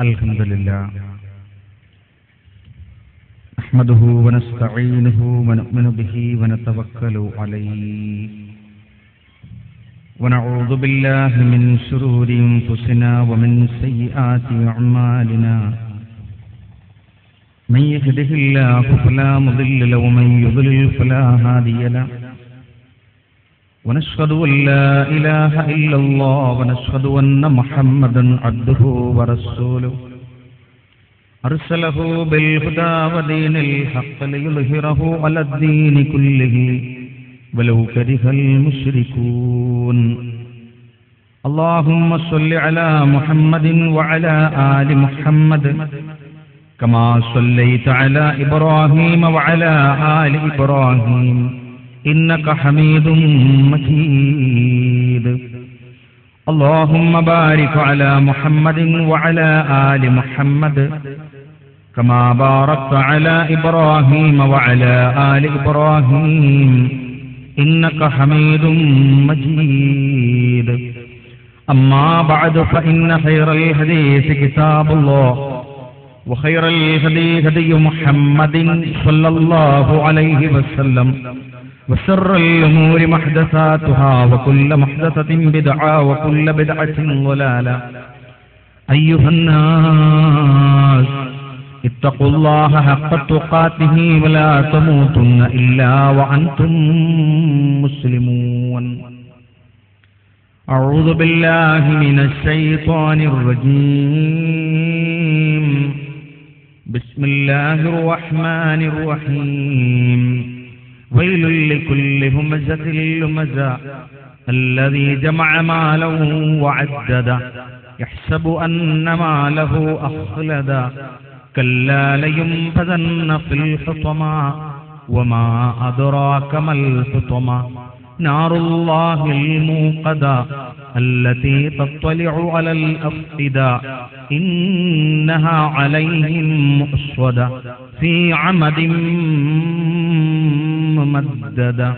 الحمد لله نحمده ونستعينه ونؤمن به ونتوكل عليه ونعوذ بالله من شرور أنفسنا ومن سيئات أعمالنا من يهده الله فلا مضل له ومن يضلل فلا هادي له ونشهد أن لا إله إلا الله ونشهد أن محمدا عبده ورسوله أرسله بالهدى ودين الحق ليظهره على الدين كله ولو كره المشركون اللهم صل على محمد وعلى آل محمد كما صليت على إبراهيم وعلى آل إبراهيم إنك حميد مجيد اللهم بارك على محمد وعلى آل محمد كما باركت على إبراهيم وعلى آل إبراهيم إنك حميد مجيد أما بعد فإن خير الحديث كتاب الله وخير الهدي هدي محمد صلى الله عليه وسلم وشر الأمور محدثاتها وكل محدثة بدعة وكل بدعة ضلالة أيها الناس اتقوا الله حق تقاته ولا تموتن إلا وأنتم مسلمون أعوذ بالله من الشيطان الرجيم بسم الله الرحمن الرحيم ويل لكل همزة لمزة الذي جمع مالا وعدده يحسب أن ماله أخلده كلا لينبذن في الحطمة وما أدراك ما الحطمة نار الله الموقدة التي تطلع على الأفئدة إنها عليهم مؤصدة في عمد ممددة.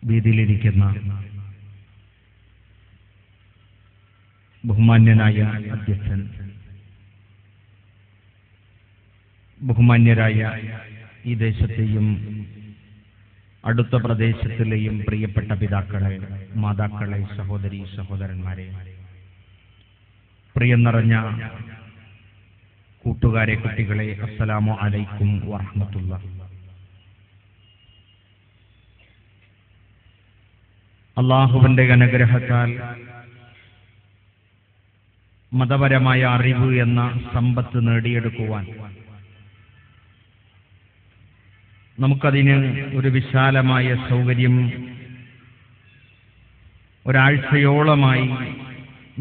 വേദിയിലിരിക്കുന്ന ബഹുമാന്യനായ അധ്യക്ഷൻ, ബഹുമാന്യരായ ഈ ദേശത്തെയും അടുത്ത പ്രദേശത്തിലെയും പ്രിയപ്പെട്ട പിതാക്കളെ, മാതാക്കളെ, സഹോദരീ സഹോദരന്മാരെ, പ്രിയം നിറഞ്ഞ കൂട്ടുകാരെ, കുട്ടികളെ, അസ്സലാമു അലൈക്കും വറഹ്മത്തുള്ളാഹി. അല്ലാഹുവിന്റെ അനുഗ്രഹത്താൽ മതപരമായ അറിവ് എന്ന സമ്പത്ത് നേടിയെടുക്കുവാൻ നമുക്കതിന് ഒരു വിശാലമായ സൗകര്യം ഒരാഴ്ചയോളമായി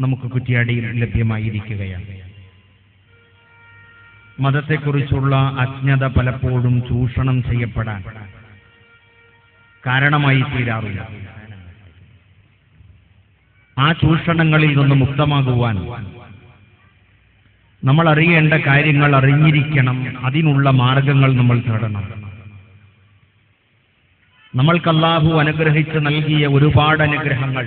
നമുക്ക് കുറ്റിയാടിയിൽ ലഭ്യമായിരിക്കുകയാണ്. മതത്തെക്കുറിച്ചുള്ള അജ്ഞത പലപ്പോഴും ചൂഷണം ചെയ്യപ്പെടാൻ കാരണമായി തീരാറില്ല. ആ ചൂഷണങ്ങളിൽ നിന്ന് മുക്തമാകുവാൻ നമ്മൾ അറിയേണ്ട കാര്യങ്ങൾ അറിഞ്ഞിരിക്കണം. അതിനുള്ള മാർഗങ്ങൾ നമ്മൾ തേടണം. നമ്മൾക്ക് അല്ലാഹു അനുഗ്രഹിച്ച് നൽകിയ ഒരുപാട് അനുഗ്രഹങ്ങൾ,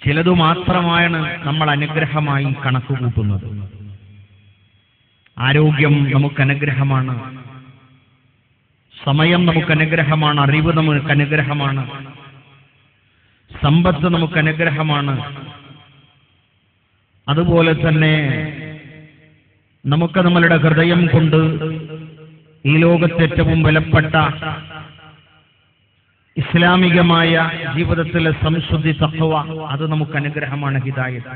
ചിലതു മാത്രമാണ് നമ്മൾ അനുഗ്രഹമായി കണക്കുകൂട്ടുന്നത്. ആരോഗ്യം നമുക്ക് അനുഗ്രഹമാണ്, സമയം നമുക്ക് അനുഗ്രഹമാണ്, അറിവ് നമുക്ക് അനുഗ്രഹമാണ്, സമ്പത്ത് നമുക്ക് അനുഗ്രഹമാണ്. അതുപോലെ തന്നെ നമുക്ക് നമ്മളുടെ ഹൃദയം കൊണ്ട് ഈ ലോകത്തെ ഏറ്റവും വിലപ്പെട്ട ഇസ്ലാമികമായ ജീവിതത്തിലെ സംശുദ്ധി, തഖ്വ, അത് നമുക്ക് അനുഗ്രഹമാണ്, ഹിദായത്ത്.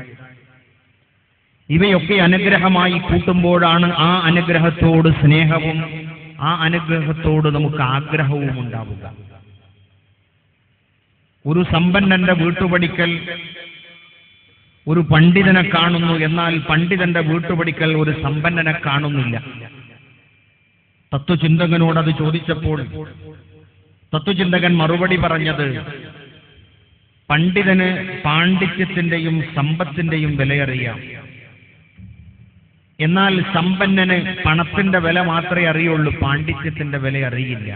ഇവയൊക്കെ അനുഗ്രഹമായി കൂട്ടുമ്പോഴാണ് ആ അനുഗ്രഹത്തോട് സ്നേഹവും ആ അനുഗ്രഹത്തോട് നമുക്ക് ആഗ്രഹവും ഉണ്ടാവുക. ഒരു സമ്പന്നന്റെ വീട്ടുപടിക്കൽ ഒരു പണ്ഡിതനെ കാണുന്നു, എന്നാൽ പണ്ഡിതന്റെ വീട്ടുപടിക്കൽ ഒരു സമ്പന്നനെ കാണുന്നില്ല. തത്വചിന്തകനോട് അത് ചോദിച്ചപ്പോൾ തത്വചിന്തകൻ മറുപടി പറഞ്ഞത്, പണ്ഡിതന് പാണ്ഡിത്യത്തിന്റെയും സമ്പത്തിന്റെയും വിലയറിയാം, എന്നാൽ സമ്പന്നന് പണത്തിന്റെ വില മാത്രമേ അറിയുള്ളൂ, പാണ്ഡിത്യത്തിന്റെ വില അറിയില്ല.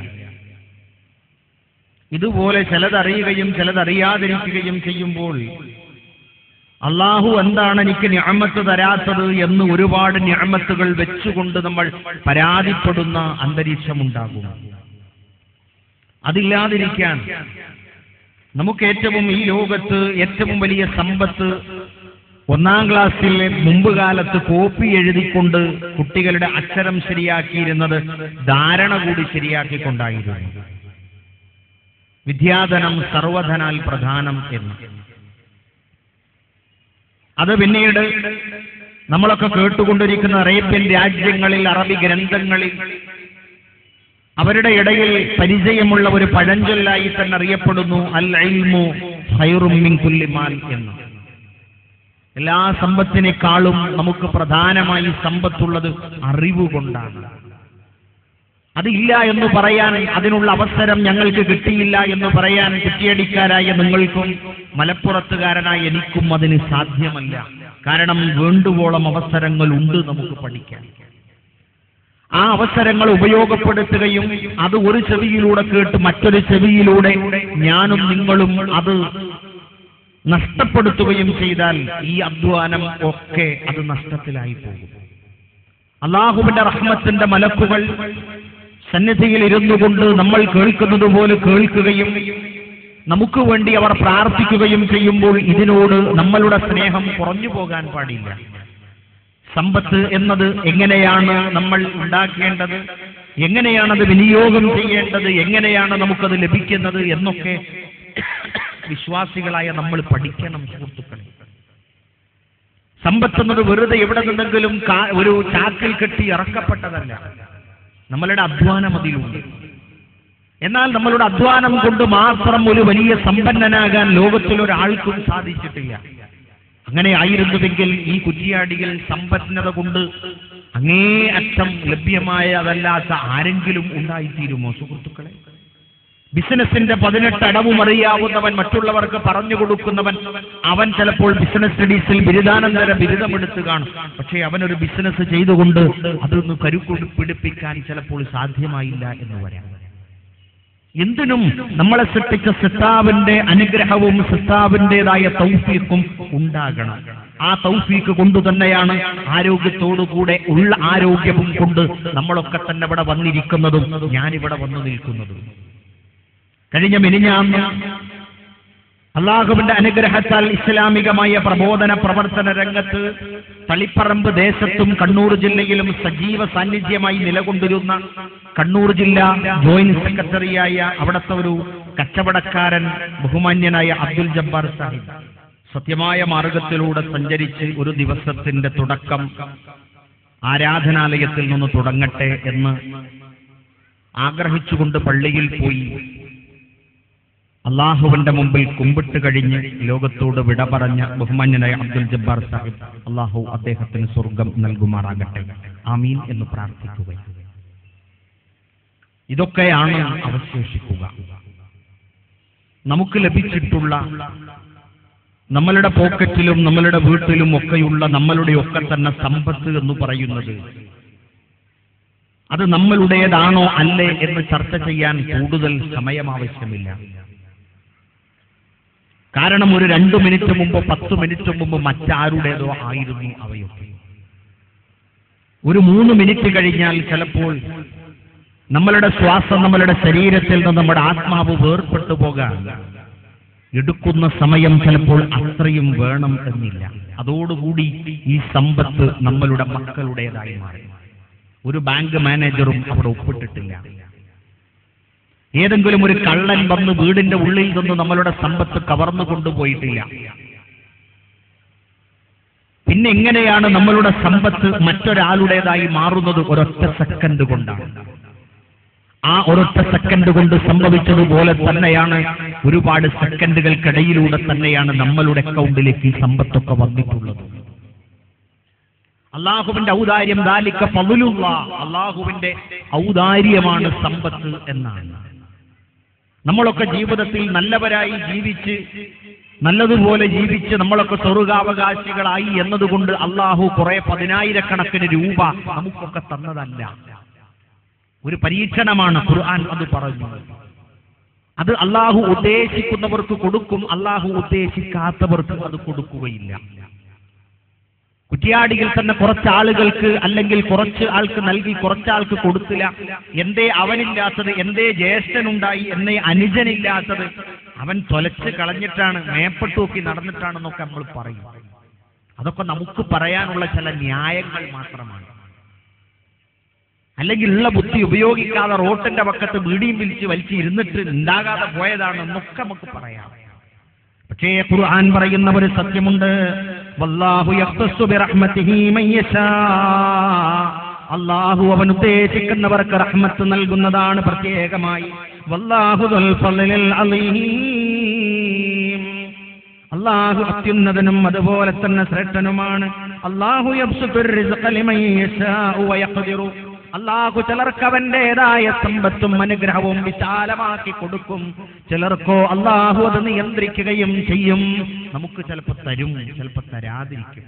ഇതുപോലെ ചിലതറിയുകയും ചിലതറിയാതിരിക്കുകയും ചെയ്യുമ്പോൾ അള്ളാഹു എന്താണ് എനിക്ക് നിഅമത്ത് തരാത്തത് എന്ന് ഒരുപാട് നിഅമത്തുകൾ വെച്ചുകൊണ്ട് നമ്മൾ പരാതിപ്പെടുന്ന അന്തരീക്ഷമുണ്ടാകും. അതില്ലാതിരിക്കാൻ നമുക്ക് ഈ ലോകത്ത് ഏറ്റവും വലിയ സമ്പത്ത് 1-ാം ക്ലാസ്സിൽ മുമ്പ് കാലത്ത് കോപ്പി എഴുതിക്കൊണ്ട് കുട്ടികളുടെ അക്ഷരം ശരിയാക്കിയിരുന്നത് ധാരണ കൂടി ശരിയാക്കിക്കൊണ്ടായിരുന്നു. വിദ്യാധനം സർവധനാൽ പ്രധാനം എന്ന്. അത് പിന്നീട് നമ്മളൊക്കെ കേട്ടുകൊണ്ടിരിക്കുന്ന അറേബ്യൻ രാജ്യങ്ങളിൽ, അറബി ഗ്രന്ഥങ്ങളിൽ അവരുടെ ഇടയിൽ പരിചയമുള്ള ഒരു പഴഞ്ചൊല്ലായി തന്നെ അറിയപ്പെടുന്നു, അൽ ഇൽമു ഖൈറും മിൻ കുല്ലി മാൽ എന്ന്. എല്ലാ സമ്പത്തിനേക്കാളും നമുക്ക് പ്രധാനമായി സമ്പത്തുള്ളത് അറിവ് കൊണ്ടാണ്. അതില്ല എന്ന് പറയാൻ, അതിനുള്ള അവസരം ഞങ്ങൾക്ക് കിട്ടിയില്ല എന്ന് പറയാൻ കുറ്റിയടിക്കാരായ നിങ്ങൾക്കും മലപ്പുറത്തുകാരനായ എനിക്കും അതിന് സാധ്യമല്ല. കാരണം വേണ്ടുവോളം അവസരങ്ങൾ ഉണ്ട് നമുക്ക് പഠിക്കാൻ. ആ അവസരങ്ങൾ ഉപയോഗപ്പെടുത്തുകയും അത് ഒരു ചെവിയിലൂടെ കേട്ട് മറ്റൊരു ചെവിയിലൂടെ ഞാനും നിങ്ങളും അത് നഷ്ടപ്പെടുത്തുകയും ചെയ്താൽ ഈ അധ്വാനം ഒക്കെ അത് നഷ്ടത്തിലായി പോകും. അല്ലാഹുവിന്റെ റഹ്മത്തിന്റെ മലക്കുകൾ സന്നിധിയിൽ ഇരുന്നു കൊണ്ട് നമ്മൾ കേൾക്കുന്നത് പോലെ കേൾക്കുകയും നമുക്ക് വേണ്ടി അവർ പ്രാർത്ഥിക്കുകയും ചെയ്യുമ്പോൾ ഇതിനോട് നമ്മളുടെ സ്നേഹം കുറഞ്ഞു പോകാൻ പാടില്ല. സമ്പത്ത് എന്നത് എങ്ങനെയാണ് നമ്മൾ ഉണ്ടാക്കേണ്ടത്, എങ്ങനെയാണത് വിനിയോഗം ചെയ്യേണ്ടത്, എങ്ങനെയാണ് നമുക്കത് ലഭിക്കുന്നത് എന്നൊക്കെ വിശ്വാസികളായ നമ്മൾ പഠിക്കണം സുഹൃത്തുക്കളെ. സമ്പത്ത് എന്നത് വെറുതെ എവിടെ നിന്നെങ്കിലും ഒരു ചാക്കിൽ കെട്ടി ഇറക്കപ്പെട്ടതല്ല. നമ്മളുടെ അധ്വാനം അതിലുണ്ട്. എന്നാൽ നമ്മളുടെ അധ്വാനം കൊണ്ട് മാത്രം ഒരു വലിയ സമ്പന്നനാകാൻ ലോകത്തിലൊരാൾക്കും സാധിച്ചിട്ടില്ല. അങ്ങനെ ആയിരുന്നുവെങ്കിൽ ഈ കുറ്റിയാടികൾ സമ്പന്നത കൊണ്ട് അങ്ങേയറ്റം ലഭ്യമായതല്ലാത്ത ആരെങ്കിലും ഉണ്ടായിത്തീരുമോ സുഹൃത്തുക്കളെ? ബിസിനസിന്റെ 18 അടവും അറിയാവുന്നവൻ, മറ്റുള്ളവർക്ക് പറഞ്ഞു കൊടുക്കുന്നവൻ, അവൻ ചിലപ്പോൾ ബിസിനസ് സ്റ്റഡീസിൽ ബിരുദാനന്തര ബിരുദമെടുത്ത് കാണും. പക്ഷേ അവനൊരു ബിസിനസ് ചെയ്തുകൊണ്ട് അതൊന്ന് കരുപിടിപ്പിക്കാൻ ചിലപ്പോൾ സാധ്യമായില്ല എന്ന് വരാം. എന്തിനും നമ്മളെ സൃഷ്ടിച്ച സിത്താവിന്റെ അനുഗ്രഹവും സിത്താവിൻ്റെതായ തൗഫീഖും ഉണ്ടാകണം. ആ തൗഫീഖ് കൊണ്ടു തന്നെയാണ് ആരോഗ്യത്തോടുകൂടെ ഉള്ള ആരോഗ്യവും കൊണ്ട് നമ്മളൊക്കെ തന്നെ ഇവിടെ വന്നിരിക്കുന്നതും ഞാനിവിടെ വന്നു നിൽക്കുന്നതും. കഴിഞ്ഞ മിനിഞ്ഞാന്ന് അള്ളാഹുവിന്റെ അനുഗ്രഹത്താൽ ഇസ്ലാമികമായ പ്രബോധന പ്രവർത്തന രംഗത്ത് തളിപ്പറമ്പ് ദേശത്തും കണ്ണൂർ ജില്ലയിലും സജീവ സാന്നിധ്യമായി നിലകൊണ്ടിരുന്ന കണ്ണൂർ ജില്ലാ ജോയിന്റ് സെക്രട്ടറിയായ അവിടുത്തെ ഒരു കച്ചവടക്കാരൻ ബഹുമാന്യനായ അബ്ദുൽ ജബ്ബാർ സാഹിബ് സത്യമായ മാർഗത്തിലൂടെ സഞ്ചരിച്ച് ഒരു ദിവസത്തിന്റെ തുടക്കം ആരാധനാലയത്തിൽ നിന്ന് തുടങ്ങട്ടെ എന്ന് ആഗ്രഹിച്ചുകൊണ്ട് പള്ളിയിൽ പോയി അള്ളാഹുവിന്റെ മുമ്പിൽ കുമ്പിട്ട് കഴിഞ്ഞ് ലോകത്തോട് വിട പറഞ്ഞ ബഹുമാന്യനായ അബ്ദുൽ ജബ്ബാർ സാഹിബ്, അള്ളാഹു അദ്ദേഹത്തിന് സ്വർഗം നൽകുമാറാകട്ടെ, ആമീൻ എന്ന് പ്രാർത്ഥിക്കുക. ഇതൊക്കെയാണ് അവശേഷിക്കുക. നമുക്ക് ലഭിച്ചിട്ടുള്ള നമ്മളുടെ പോക്കറ്റിലും നമ്മളുടെ വീട്ടിലും ഒക്കെയുള്ള നമ്മളുടെ ഒക്കെ തന്നെ സമ്പത്ത് എന്ന് പറയുന്നത് അത് നമ്മളുടേതാണോ അല്ലേ എന്ന് ചർച്ച ചെയ്യാൻ കൂടുതൽ സമയം ആവശ്യമില്ല. കാരണം ഒരു 2 മിനിറ്റ് മുമ്പ് 10 മിനിറ്റ് മുമ്പ് മറ്റാരുടേതോ ആയിരുന്നു അവയൊക്കെ. ഒരു 3 മിനിറ്റ് കഴിഞ്ഞാൽ ചിലപ്പോൾ നമ്മളുടെ ശ്വാസം നമ്മളുടെ ശരീരത്തിൽ നിന്ന് നമ്മുടെ ആത്മാവ് വേർപെട്ടു പോകാൻ എടുക്കുന്ന സമയം ചിലപ്പോൾ അത്രയും വേണം എന്നില്ല. അതോടുകൂടി ഈ സമ്പത്ത് നമ്മളുടെ മക്കളുടേതായി മാറി. ഒരു ബാങ്ക് മാനേജറും അവിടെ ഒപ്പിട്ടിട്ടില്ല. ഏതെങ്കിലും ഒരു കള്ളൻ വന്ന് വീടിന്റെ ഉള്ളിൽ നിന്ന് നമ്മളുടെ സമ്പത്ത് കവർന്നു കൊണ്ടുപോയിട്ടില്ല. പിന്നെ എങ്ങനെയാണ് നമ്മളുടെ സമ്പത്ത് മറ്റൊരാളുടേതായി മാറുന്നത്? ഒരൊറ്റ സെക്കൻഡ് കൊണ്ടാണ്. ആ ഒരൊറ്റ സെക്കൻഡ് കൊണ്ട് സംഭവിച്ചതുപോലെ തന്നെയാണ് ഒരുപാട് സെക്കൻഡുകൾക്കിടയിലൂടെ തന്നെയാണ് നമ്മളുടെ അക്കൗണ്ടിലേക്ക് ഈ സമ്പത്തൊക്കെ വന്നിട്ടുള്ളത്. അള്ളാഹുവിന്റെ ഔദാര്യം, ദാലിക ഫദ്ലുല്ലാഹ്, അള്ളാഹുവിന്റെ ഔദാര്യമാണ് സമ്പത്ത് എന്നാണ്. നമ്മളൊക്കെ ജീവിതത്തിൽ നല്ലവരായി ജീവിച്ച് നല്ലതുപോലെ ജീവിച്ച് നമ്മളൊക്കെ സ്വർഗാവകാശികളായി എന്നതുകൊണ്ട് അള്ളാഹു കുറെ 10,000 രൂപ നമുക്കൊക്കെ തന്നതല്ല. ഒരു പരീക്ഷണമാണ്. ഖുർആൻ അത് പറഞ്ഞു. അത് അള്ളാഹു ഉദ്ദേശിക്കുന്നവർക്ക് കൊടുക്കും, അള്ളാഹു ഉദ്ദേശിക്കാത്തവർക്ക് അത് കൊടുക്കുകയില്ല. കുറ്റിയാടിയിൽ തന്നെ കുറച്ചാളുകൾക്ക് അല്ലെങ്കിൽ കുറച്ച് ആൾക്ക് നൽകി കുറച്ചാൾക്ക് കൊടുത്തില്ല. എന്തേ അവനില്ലാത്തത്, എന്തേ ജ്യേഷ്ഠനുണ്ടായി, എന്നേ അനുജനില്ലാത്തത്, അവൻ തൊലച്ച് കളഞ്ഞിട്ടാണ്, മേപ്പട്ടൂക്കി നടന്നിട്ടാണെന്നൊക്കെ നമ്മൾ പറയും. അതൊക്കെ നമുക്ക് പറയാനുള്ള ചില ന്യായങ്ങൾ മാത്രമാണ്. അല്ലെങ്കിൽ ഉള്ള ബുദ്ധി ഉപയോഗിക്കാതെ റോട്ടിന്റെ പക്കത്ത് ബീഡിയും വലിച്ച് ഇരുന്നിട്ട് ഉണ്ടാകാതെ പോയതാണെന്നൊക്കെ നമുക്ക് പറയാം. പക്ഷേ ഖുർആൻ പറയുന്ന ഒരു സത്യമുണ്ട്, വല്ലാഹു യഖ്തസ്സു ബിറഹ്മതിഹി മൻ യശാ. അല്ലാഹു അവൻ ഉദ്ദേശിക്കുന്നവർക്ക് റഹ്മത്ത് നൽകുന്നതാണ് പ്രത്യേകമായി. വല്ലാഹു ദുൽ ഫളിൽ അലീം. അല്ലാഹു അത്യുന്നതനും അതുപോലെ തന്നെ ശ്രേഷ്ഠനുമാണ്. അല്ലാഹു യബ്സുത്തുർ റിസ്ഖ ലിമൻ യശാഉ വയഖ്ദിറു. അല്ലാഹു ചിലർക്ക് അവന്റേതായ സമ്പത്തും അനുഗ്രഹവും വിശാലമാക്കി കൊടുക്കും, ചിലർക്കോ അല്ലാഹു അത് നിയന്ത്രിക്കുകയും ചെയ്യും. നമുക്ക് ചിലപ്പോൾ തരും, ചിലപ്പോൾ തരാതിരിക്കും.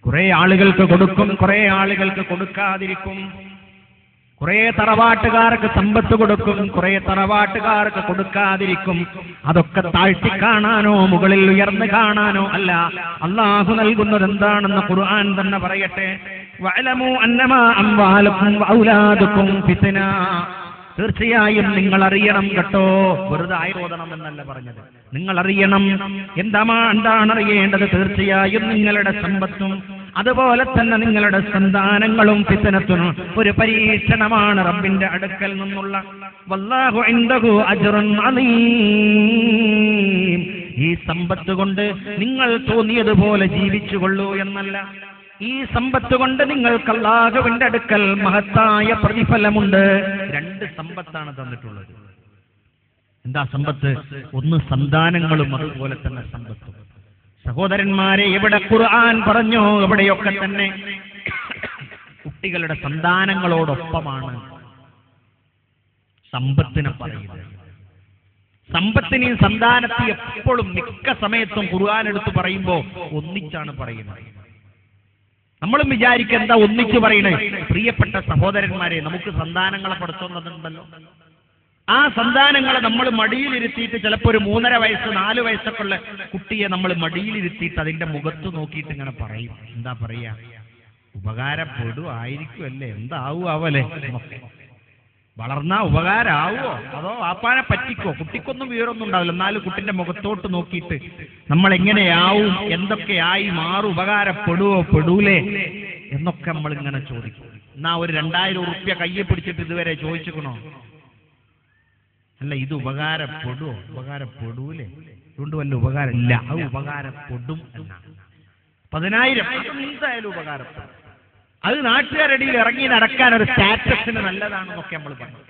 കുറെ ആളുകൾക്ക് കൊടുക്കും, കുറെ ആളുകൾക്ക് കൊടുക്കാതിരിക്കും. കുറെ തറവാട്ടുകാർക്ക് സമ്പത്ത് കൊടുക്കും, കുറെ തറവാട്ടുകാർക്ക് കൊടുക്കാതിരിക്കും. അതൊക്കെ താഴ്ത്തി കാണാനോ മുകളിൽ ഉയർന്നു കാണാനോ അല്ല. അല്ലാഹു നൽകുന്നത് എന്താണെന്ന് ഖുർആൻ തന്നെ പറയട്ടെ. വഅലമു അന്നമാ അംവാലുക്കും വഔലാദുക്കും ഫിത്ന. തീർച്ചയായും നിങ്ങൾ അറിയണം കേട്ടോ. വെറുതെ ആയിരോദനം എന്നല്ല പറഞ്ഞത്, നിങ്ങൾ അറിയണം. എന്താണ് അറിയേണ്ടത്? തീർച്ചയായും നിങ്ങളുടെ സമ്പത്തും അതുപോലെ തന്നെ നിങ്ങളുടെ സന്താനങ്ങളും ഫിത്നത്തും ഒരു പരീക്ഷണമാണ് റബ്ബിന്റെ അടുക്കൽ നിന്നുള്ള. വല്ലാഹു ഇൻദഹു അജ്റുൻ അലീം. ഈ സമ്പത്ത് കൊണ്ട് നിങ്ങൾ തോന്നിയതുപോലെ ജീവിച്ചുകൊള്ളൂ എന്നല്ല, ഈ സമ്പത്ത് കൊണ്ട് നിങ്ങൾക്ക് അല്ലാഹുവിന്റെ അടുക്കൽ മഹത്തായ പ്രതിഫലമുണ്ട്. രണ്ട് സമ്പത്താണ് തന്നിട്ടുള്ളത്. എന്താ സമ്പത്ത്? ഒന്ന് സന്താനങ്ങളും അതുപോലെ തന്നെ സമ്പത്തും. സഹോദരന്മാരെ, എവിടെ ഖുർആൻ പറഞ്ഞോ എവിടെയൊക്കെ തന്നെ കുട്ടികളുടെ സന്താനങ്ങളോടൊപ്പമാണ് സമ്പത്തിനെ പറയുന്നത്. സമ്പത്തിനെയും സന്താനത്തെയും എപ്പോഴും മിക്ക സമയത്തും ഖുർആൻ എടുത്ത് പറയുമ്പോൾ ഒന്നിച്ചാണ് പറയുന്നത്. നമ്മളും വിചാരിക്കുക എന്താ ഒന്നിച്ചു പറയണേ? പ്രിയപ്പെട്ട സഹോദരന്മാരെ, നമുക്ക് സന്താനങ്ങളെ പഠിച്ചുകൊണ്ടല്ലോ. ആ സന്താനങ്ങളെ നമ്മൾ മടിയിലിരുത്തിയിട്ട്, ചിലപ്പോൾ ഒരു 3.5 വയസ്സ് 4 വയസ്സൊക്കെ ഉള്ള കുട്ടിയെ നമ്മൾ മടിയിലിരുത്തിയിട്ട് അതിന്റെ മുഖത്ത് നോക്കിയിട്ട് ഇങ്ങനെ പറയും. എന്താ പറയാ? ഉപകാരപ്പെടുമായിരിക്കും അല്ലേ, എന്താവുമല്ലേ, വളർന്നാ ഉപകാരമാവോ അതോ വാപ്പാനെ പറ്റിക്കോ? കുട്ടിക്കൊന്നും വിവരമൊന്നും ഉണ്ടാവില്ല, എന്നാലും കുട്ടിന്റെ മുഖത്തോട്ട് നോക്കിയിട്ട് നമ്മൾ എങ്ങനെയാവും, എന്തൊക്കെയായി മാറും, ഉപകാരപ്പെടുവോ പെടൂലേ എന്നൊക്കെ നമ്മൾ ഇങ്ങനെ ചോദിക്കും. എന്നാ ഒരു 2000 ഉറുപ്പ്യ കയ്യെ പിടിച്ചിട്ട് ഇതുവരെ ചോദിച്ചിക്കണോ? അല്ല, ഇത് ഉപകാരപ്പെടുവോ, ഉപകാരപ്പെടൂലേ, അതുകൊണ്ട് വല്ല ഉപകാരം ഇല്ല, അത് ഉപകാരപ്പെടും എന്നാണ്. 10,000 എന്തായാലും ഉപകാരപ്പെടും. അത് നാട്ടുകാരടിയിൽ ഇറങ്ങി നടക്കാൻ ഒരു സ്റ്റാറ്റസിന് നല്ലതാണെന്നൊക്കെ നമ്മൾ പറഞ്ഞു.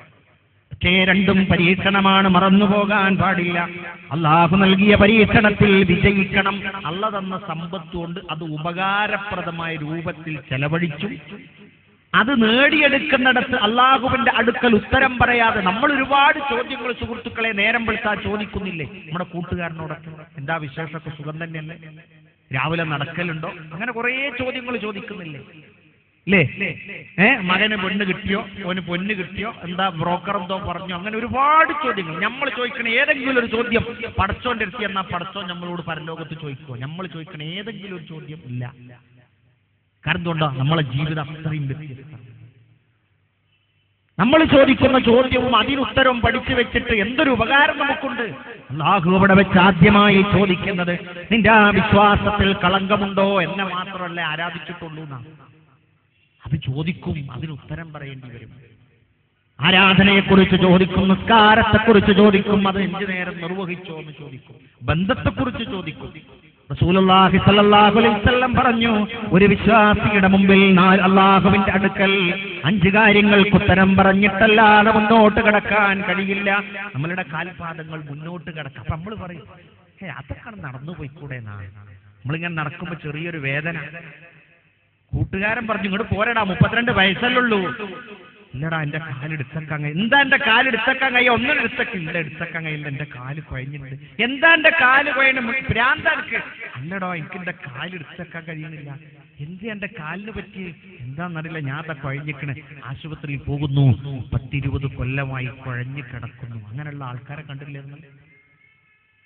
പക്ഷേ രണ്ടും പരീക്ഷണമാണ്, മറന്നുപോകാൻ പാടില്ല. അള്ളാഹു നൽകിയ പരീക്ഷണത്തിൽ വിജയിക്കണം. അള്ള തന്ന സമ്പത്ത് കൊണ്ട് അത് ഉപകാരപ്രദമായ രൂപത്തിൽ ചെലവഴിച്ചു. അത് നേടിയെടുക്കുന്നിടത്ത് അള്ളാഹുവിന്റെ അടുക്കൽ ഉത്തരം പറയാതെ നമ്മൾ ഒരുപാട് ചോദ്യങ്ങൾ സുഹൃത്തുക്കളെ നേരം വെളുത്താൽ ചോദിക്കുന്നില്ലേ? നമ്മുടെ കൂട്ടുകാരനോടൊക്കെ എന്താ വിശേഷമൊക്കെ, സുഖം തന്നെയല്ലേ, രാവിലെ നടക്കലുണ്ടോ, അങ്ങനെ കുറേ ചോദ്യങ്ങൾ ചോദിക്കുന്നില്ലേ? അല്ലേ? മകന് പെണ്ണ് കിട്ടിയോ, അവന് പൊന്ന് കിട്ടിയോ, എന്താ ബ്രോക്കർ എന്തോ പറഞ്ഞോ, അങ്ങനെ ഒരുപാട് ചോദ്യങ്ങൾ. നമ്മൾ ചോദിക്കണ ഏതെങ്കിലും ഒരു ചോദ്യം പടച്ചോന്റെ അടുത്ത് എന്നാ പടച്ചോൻ നമ്മളോട് പരലോകത്ത് ചോദിക്കുമോ? നമ്മൾ ചോദിക്കണ ഏതെങ്കിലും ഒരു ചോദ്യം ഇല്ല. കാരണം എന്തുകൊണ്ടാ? നമ്മളെ ജീവിതം അത്രയും വ്യത്യസ്തമാണ്. നമ്മൾ ചോദിക്കുന്ന ചോദ്യവും അതിനുത്തരവും പഠിച്ചു വെച്ചിട്ട് എന്തൊരു ഉപകാരം നമുക്കുണ്ട്. അല്ലാഹു അവിടെ വെച്ച് ആദ്യമായി ചോദിക്കുന്നത് നിന്റെ ആ വിശ്വാസത്തിൽ കളങ്കമുണ്ടോ, എന്നെ മാത്രമല്ല ആരാധിച്ചിട്ടുള്ളൂ എന്നാണ്. അത് ചോദിക്കും, അതിനുത്തരം പറയേണ്ടി വരും. ആരാധനയെക്കുറിച്ച് ചോദിക്കും, നിസ്കാരത്തെക്കുറിച്ച് ചോദിക്കും, അത് 5 നേരം നിർവഹിച്ചോ എന്ന് ചോദിക്കും, ബന്ധത്തെക്കുറിച്ച് ചോദിക്കും. റസൂലുള്ളാഹി സ്വല്ലല്ലാഹു അലൈഹി വസല്ലം പറഞ്ഞു, ഒരു വിശ്വാസിയുടെ മുമ്പിൽ അല്ലാഹുവിന്റെ അടുക്കൽ 5 കാര്യങ്ങൾക്ക് ഉത്തരം പറഞ്ഞിട്ടല്ലാതെ മുന്നോട്ട് കിടക്കാൻ കഴിയില്ല. നമ്മളുടെ കാൽപാദങ്ങൾ മുന്നോട്ട് കിടക്കാം. അപ്പൊ നമ്മൾ പറയും, അതൊക്കെ നടന്നു പോയിക്കൂടെ എന്നാണ്. നമ്മളിങ്ങനെ നടക്കുമ്പോ ചെറിയൊരു വേദന. കൂട്ടുകാരൻ പറഞ്ഞു, ഇങ്ങോട്ട് പോരടാ, 32 വയസ്സല്ലുള്ളൂ. ഇല്ലടാ, എന്റെ കാലെടുത്തേക്കാൻ കഴിയും. എന്താ എന്റെ കാലെടുത്തേക്കാൻ കഴിയ? ഒന്നും എടുത്തേക്കില്ല, എടുത്തേക്കാൻ കഴിയില്ല, എന്റെ കാല് കുഴഞ്ഞിട്ടുണ്ട്. എന്താ എന്റെ കാല് കുഴഞ്ഞ ഭ്രാന്താർക്ക്? അല്ലടോ, എനിക്ക് എന്റെ കാലെടുത്തേക്കാൻ കഴിയുന്നില്ല. എന്ത് എന്റെ കാലിന് പറ്റി എന്താന്നറിയില്ല, ഞാൻ അതാ കുഴഞ്ഞിക്കണേ, ആശുപത്രിയിൽ പോകുന്നു, 10-20 കൊല്ലമായി കുഴഞ്ഞു കിടക്കുന്നു. അങ്ങനെയുള്ള ആൾക്കാരെ കണ്ടില്ലേ?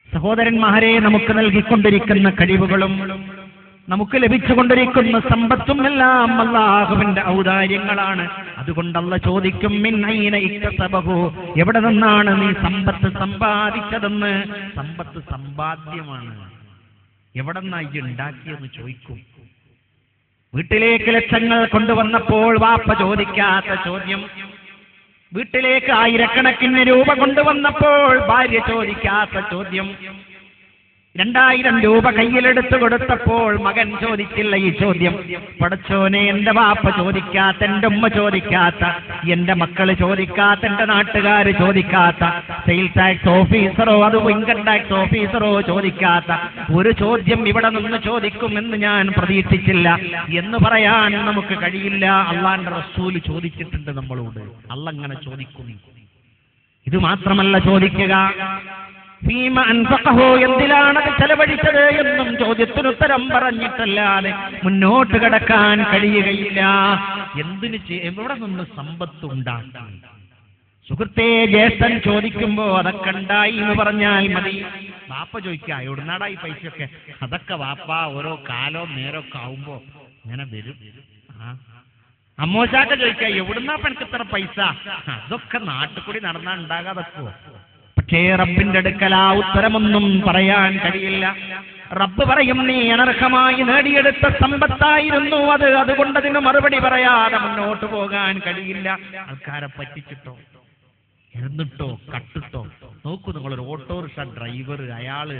സഹോദരന്മാരെ, നമുക്ക് നൽകിക്കൊണ്ടിരിക്കുന്ന കഴിവുകളും നമുക്ക് ലഭിച്ചുകൊണ്ടിരിക്കുന്ന സമ്പത്തും എല്ലാം അല്ലാഹുവിന്റെ ഔദാര്യങ്ങളാണ്. അതുകൊണ്ട് അല്ലാഹ് ചോദിക്കും, മിൻ ഐന ഇക്തസബഹു, എവിടെ നിന്നാണ് നീ സമ്പത്ത് സമ്പാദിച്ചതെന്ന്. സമ്പത്ത് സമ്പാദ്യമാണ്, എവിടെ നിന്നാണ് ഇത് ഉണ്ടാക്കിയെന്ന് ചോദിക്കും. വീട്ടിലേക്ക് ലക്ഷങ്ങൾ കൊണ്ടുവന്നപ്പോൾ വാപ്പ ചോദിക്കാത്ത ചോദ്യം, വീട്ടിലേക്ക് ആയിരക്കണക്കിന് രൂപ കൊണ്ടുവന്നപ്പോൾ ഭാര്യ ചോദിക്കാത്ത ചോദ്യം, 2000 രൂപ കയ്യിലെടുത്തു കൊടുത്തപ്പോൾ മകൻ ചോദിച്ചില്ല ഈ ചോദ്യം. പടച്ചോനെ, എന്റെ വാപ്പ ചോദിക്കാത്ത, എന്റെ ഉമ്മ ചോദിക്കാത്ത, എന്റെ മക്കള് ചോദിക്കാത്ത, എന്റെ നാട്ടുകാര് ചോദിക്കാത്ത, സെയിൽ ടാക്സ് ഓഫീസറോ അത് ഇൻകം ടാക്സ് ഓഫീസറോ ചോദിക്കാത്ത ഒരു ചോദ്യം ഇവിടെ നിന്ന് ചോദിക്കുമെന്ന് ഞാൻ പ്രതീക്ഷിച്ചില്ല എന്ന് പറയാൻ നമുക്ക് കഴിയില്ല. അള്ളാന്റെ റസൂല് ചോദിച്ചിട്ടുണ്ട് നമ്മളോട്, അള്ളാഹ് അങ്ങനെ ചോദിക്കുന്നു. ഇത് മാത്രമല്ല ചോദിക്കുക, ഫീമ അൻഫഖഹു, എന്തിലാണത് ചെലവഴിച്ചത് എന്നും ചോദ്യത്തിനുത്തരം പറഞ്ഞിട്ടല്ലാതെ മുന്നോട്ട് കടക്കാൻ കഴിയുകയില്ല. എന്തിന് എവിടെ നിന്ന് സമ്പത്തുണ്ടാക്കി? സുഹൃത്തേ, ജ്യേഷ്ഠൻ ചോദിക്കുമ്പോ അതൊക്കെ ഉണ്ടായി എന്ന് പറഞ്ഞാൽ മതി. വാപ്പ ചോദിക്കുക, എവിടുന്നാടാ ഈ പൈസയൊക്കെ? അതൊക്കെ വാപ്പ ഓരോ കാലോ നേരമൊക്കെ ആവുമ്പോ ഇങ്ങനെ വരും. അമ്മോശാക്ക ചോദിക്കുക, എവിടുന്നാ എനിക്ക് ഇത്ര പൈസ? അതൊക്കെ നാട്ടിൽ കൂടി നടന്നാ ഉണ്ടാകാതെക്കോ? പക്ഷേ റബ്ബിന്റെ അടുക്കൽ ആ ഉത്തരമൊന്നും പറയാൻ കഴിയില്ല. റബ്ബ് പറയും, നീ അനർഹമായി നേടിയെടുത്ത സമ്പത്തായിരുന്നു അത്, അതുകൊണ്ട് അതിന് മറുപടി പറയാതെ മുന്നോട്ട് പോകാൻ കഴിയില്ല. ആൾക്കാരെ പറ്റിച്ചിട്ടോ എന്നിട്ടോ കട്ടിട്ടോ. നോക്കൂ, നിങ്ങളൊരു ഓട്ടോറിക്ഷ ഡ്രൈവർ, അയാള്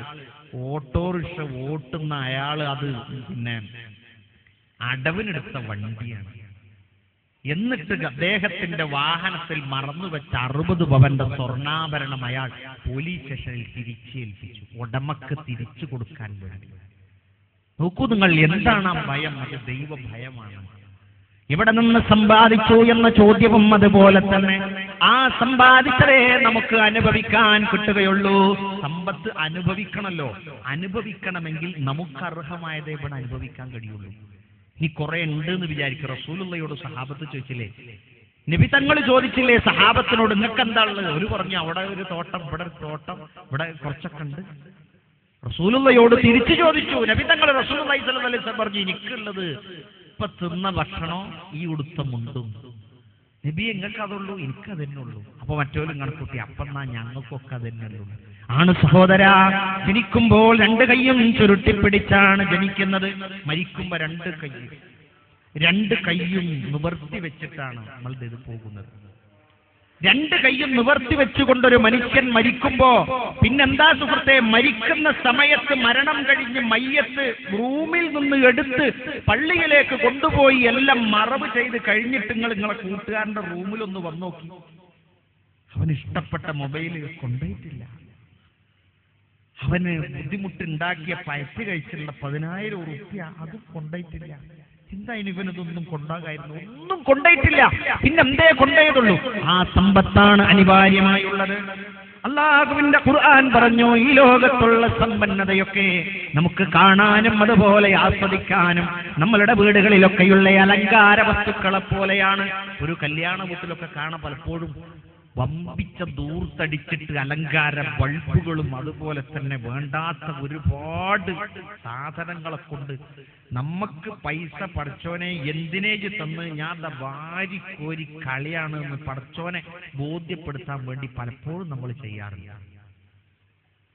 ഓട്ടോറിക്ഷ ഓട്ടുന്ന അയാള് അത് പിന്നെ അടവിനെടുത്ത വണ്ടിയാണ്. എന്നിട്ട് അദ്ദേഹത്തിന്റെ വാഹനത്തിൽ മറന്നുവെച്ച 60 പവന്റെ സ്വർണ്ണാഭരണം അയാൾ പോലീസ് സ്റ്റേഷനിൽ തിരിച്ചേൽപ്പിച്ചു, ഉടമക്ക് തിരിച്ചു കൊടുക്കാൻ വേണ്ടി. നോക്കൂ നിങ്ങൾ, എന്താണ് ആ ഭയം? അത് ദൈവ ഭയമാണ്. ഇവിടെ നിന്ന് സമ്പാദിച്ചു എന്ന ചോദ്യവും അതുപോലെ തന്നെ. ആ സമ്പാദിച്ചതേ നമുക്ക് അനുഭവിക്കാൻ കിട്ടുകയുള്ളൂ. സമ്പത്ത് അനുഭവിക്കണമല്ലോ, അനുഭവിക്കണമെങ്കിൽ നമുക്ക് അർഹമായതേ ഇവിടെ അനുഭവിക്കാൻ കഴിയുള്ളൂ. ഇനി കുറെ ഉണ്ട് എന്ന് വിചാരിക്കും. റസൂലുള്ളയോട് സഹാബത്ത് ചോദിച്ചില്ലേ, നബി തങ്ങൾ ചോദിച്ചില്ലേ സഹാബത്തിനോട്, നിങ്ങൾക്ക് എന്താ ഉള്ളത്? ഒരു പറഞ്ഞു, അവിടെ ഒരു തോട്ടം, ഇവിടെ ഒരു തോട്ടം, ഇവിടെ കുറച്ചൊക്കെ ഉണ്ട്. റസൂലുള്ളയോട് തിരിച്ചു ചോദിച്ചു. നബി തങ്ങൾ റസൂലുള്ളാഹി സ്വല്ലല്ലാഹു അലൈഹി വസല്ലം പറഞ്ഞു, എനിക്കുള്ളത് ഇപ്പൊ തിന്ന ഭക്ഷണം ഈ ഉടുത്ത മുണ്ടും. നബി, നിങ്ങൾക്ക് അതുള്ളൂ? എനിക്ക് അതന്നെ ഉള്ളൂ. അപ്പൊ മറ്റോലും കണക്കൂട്ടി, അപ്പന്നാ ഞങ്ങൾക്കൊക്കെ അതന്നെ ഉള്ളൂ. ആണ് സഹോദരാ, ജനിക്കുമ്പോൾ 2 കൈയും ചുരുട്ടിപ്പിടിച്ചാണ് ജനിക്കുന്നത്. മരിക്കുമ്പോ 2 കൈയും നിവർത്തി വെച്ചിട്ടാണ് നമ്മളുടെ ഇത് പോകുന്നത്. 2 കൈയും നിവർത്തി വെച്ചുകൊണ്ടൊരു മനുഷ്യൻ മരിക്കുമ്പോ പിന്നെന്താ സുഹൃത്തെ? മരിക്കുന്ന സമയത്ത് മരണം കഴിഞ്ഞ് മയ്യത്ത് റൂമിൽ നിന്ന് എടുത്ത് പള്ളിയിലേക്ക് കൊണ്ടുപോയി എല്ലാം മറവ് ചെയ്ത് കഴിഞ്ഞിട്ട് നിങ്ങളെ കൂട്ടുകാരന്റെ റൂമിലൊന്ന് വന്നു നോക്കി. അവന് ഇഷ്ടപ്പെട്ട മൊബൈല് കൊണ്ടുപോയിട്ടില്ല. അവന് ബുദ്ധിമുട്ടുണ്ടാക്കിയ പയറ്റ് കഴിച്ചുള്ള 10,000 റുപ്യ അത് കൊണ്ടുപോയിട്ടില്ല. എന്തായാലും ഇവനതൊന്നും കൊണ്ടാകായിരുന്നു, ഒന്നും കൊണ്ടുപോയിട്ടില്ല. പിന്നെന്തേ കൊണ്ടുപോയതുള്ളൂ? ആ സമ്പത്താണ് അനിവാര്യമായുള്ളത്. അല്ലാഹുവിന്റെ ഖുർആൻ പറഞ്ഞു, ഈ ലോകത്തുള്ള സമ്പന്നതയൊക്കെ നമുക്ക് കാണാനും അതുപോലെ ആസ്വദിക്കാനും നമ്മളുടെ വീടുകളിലൊക്കെയുള്ള അലങ്കാര വസ്തുക്കളെ പോലെയാണ്. ഒരു കല്യാണ വീട്ടിലൊക്കെ കാണാൻ പലപ്പോഴും വമ്പിച്ച ദൂർത്തടിച്ചിട്ട് അലങ്കാര ബൾബുകളും അതുപോലെ തന്നെ വേണ്ടാത്ത ഒരുപാട് സാധനങ്ങളെ കൊണ്ട് നമുക്ക് പൈസ പടച്ചോനെ എന്തിനേജ് തന്ന് ഞാൻ വാരി കോരി കളിയാണ് എന്ന് പടച്ചോനെ ബോധ്യപ്പെടുത്താൻ വേണ്ടി പലപ്പോഴും നമ്മൾ ചെയ്യാറില്ല.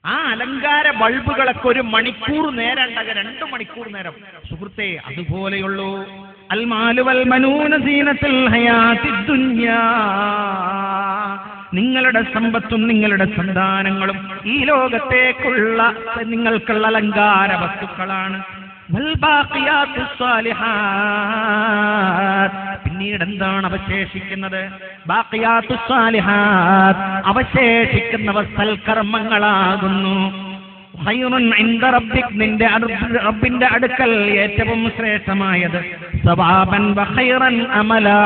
ആ അലങ്കാര ബൾബുകളൊക്കെ 1 മണിക്കൂർ നേരം ഉണ്ടാകുക, 2 മണിക്കൂർ നേരം. സുഹൃത്തെ, അതുപോലെയുള്ളൂ അൽ മാലു വൽ മനൂന സീനത്തുൽ ഹയാത്തിദ് ദുനിയാ. നിങ്ങളുടെ സമ്പത്തും നിങ്ങളുടെ സന്താനങ്ങളും ഈ ലോകത്തേക്കുള്ള നിങ്ങൾക്കുള്ള അലങ്കാര വസ്തുക്കളാണ്. പിന്നീട് എന്താണ് അവശേഷിക്കുന്നത്? ബാഖിയാത്തുസ് സാലിഹാത്ത്, അവശേഷിക്കുന്നവ സൽക്കർമ്മങ്ങളാകുന്നു. ഖൈറുൻ ഇൻദ റബ്ബിക്, നിന്റെ റബ്ബിന്റെ അടുക്കൽ ഏറ്റവും ശ്രേഷ്ഠമായത്. സവാബൻ വ ഖൈറൻ അമലാ,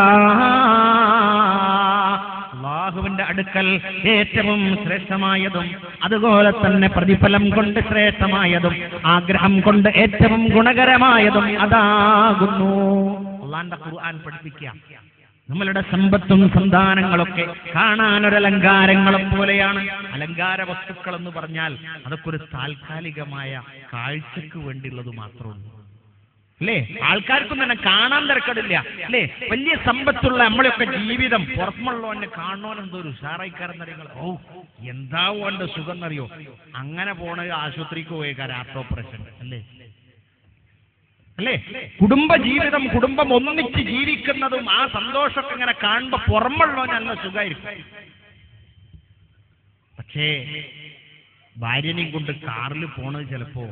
അള്ളാഹുവിന്റെ അടുക്കൽ ഏറ്റവും ശ്രേഷ്ഠമായതും അതുപോലെ തന്നെ പ്രതിഫലം കൊണ്ട് ശ്രേഷ്ഠമായതും ആഗ്രഹം കൊണ്ട് ഏറ്റവും ഗുണകരമായതും അതാകുന്നു. അള്ളാന്റെ ഖുർആൻ പഠിപ്പിക്കുക. നമ്മളുടെ സമ്പത്തും സന്താനങ്ങളൊക്കെ കാണാനൊരലങ്കാരങ്ങളെ പോലെയാണ്. അലങ്കാര വസ്തുക്കൾ എന്ന് പറഞ്ഞാൽ അതൊക്കെ ഒരു താൽക്കാലികമായ കാഴ്ചക്ക് വേണ്ടിയുള്ളത് മാത്രമേ അല്ലേ? ആൾക്കാർക്കും തന്നെ കാണാൻ തിരക്കടില്ല അല്ലേ? വലിയ സമ്പത്തുള്ള നമ്മളെയൊക്കെ ജീവിതം പുറത്തുള്ളവനെ കാണുവാനെന്തോ ഒരു ഉഷാറായിക്കാരെന്നറിയ. ഓ എന്താവോ എന്റെ സുഖം എന്നറിയോ? അങ്ങനെ പോണ ആശുപത്രിക്ക് പോയേക്കാർ ഹാർട്ട് ഓപ്പറേഷൻ അല്ലേ? അല്ലേ? കുടുംബ ജീവിതം, കുടുംബം ഒന്നിച്ച് ജീവിക്കുന്നതും ആ സന്തോഷമൊക്കെ ഇങ്ങനെ കാണുമ്പോ പുറമുള്ളവന് നല്ല സുഖമായിരിക്കും. പക്ഷേ ഭാര്യനെയും കൊണ്ട് കാറിൽ പോണത് ചിലപ്പോ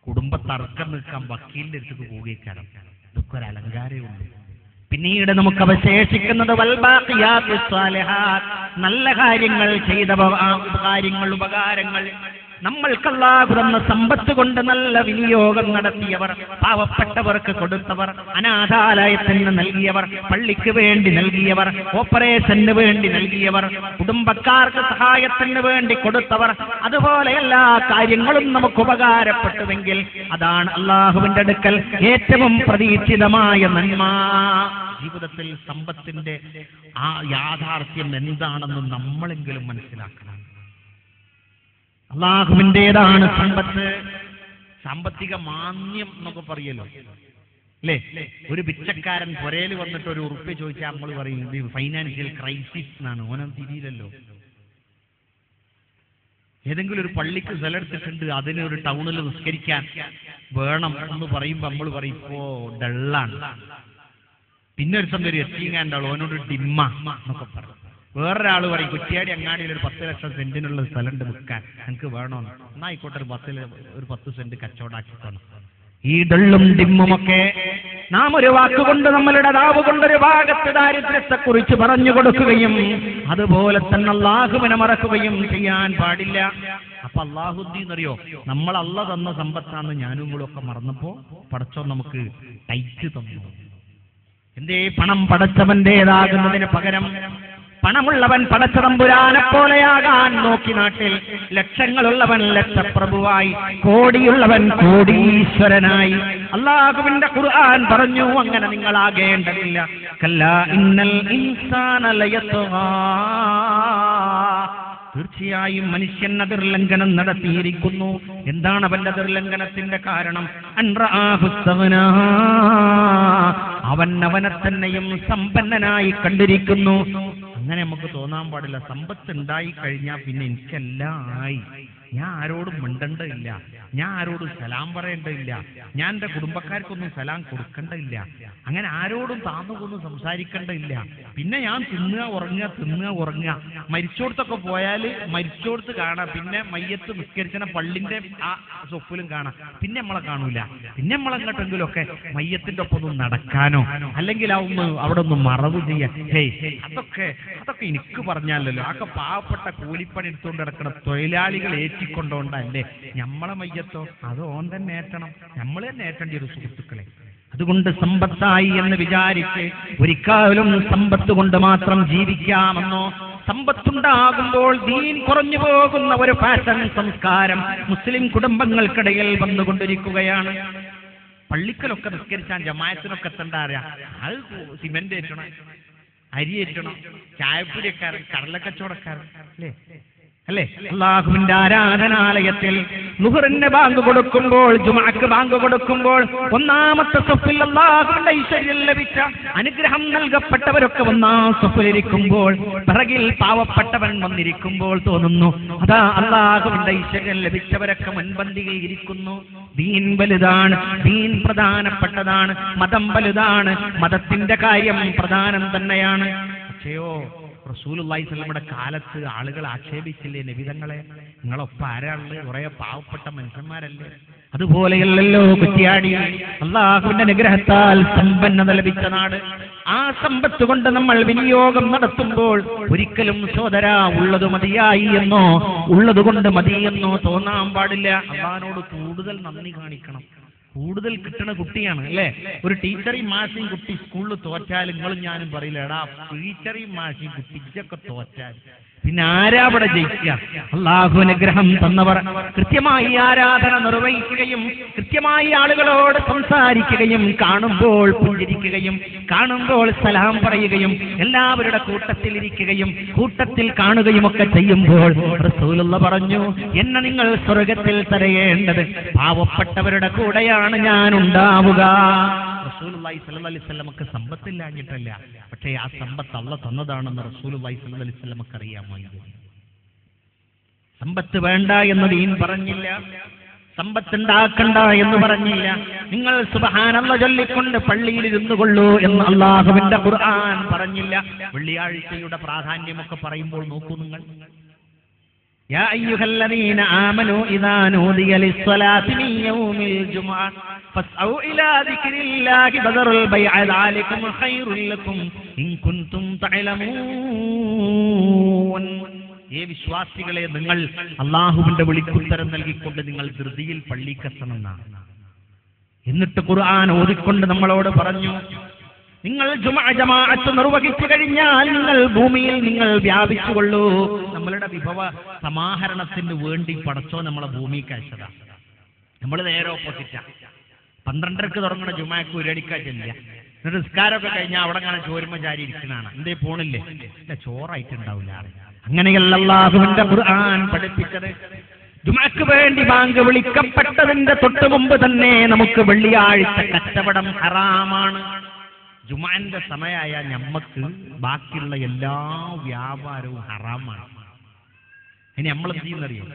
കുടുംബത്തർക്കം നിൽക്കാൻ വക്കീലിന്റെ അടുത്തേക്ക് പോവുകയാണ്. ഇതൊക്കെ ഒരു അലങ്കാരമേ ഉള്ളൂ. പിന്നീട് നമുക്ക് അവശേഷിക്കുന്നത് നല്ല കാര്യങ്ങൾ ചെയ്ത കാര്യങ്ങൾ, ഉപകാരങ്ങൾ. നമ്മൾക്ക് അല്ലാഹു തന്ന സമ്പത്ത് കൊണ്ട് നല്ല വിനിയോഗം നടത്തിയവർ, പാവപ്പെട്ടവർക്ക് കൊടുത്തവർ, അനാഥാലയത്തിന് നൽകിയവർ, പള്ളിക്ക് വേണ്ടി നൽകിയവർ, ഓപ്പറേഷന് വേണ്ടി നൽകിയവർ, കുടുംബക്കാർക്ക് സഹായത്തിന് വേണ്ടി കൊടുത്തവർ, അതുപോലെ എല്ലാ കാര്യങ്ങളും നമുക്ക് ഉപകാരപ്പെട്ടുവെങ്കിൽ അതാണ് അല്ലാഹുവിന്റെ അടുക്കൽ ഏറ്റവും പ്രതീക്ഷിതമായ നന്മ. ജീവിതത്തിൽ സമ്പത്തിന്റെ ആ യാഥാർത്ഥ്യം എന്താണെന്ന് നമ്മളെങ്കിലും മനസ്സിലാക്കണം. അള്ളാഹുവിൻ്റെതാണ് സമ്പത്ത്. സാമ്പത്തിക മാന്യം എന്നൊക്കെ പറയല്ലോ അല്ലേ? ഒരു പിച്ചക്കാരൻ പുരയിൽ വന്നിട്ട് ഒരു ഉറുപ്പ്യ ചോദിച്ചാൽ നമ്മൾ പറയും ഇത് ഫൈനാൻഷ്യൽ ക്രൈസിസ് എന്നാണ്. ഓനം തിരിയില്ലല്ലോ. ഏതെങ്കിലും ഒരു പള്ളിക്ക് സ്ഥലമെടുത്തിട്ടുണ്ട്, അതിന് ഒരു ടൗണിൽ നിസ്കരിക്കാൻ വേണം എന്ന് പറയുമ്പോൾ നമ്മൾ പറയും ഇപ്പോ ഡള്ളാണ്. പിന്നെ ഒരു സമയം ഒരു എത്തിങ്ങാണ്ടാളോ ഓനോട് ഡിമ്മ എന്നൊക്കെ പറയും. വേറൊരാള് പറയും കുറ്റിയാടി അങ്ങാടിയിൽ ഒരു 10 ലക്ഷം സെന്റിനുള്ള സ്ഥലമുണ്ട് വിൽക്കാൻ, എനിക്ക് വേണമെന്ന്. എന്നായിക്കോട്ടെ, ഒരു 10 സെന്റ് കച്ചവടാക്കി തന്നു. ഈ ഡള്ളും ഡിമ്മുമൊക്കെ നാം ഒരു വാക്കുകൊണ്ട്, നമ്മളുടെ നാവ് കൊണ്ടൊരു ഭാഗത്ത് ദാരിദ്ര്യത്തെ കുറിച്ച് പറഞ്ഞു കൊടുക്കുകയും അതുപോലെ തന്നെ അല്ലാഹുവിനെ മറക്കുകയും ചെയ്യാൻ പാടില്ല. അപ്പൊ അല്ലാഹുദ്ദീന്നറിയോ, നമ്മൾ അള്ള തന്ന സമ്പത്താന്ന് ഞാനും നിങ്ങളൊക്കെ മറന്നപ്പോ പടച്ചോൻ നമുക്ക് ടൈറ്റ് തന്നു. എന്തേ? പണം പടച്ചവന്റേതാകുന്നതിന് പകരം പണമുള്ളവൻ പടച്ചതമ്പുരാനെ പോലെയാകാൻ നോക്കി. നാട്ടിൽ ലക്ഷങ്ങളുള്ളവൻ ലക്ഷപ്രഭുവായി, കോടിയുള്ളവൻ കോടീശ്വരനായി. അല്ലാഹുവിന്റെ ഖുർആൻ പറഞ്ഞു അങ്ങനെ നിങ്ങളാകേണ്ടതില്ല. കല്ലാ ഇന്നൽ ഇൻസാന ലയത്ഗാ, തീർച്ചയായും മനുഷ്യൻ അതിർലംഘനം നടത്തിയിരിക്കുന്നു. എന്താണ് അവന്റെ അതിർലംഘനത്തിന്റെ കാരണം? അവൻ അവനെ തന്നെയും സമ്പന്നനായി കണ്ടിരിക്കുന്നു. അങ്ങനെ നമുക്ക് തോന്നാൻ പാടില്ല. സമ്പത്ത് ഉണ്ടായി കഴിഞ്ഞാൽ പിന്നെ എനിക്കെല്ലാം ആയി, ഞാൻ ആരോടും മിണ്ടേണ്ടതില്ല, ഞാൻ ആരോടും സലാം പറയേണ്ടതില്ല, ഞാൻ എൻ്റെ കുടുംബക്കാർക്കൊന്നും സലാം കൊടുക്കേണ്ടതില്ല, അങ്ങനെ ആരോടും താന്നുകൊന്നും സംസാരിക്കേണ്ടതില്ല. പിന്നെ ഞാൻ തിന്നുക ഉറങ്ങുക. മരിച്ചോടത്തൊക്കെ പോയാൽ മരിച്ചോടത്ത് കാണാം, പിന്നെ മയ്യത്ത് നിസ്കരിച്ച പള്ളിന്റെ ആ സൊപ്പിലും കാണാം. പിന്നെ നമ്മളെ കാണൂല. പിന്നെ നമ്മളെങ്ങോട്ടെങ്കിലും ഒക്കെ മയ്യത്തിന്റെ ഒപ്പം ഒന്ന് നടക്കാനോ അല്ലെങ്കിൽ അവിടെ ഒന്ന് മറവ് ചെയ്യാൻ, അതൊക്കെ എനിക്ക് പറഞ്ഞാലല്ലോ. അതൊക്കെ പാവപ്പെട്ട കൂലിപ്പണി എടുത്തുകൊണ്ട് നടക്കുന്ന തൊഴിലാളികൾ ഏറ്റിക്കൊണ്ടോണ്ടല്ലേ. നമ്മളെ മയ്യത്തോ അത് ഓൻ തന്നെ ഏറ്റണം, നമ്മൾ തന്നെ ഏറ്റേണ്ടി ഒരു സുഹൃത്തുക്കളെ. അതുകൊണ്ട് സമ്പത്തായി എന്ന് വിചാരിച്ച് ഒരിക്കലും സമ്പത്ത് കൊണ്ട് മാത്രം ജീവിക്കാമെന്നോ, സമ്പത്തുണ്ടാകുമ്പോൾ ദീൻ കുറഞ്ഞു പോകുന്ന ഒരു ഫാഷൻ സംസ്കാരം മുസ്ലിം കുടുംബങ്ങൾക്കിടയിൽ വന്നുകൊണ്ടിരിക്കുകയാണ്. പള്ളിക്കലൊക്കെ നിസ്കരിച്ചാൽ ജമാഅത്തിനൊക്കെ എത്തണ്ടാറിയ അത് സിമെന്റ് ഏറ്റണം, അരി ഏറ്റണം, ചായപ്പൊടിക്കാരൻ, കടലക്കച്ചവടക്കാരൻ അല്ലേ? അല്ലാഹുവിന്റെ ആരാധനാലയത്തിൽ ളുഹറിന്റെ ബാങ്ക് കൊടുക്കുമ്പോൾ, ജുമുഅക്ക് ബാങ്ക് കൊടുക്കുമ്പോൾ ഒന്നാമത്തെ സഫിൽ അല്ലാഹുവിന്റെ ഐശ്വര്യം ലഭിച്ച, അനുഗ്രഹം നൽകപ്പെട്ടവരൊക്കെ ഒന്നാം സഫിലിരിക്കുമ്പോൾ പിറകിൽ പാവപ്പെട്ടവൻ വന്നിരിക്കുമ്പോൾ തോന്നുന്നു അതാ അല്ലാഹുവിന്റെ ഐശ്വര്യം ലഭിച്ചവരൊക്കെ മുൻപന്തിയിൽ ഇരിക്കുന്നു. ദീൻ വലുതാണ്, ദീൻ പ്രധാനപ്പെട്ടതാണ്, മതം വലുതാണ്, മതത്തിന്റെ കാര്യം പ്രധാനം തന്നെയാണ്. പക്ഷേയോ റസൂലുള്ളാഹി സ്വല്ലല്ലാഹു അലൈഹി വസല്ലമയുടെ കാലത്ത് ആളുകൾ ആക്ഷേപിച്ചില്ലേ നബിതങ്ങളെ, നിങ്ങളൊപ്പം ആരാളുള്ളത്? കുറെ പാവപ്പെട്ട മനുഷ്യന്മാരല്ലേ? അതുപോലെയല്ലല്ലോ കുറ്റിയാടി. അല്ലാഹുവിന്റെ അനുഗ്രഹത്താൽ സമ്പന്നത ലഭിച്ച നാട്. ആ സമ്പത്ത് കൊണ്ട് നമ്മൾ വിനിയോഗം നടത്തുമ്പോൾ ഒരിക്കലും സോദരാ ഉള്ളത് മതിയായി എന്നോ ഉള്ളത് കൊണ്ട് മതിയെന്നോ തോന്നാൻ പാടില്ല. അല്ലാഹുവിനോട് കൂടുതൽ നന്ദി കാണിക്കണം, കൂടുതൽ കിട്ടുന്ന കുട്ടിയാണ് അല്ലേ? ഒരു ടീച്ചറേയും മാഷയും കുട്ടി സ്കൂളിൽ തോറ്റാൽ നിങ്ങളും ഞാനും പറയില്ല, എടാ ടീച്ചറേയും മാഷയും കുട്ടിക്കൊക്കെ തോറ്റാൽ പിന്നെ ആരാ അവിടെ ജയിക്കുക? അള്ളാഹു അനുഗ്രഹം തന്നവർ കൃത്യമായി ആരാധന നിർവഹിക്കുകയും കൃത്യമായി ആളുകളോട് സംസാരിക്കുകയും കാണുമ്പോൾ പുഞ്ചിരിക്കുകയും കാണുമ്പോൾ സലാം പറയുകയും എല്ലാവരുടെ കൂട്ടത്തിലിരിക്കുകയും കൂട്ടത്തിൽ കാണുകയും ഒക്കെ ചെയ്യുമ്പോൾ റസൂലുള്ളാഹി പറഞ്ഞു, എന്നെ നിങ്ങൾ സ്വർഗത്തിൽ തരയേണ്ടത് പാവപ്പെട്ടവരുടെ കൂടെയാണ് ഞാൻ ഉണ്ടാവുക. റസൂലുള്ളാഹി സ്വല്ലല്ലാഹി അലൈഹി വസല്ലമക്ക് സമ്പത്തില്ലാഞ്ഞിട്ടല്ല, പക്ഷേ ആ സമ്പത്ത് അല്ലാഹ് തന്നതാണെന്ന് റസൂലുള്ളാഹി സ്വല്ലല്ലാഹി അലൈഹി വസല്ലമക്ക് അറിയാമായിരുന്നു. സമ്പത്ത് വേണ്ട എന്ന് ദീൻ പറഞ്ഞില്ല, സമ്പത്തുണ്ടാക്കണ്ട എന്ന് പറഞ്ഞില്ല. നിങ്ങൾ സുബ്ഹാനല്ലാഹ് ചൊല്ലിക്കൊണ്ട് പള്ളിയിൽ ഇരുന്നു കൊള്ളൂ എന്ന് അല്ലാഹുവിന്റെ ഖുർആൻ പറഞ്ഞില്ല. വെള്ളിയാഴ്ചയുടെ പ്രാധാന്യമൊക്കെ പറയുമ്പോൾ നോക്കൂ നിങ്ങൾ. യാ അയ്യുഹല്ലദീന ആമനൂ ഇദാ നൂദിയ ലിസ്സലാത്തി മിൻ യൗമിൽ ജുമുഅ ഫസ്ഔ ഇലാ ദിക്രില്ലാഹി ബദറുൽ ബൈഅ ദാലികും ഖൈറുൽ ലക്കും ഇൻ കുൻതും തഅലമൂൻ. ഏ വിശ്വാസികളെ, നിങ്ങൾ അല്ലാഹുവിന്റെ വിളിക്കുത്തരം നൽകിക്കൊണ്ട് നിങ്ങൾ ധൃതിയിൽ പള്ളിക്കെത്തണമെന്നാണ്. എന്നിട്ട് ഖുർആൻ ഓതിക്കൊണ്ട് നമ്മളോട് പറഞ്ഞു, നിങ്ങൾ ജമാഅത്ത് നിർവഹിച്ചു കഴിഞ്ഞാൽ നിങ്ങൾ ഭൂമിയിൽ നിങ്ങൾ വ്യാപിച്ചുകൊള്ളൂ. നമ്മളുടെ വിഭവ സമാഹരണത്തിന് വേണ്ടി പടച്ചോ നമ്മളെ ഭൂമിക്ക് അയച്ചത. നമ്മൾ നേരെ ഓപ്പോസിറ്റാ. 12:30 തുടങ്ങുന്ന ജുമാക്ക് ഒരടിക്കാറ്റില്ല. എന്നിട്ട് നിസ്കാരമൊക്കെ കഴിഞ്ഞാൽ അവിടെ അങ്ങനെ ചോരുമ്പ ചാരി ഇരിക്കുന്നതാണ്. എന്തേ പോണില്ലേ? ഇല്ല, ചോറായിട്ടുണ്ടാവില്ല. അങ്ങനെയല്ല അല്ലാഹുവിന്റെ ഖുർആൻ പഠിപ്പിച്ചത്. ജുമാക്ക് വേണ്ടി ബാങ്ക് വിളിക്കപ്പെട്ടതിന്റെ തൊട്ട് മുമ്പ് തന്നെ നമുക്ക് വെള്ളിയാഴ്ച കച്ചവടം ഹറാമാണ്. ജുമാന്റെ സമയമായ ഞമ്മക്ക് ബാക്കിയുള്ള എല്ലാ വ്യാപാരവും ഹറാമാണ്. ഇനി നമ്മൾ എന്ത് ചെയ്യുന്നറിയോ?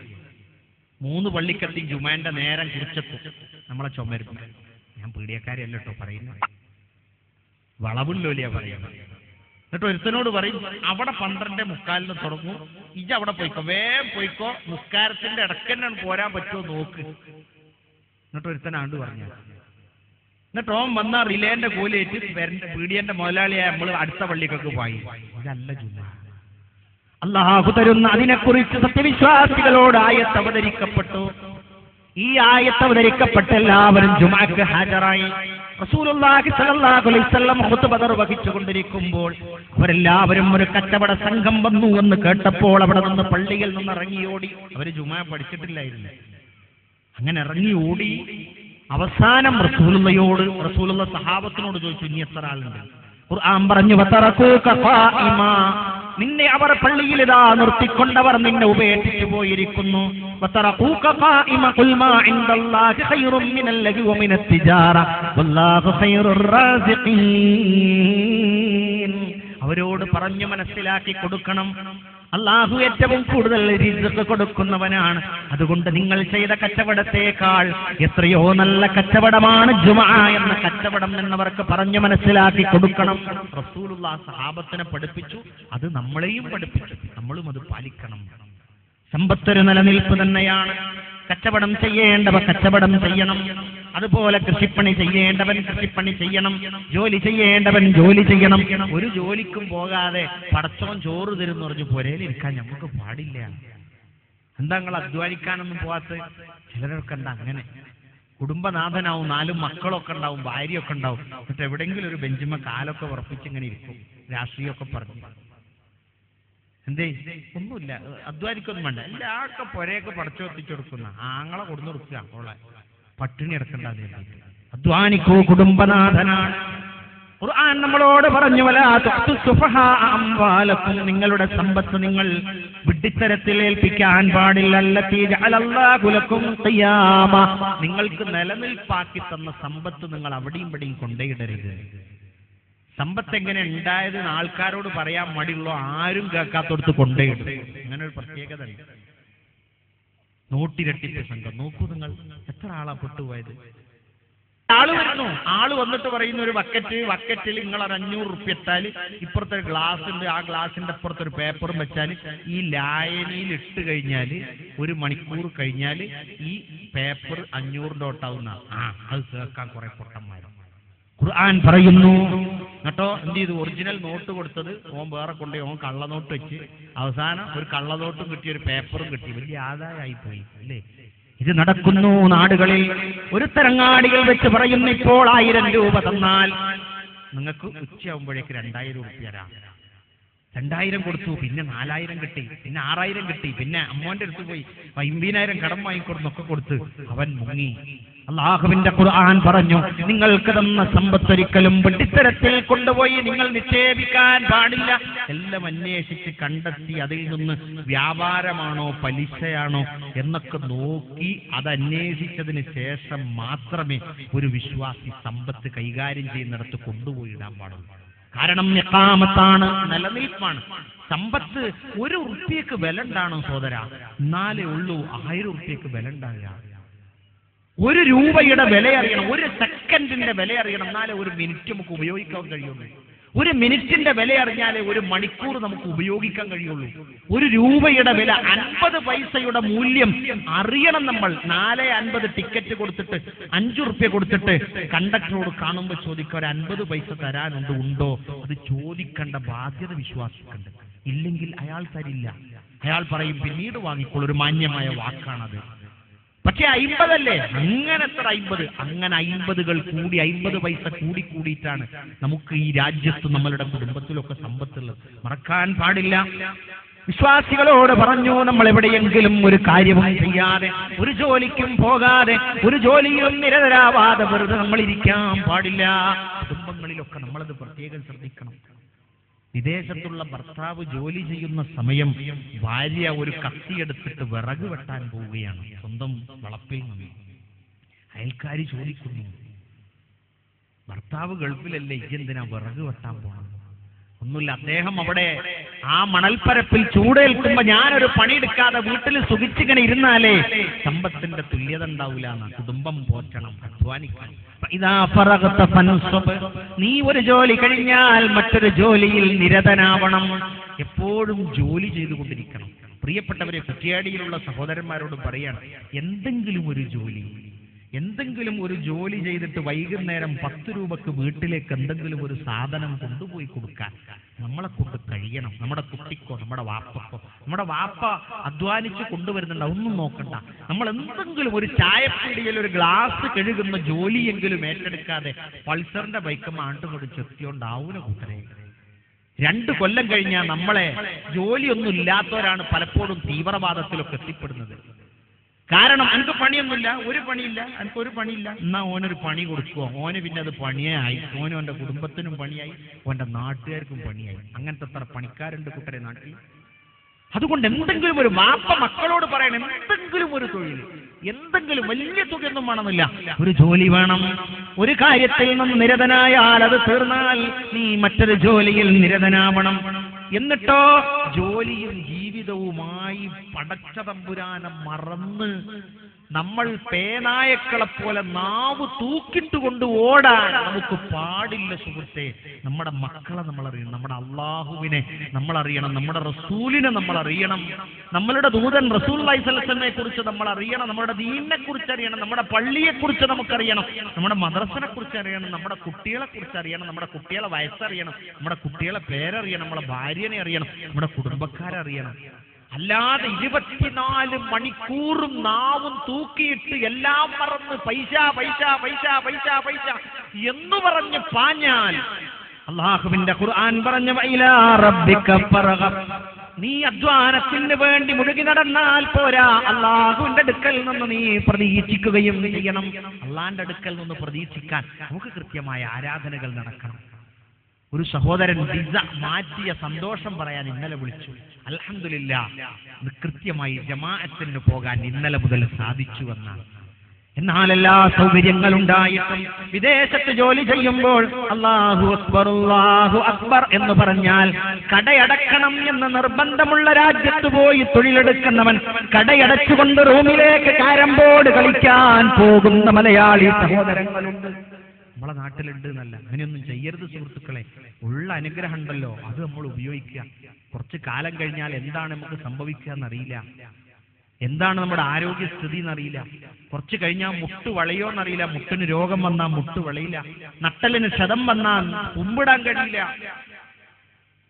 3 പള്ളിക്കെത്തി ജുമാന്റെ നേരം കുറിച്ചെത്തും നമ്മളെ ചുമരും. ഞാൻ പീഡിയക്കാരല്ല കേട്ടോ പറയുന്നത്, വളവുള്ളോലിയാ പറയുന്നത്. എന്നിട്ട് ഒരുത്തനോട് പറയും, അവിടെ 12:45 തുടങ്ങും, ഇജ് അവിടെ പോയിക്കോ, വേഗം പോയിക്കോ, നിസ്കാരത്തിന്റെ ഇടയ്ക്ക് പോരാൻ പറ്റുമോ നോക്ക്. എന്നിട്ട് ഒരുത്തനാണ്ട് പറഞ്ഞു. എന്നിട്ട് ഓൻ വന്ന റിലേന്റെ കൂലിയേറ്റ് പീഡിയന്റെ മുതലാളിയായ നമ്മൾ അടുത്ത പള്ളിക്കൊക്കെ പോയി. ഇതല്ല ജുമ. അല്ലാഹു തരുന്ന അതിനെക്കുറിച്ച് സത്യവിശ്വാസികളോട് ആയത്ത് അവതരിക്കപ്പെട്ടു. ഈ ആയത്ത് അവതരിക്കപ്പെട്ട് എല്ലാവരും ജുമാക്ക് ഹാജരായി. റസൂലുള്ളാഹി സ്വല്ലല്ലാഹു അലൈഹി വസല്ലം ഖുതുബ നിർവഹിച്ചുകൊണ്ടിരിക്കുമ്പോൾ അവരെല്ലാവരും ഒരു കച്ചവട സംഘം വന്നു എന്ന് കേട്ടപ്പോൾ അവിടെ നിന്ന് പള്ളിയിൽ നിന്ന് ഇറങ്ങി ഓടി. അവര് ജുമാ പഠിച്ചിട്ടില്ലായിരുന്നു. അങ്ങനെ ഇറങ്ങി ഓടി അവസാനം റസൂലുള്ള സഹാബത്തിനോട് ചോദിച്ചു, ഇനി എത്ര ആളുണ്ട്? ഖുർആൻ പറഞ്ഞു, വതറകൂക ഖായിമാ, നിന്നെ അവർ പള്ളിയിൽ ഇതാ നിർത്തിക്കൊണ്ടവർ നിന്നെ ഉപേക്ഷിച്ചു പോയിരിക്കുന്നു. വതറകൂക ഖായിമ ഖുൽ മാ ഇൻദല്ലാഹി ഖൈറും മിനൽ ലഹി വമിനത് തിജാറ വല്ലാഹു ഖൈറുർ റാസിഖീൻ. അവരോട് പറഞ്ഞു മനസ്സിലാക്കി കൊടുക്കണം, അല്ലാഹു ഏറ്റവും കൂടുതൽ റിസ്ക് കൊടുക്കുന്നവനാണ്. അതുകൊണ്ട് നിങ്ങൾ ചെയ്ത കച്ചവടത്തേക്കാൾ എത്രയോ നല്ല കച്ചവടമാണ് ജുമാ എന്ന കച്ചവടം എന്നവർക്ക് പറഞ്ഞു മനസ്സിലാക്കി കൊടുക്കണം. റസൂലുള്ളാഹി സഹാബത്തിനെ പഠിപ്പിച്ചു, അത് നമ്മളെയും പഠിപ്പിച്ചു. നമ്മളും അത് പാലിക്കണം. സമ്പത്തൊരു നിലനിൽപ്പ് തന്നെയാണ്. കച്ചവടം ചെയ്യേണ്ടവ കച്ചവടം ചെയ്യണം. അതുപോലെ കൃഷിപ്പണി ചെയ്യേണ്ടവൻ കൃഷിപ്പണി ചെയ്യണം. ജോലി ചെയ്യേണ്ടവൻ ജോലി ചെയ്യണം. ഒരു ജോലിക്കും പോകാതെ പടച്ചോൻ ചോറ് തരുമെന്ന് പറഞ്ഞു പുരയിലിരിക്കാൻ നമുക്ക് പാടില്ല. എന്താ നിങ്ങൾ അധ്വാനിക്കാനൊന്നും പോവാത്ത? ചിലരൊക്കെ എന്താ അങ്ങനെ കുടുംബനാഥനാവും, 4 മക്കളൊക്കെ ഉണ്ടാവും, ഭാര്യയൊക്കെ ഉണ്ടാവും. എന്നിട്ട് എവിടെയെങ്കിലും ഒരു ബെഞ്ചുമ്മ കാലൊക്കെ ഉറപ്പിച്ചിങ്ങനെ ഇരിക്കും. രാഷ്ട്രീയമൊക്കെ പറഞ്ഞു എന്തേ? ഒന്നുമില്ല, അധ്വാനിക്കൊന്നും വേണ്ട. എല്ലാവർക്കും പുരയൊക്കെ പടച്ചു എത്തിച്ചു കൊടുക്കുന്ന ആങ്ങളെ കൊടുന്നു കൊടുക്കുക. അവളെ പട്ടിണി എടുക്കണ്ടാതെ അധ്വാനിക്കൂ, കുടുംബനാഥനാണ്. ഖുർആൻ നമ്മളോട് പറഞ്ഞു, വലാ തുഅ്തു സുഫഹാ അംവാലക്കും, നിങ്ങളുടെ സമ്പത്ത് നിങ്ങൾ വിഡ്ഢിത്തരത്തിൽ ഏൽപ്പിക്കാൻ പാടില്ല. അല്ലതീ ജഅലല്ലാഹു ലക്കും ഖിയാമ, നിങ്ങൾക്ക് നിലനിൽപ്പാക്കി തന്ന സമ്പത്ത് നിങ്ങൾ അവിടെയും ഇവിടെയും കൊണ്ടേയിടരുത്. സമ്പത്ത് എങ്ങനെ ഉണ്ടായത് ആൾക്കാരോട് പറയാൻ മടിയുള്ള ആരും കേൾക്കാത്തടുത്ത് കൊണ്ടേയിടും. അങ്ങനെ ഒരു പ്രത്യേകത ഉണ്ട്. നോട്ടിരട്ടിപ്പ് സംഘം നോക്കൂ നിങ്ങൾ, എത്ര ആളാ പെട്ടുപോയത്. ആള് വരുന്നു, ആള് വന്നിട്ട് പറയുന്ന ഒരു ബക്കറ്റിൽ നിങ്ങൾ ഒരു 500 റുപ്യ ഇട്ടാൽ ഇപ്പുറത്തെ ഒരു ഗ്ലാസ് ഉണ്ട്, ആ ഗ്ലാസിന്റെ അപ്പുറത്തൊരു പേപ്പറും വെച്ചാൽ ഈ ലായനിയിൽ ഇട്ട് കഴിഞ്ഞാൽ 1 മണിക്കൂർ കഴിഞ്ഞാൽ ഈ പേപ്പർ 500 ഡോട്ടാവുന്ന. അത് കേൾക്കാൻ കുറെ പൊട്ടന്മാരും. ഖുർആൻ പറയുന്നു കേട്ടോ, എന്ത് ചെയ്തു? ഒറിജിനൽ നോട്ട് കൊടുത്തത് ഓൻ വേറെ കൊണ്ടുപോയി ഓൻ കള്ളനോട്ട് വെച്ച് അവസാനം ഒരു കള്ളനോട്ടും കിട്ടി, ഒരു പേപ്പറും കിട്ടി. വലിയ ആദായമായി പോയി അല്ലേ? ഇത് നടക്കുന്നു നാടുകളിൽ. ഒരു തരങ്ങാടികൾ വെച്ച് പറയുന്നു, ഇപ്പോൾ 1000 രൂപ തന്നാൽ നിങ്ങൾക്ക് ഉച്ചയാകുമ്പോഴേക്ക് 2000 രൂപ തരാം. 2000 കൊടുത്തു, പിന്നെ 4000 കിട്ടി, പിന്നെ 6000 കിട്ടി, പിന്നെ അമ്മോന്റെ അടുത്ത് പോയി 50,000 കടം വാങ്ങിക്കൊടുന്നൊക്കെ കൊടുത്ത് അവൻ മുങ്ങി. അല്ലാഹുവിന്റെ ഖുർആൻ പറഞ്ഞു, നിങ്ങൾക്ക് തന്ന സമ്പത്തൊരിക്കലും വെട്ടിത്തരത്തിൽ കൊണ്ടുപോയി നിങ്ങൾ നിക്ഷേപിക്കാൻ പാടില്ല. എല്ലാം അന്വേഷിച്ച് കണ്ടെത്തി അതിൽ നിന്ന് വ്യാപാരമാണോ പലിശയാണോ എന്നൊക്കെ നോക്കി അത് അന്വേഷിച്ചതിന് ശേഷം മാത്രമേ ഒരു വിശ്വാസി സമ്പത്ത് കൈകാര്യം ചെയ്യുന്നിടത്ത് കൊണ്ടുപോയി ഇടാൻ പാടുള്ളൂ. കാരണം ഇഖാമത്താണ്, നിലനിൽപ്പാണ്. സമ്പത്ത് 1 ഉറുപ്പ്യക്ക് വില ഉണ്ടാണോ സഹോദര? എന്നാലേ ഉള്ളൂ 1000 ഉറുപ്പ്യക്ക് വില ഉണ്ടാകുക. 1 രൂപയുടെ വില അറിയണം, 1 സെക്കൻഡിന്റെ വില അറിയണം, എന്നാലേ 1 മിനിറ്റ് നമുക്ക് ഉപയോഗിക്കാൻ കഴിയുള്ളൂ. 1 മിനിറ്റിന്റെ വില അറിഞ്ഞാലേ 1 മണിക്കൂർ നമുക്ക് ഉപയോഗിക്കാൻ കഴിയുള്ളൂ. 1 രൂപയുടെ വില 50 പൈസയുടെ മൂല്യം അറിയണം നമ്മൾ. 4.50 ടിക്കറ്റ് കൊടുത്തിട്ട് 5 ഉറുപ്പ്യ കൊടുത്തിട്ട് കണ്ടക്ടറോട് കാണുമ്പോൾ ചോദിക്കുക, ഒരു 50 പൈസ തരാനുണ്ട്, ഉണ്ടോ? അത് ചോദിക്കേണ്ട ബാധ്യത വിശ്വാസിക്കുണ്ട്. ഇല്ലെങ്കിൽ അയാൾ തരില്ല. അയാൾ പറയും പിന്നീട് വാങ്ങിക്കോളൂ. ഒരു മാന്യമായ വാക്കാണത്. പക്ഷെ 50 അല്ലേ, അങ്ങനെ എത്ര 50? അങ്ങനെ 50കൾ കൂടി 50 പൈസ കൂടിയിട്ടാണ് നമുക്ക് ഈ രാജ്യത്ത് നമ്മളുടെ കുടുംബത്തിലൊക്കെ സമ്പത്തുള്ളത്. മറക്കാൻ പാടില്ല. വിശ്വാസികളോട് പറഞ്ഞു, നമ്മൾ എവിടെയെങ്കിലും ഒരു കാര്യവും ചെയ്യാതെ, ഒരു ജോലിക്കും പോകാതെ, ഒരു ജോലിയിലും നിരതരാവാതെ വെറുതെ നമ്മൾ ഇരിക്കാൻ പാടില്ല. കുടുംബങ്ങളിലൊക്കെ നമ്മളത് പ്രത്യേകം ശ്രദ്ധിക്കണം. വിദേശത്തുള്ള ഭർത്താവ് ജോലി ചെയ്യുന്ന സമയം ഭാര്യ ഒരു കത്തിയെടുത്തിട്ട് വിറക് വെട്ടാൻ പോവുകയാണ് സ്വന്തം വളപ്പിൽ നിന്ന്. അയൽക്കാരി ചോദിക്കുന്നു, ഭർത്താവ് ഗൾഫിലല്ലേ, ഇതെന്തിനാ വിറക് വെട്ടാൻ പോകണം? ഒന്നുമില്ല, അദ്ദേഹം അവിടെ ആ മണൽപ്പരപ്പിൽ ചൂടേൽക്കുമ്പോ ഞാനൊരു പണിയെടുക്കാതെ വീട്ടിൽ സുഖിച്ചിങ്ങനെ ഇരുന്നാലേ സമ്പത്തിന്റെ തുല്യത ഉണ്ടാവില്ല. കുടുംബം പോറ്റണം, അധ്വാനിക്കണം. നീ ഒരു ജോലി കഴിഞ്ഞാൽ മറ്റൊരു ജോലിയിൽ നിരതനാവണം. എപ്പോഴും ജോലി ചെയ്തുകൊണ്ടിരിക്കണം. പ്രിയപ്പെട്ടവരെ, കുറ്റിയാടിയിലുള്ള സഹോദരന്മാരോട് പറയാണ്, എന്തെങ്കിലും ഒരു ജോലി ചെയ്തിട്ട് വൈകുന്നേരം 10 രൂപക്ക് വീട്ടിലേക്ക് എന്തെങ്കിലും ഒരു സാധനം കൊണ്ടുപോയി കൊടുക്കാൻ നമ്മളെ കൊണ്ട് കഴിയണം. നമ്മുടെ കുട്ടിക്കോ നമ്മുടെ വാപ്പക്കോ. നമ്മുടെ വാപ്പ അധ്വാനിച്ച് കൊണ്ടുവരുന്നുണ്ട്, ഒന്നും നോക്കണ്ട. നമ്മൾ എന്തെങ്കിലും ഒരു ചായപ്പീടിയിൽ ഒരു ഗ്ലാസ് കഴുകുന്ന ജോലിയെങ്കിലും ഏറ്റെടുക്കാതെ പൾസറിന്റെ ബൈക്ക് ആണ്ടുകൊണ്ട് ചെത്തിയോണ്ടാവുന്ന കൂട്ടരെ. 2 കൊല്ലം കഴിഞ്ഞാൽ നമ്മളെ ജോലിയൊന്നും ഇല്ലാത്തവരാണ് പലപ്പോഴും തീവ്രവാദത്തിലൊക്കെ എത്തിപ്പെടുന്നത്. കാരണം എനിക്ക് പണിയൊന്നുമില്ല, ഒരു പണിയില്ല, എനിക്കൊരു പണിയില്ല. എന്നാ ഓനൊരു പണി കൊടുക്കുമോ? ഓന് പിന്നെ അത് പണിയായി. ഓനും ഓൻ്റെ കുടുംബത്തിനും പണിയായി, ഓൻ്റെ നാട്ടുകാർക്കും പണിയായി. അങ്ങനത്തെ എത്ര പണിക്കാരുണ്ട് കൂട്ടരെ നാട്ടിൽ. അതുകൊണ്ട് എന്തെങ്കിലും ഒരു വാപ്പ മക്കളോട് പറയണം, എന്തെങ്കിലും ഒരു തൊഴിൽ, എന്തെങ്കിലും വലിയ തുകയൊന്നും വേണമെന്നില്ല, ഒരു ജോലി വേണം. ഒരു കാര്യത്തിൽ നിന്ന് നിരതനായാൽ അത് തീർന്നാൽ നീ മറ്റൊരു ജോലിയിൽ നിരതനാവണം. എന്നിട്ടോ ജോലിയും ജീവിതവുമായി പടച്ച തമ്പുരാനെ മറന്ന് നമ്മൾ പേനായക്കളെ പോലെ നാവ് തൂക്കിട്ടുകൊണ്ട് ഓടാൻ നമുക്ക് പാടില്ല സുഹൃത്തെ. നമ്മുടെ മക്കളെ നമ്മൾ അറിയണം, നമ്മുടെ അള്ളാഹുവിനെ നമ്മൾ അറിയണം, നമ്മുടെ റസൂലിനെ നമ്മൾ അറിയണം, നമ്മളുടെ ദൂതൻ റസൂലുള്ളാഹി സ്വല്ലല്ലാഹു അലൈഹി വസല്ലമയെ കുറിച്ച് നമ്മൾ അറിയണം, നമ്മുടെ ദീനിനെ കുറിച്ച് അറിയണം, നമ്മുടെ പള്ളിയെ കുറിച്ച് നമുക്കറിയണം, നമ്മുടെ മദ്രസനെ കുറിച്ച് അറിയണം, നമ്മുടെ കുട്ടികളെ കുറിച്ച് അറിയണം, നമ്മുടെ കുട്ടികളെ വയസ്സറിയണം, നമ്മുടെ കുട്ടികളെ പേരറിയണം, നമ്മുടെ ഭാര്യനെ അറിയണം, നമ്മുടെ കുടുംബക്കാരെ അറിയണം. അല്ലാതെ 24 മണിക്കൂറും നാവും തൂക്കിയിട്ട് എല്ലാം മറന്ന് പൈസ പൈസ പൈസ പൈസ പൈസ എന്ന് പറഞ്ഞ് പാഞ്ഞാൽ അല്ലാഹുവിന്റെ ഖുർആൻ പറഞ്ഞു, വഇലാ റബ്ബിക ഫർഗബ്. നീ അധ്വാനത്തിന് വേണ്ടി മുഴുകി നടന്നാൽ പോരാ, അല്ലാഹുവിന്റെ അടുക്കൽ നിന്ന് നീ പ്രതീക്ഷിക്കുകയും ചെയ്യണം. അല്ലാഹുവിന്റെ അടുക്കൽ നിന്ന് പ്രതീക്ഷിക്കാൻ നമുക്ക് കൃത്യമായ ആരാധനകൾ നടക്കണം. ഒരു സഹോദരൻ വിസ മാറ്റിയ സന്തോഷം പറയാൻ ഇന്നലെ വിളിച്ചു. അൽഹംദുലില്ലാഹ്, കൃത്യമായി ജമാഅത്തിന് പോകാൻ ഇന്നലെ മുതൽ സാധിച്ചുവെന്നാണ്. എന്നാൽ എല്ലാ സൗകര്യങ്ങളുണ്ടായിട്ടും വിദേശത്ത് ജോലി ചെയ്യുമ്പോൾ അല്ലാഹു അക്ബർ എന്ന് പറഞ്ഞാൽ കടയടക്കണം എന്ന് നിർബന്ധമുള്ള രാജ്യത്ത് പോയി തൊഴിലെടുക്കുന്നവൻ കടയടച്ചുകൊണ്ട് റൂമിലേക്ക് കാരം ബോർഡ് കളിക്കാൻ പോകുന്ന മലയാളി സഹോദരങ്ങളുണ്ട്. നമ്മളെ നാട്ടിലുണ്ട് എന്നല്ല, അങ്ങനെയൊന്നും ചെയ്യരുത് സുഹൃത്തുക്കളെ. ഉള്ള അനുഗ്രഹം ഉണ്ടല്ലോ, അത് നമ്മൾ ഉപയോഗിക്കുക. കുറച്ച് കാലം കഴിഞ്ഞാൽ എന്താണ് നമുക്ക് സംഭവിക്കുക എന്നറിയില്ല, എന്താണ് നമ്മുടെ ആരോഗ്യസ്ഥിതി എന്നറിയില്ല. കുറച്ച് കഴിഞ്ഞാൽ മുട്ട് വളയോ എന്നറിയില്ല, മുട്ടിന് രോഗം വന്നാൽ മുട്ട് വളയില്ല, നട്ടലിന് ക്ഷതം വന്നാൽ കുമ്പിടാൻ കഴിയില്ല.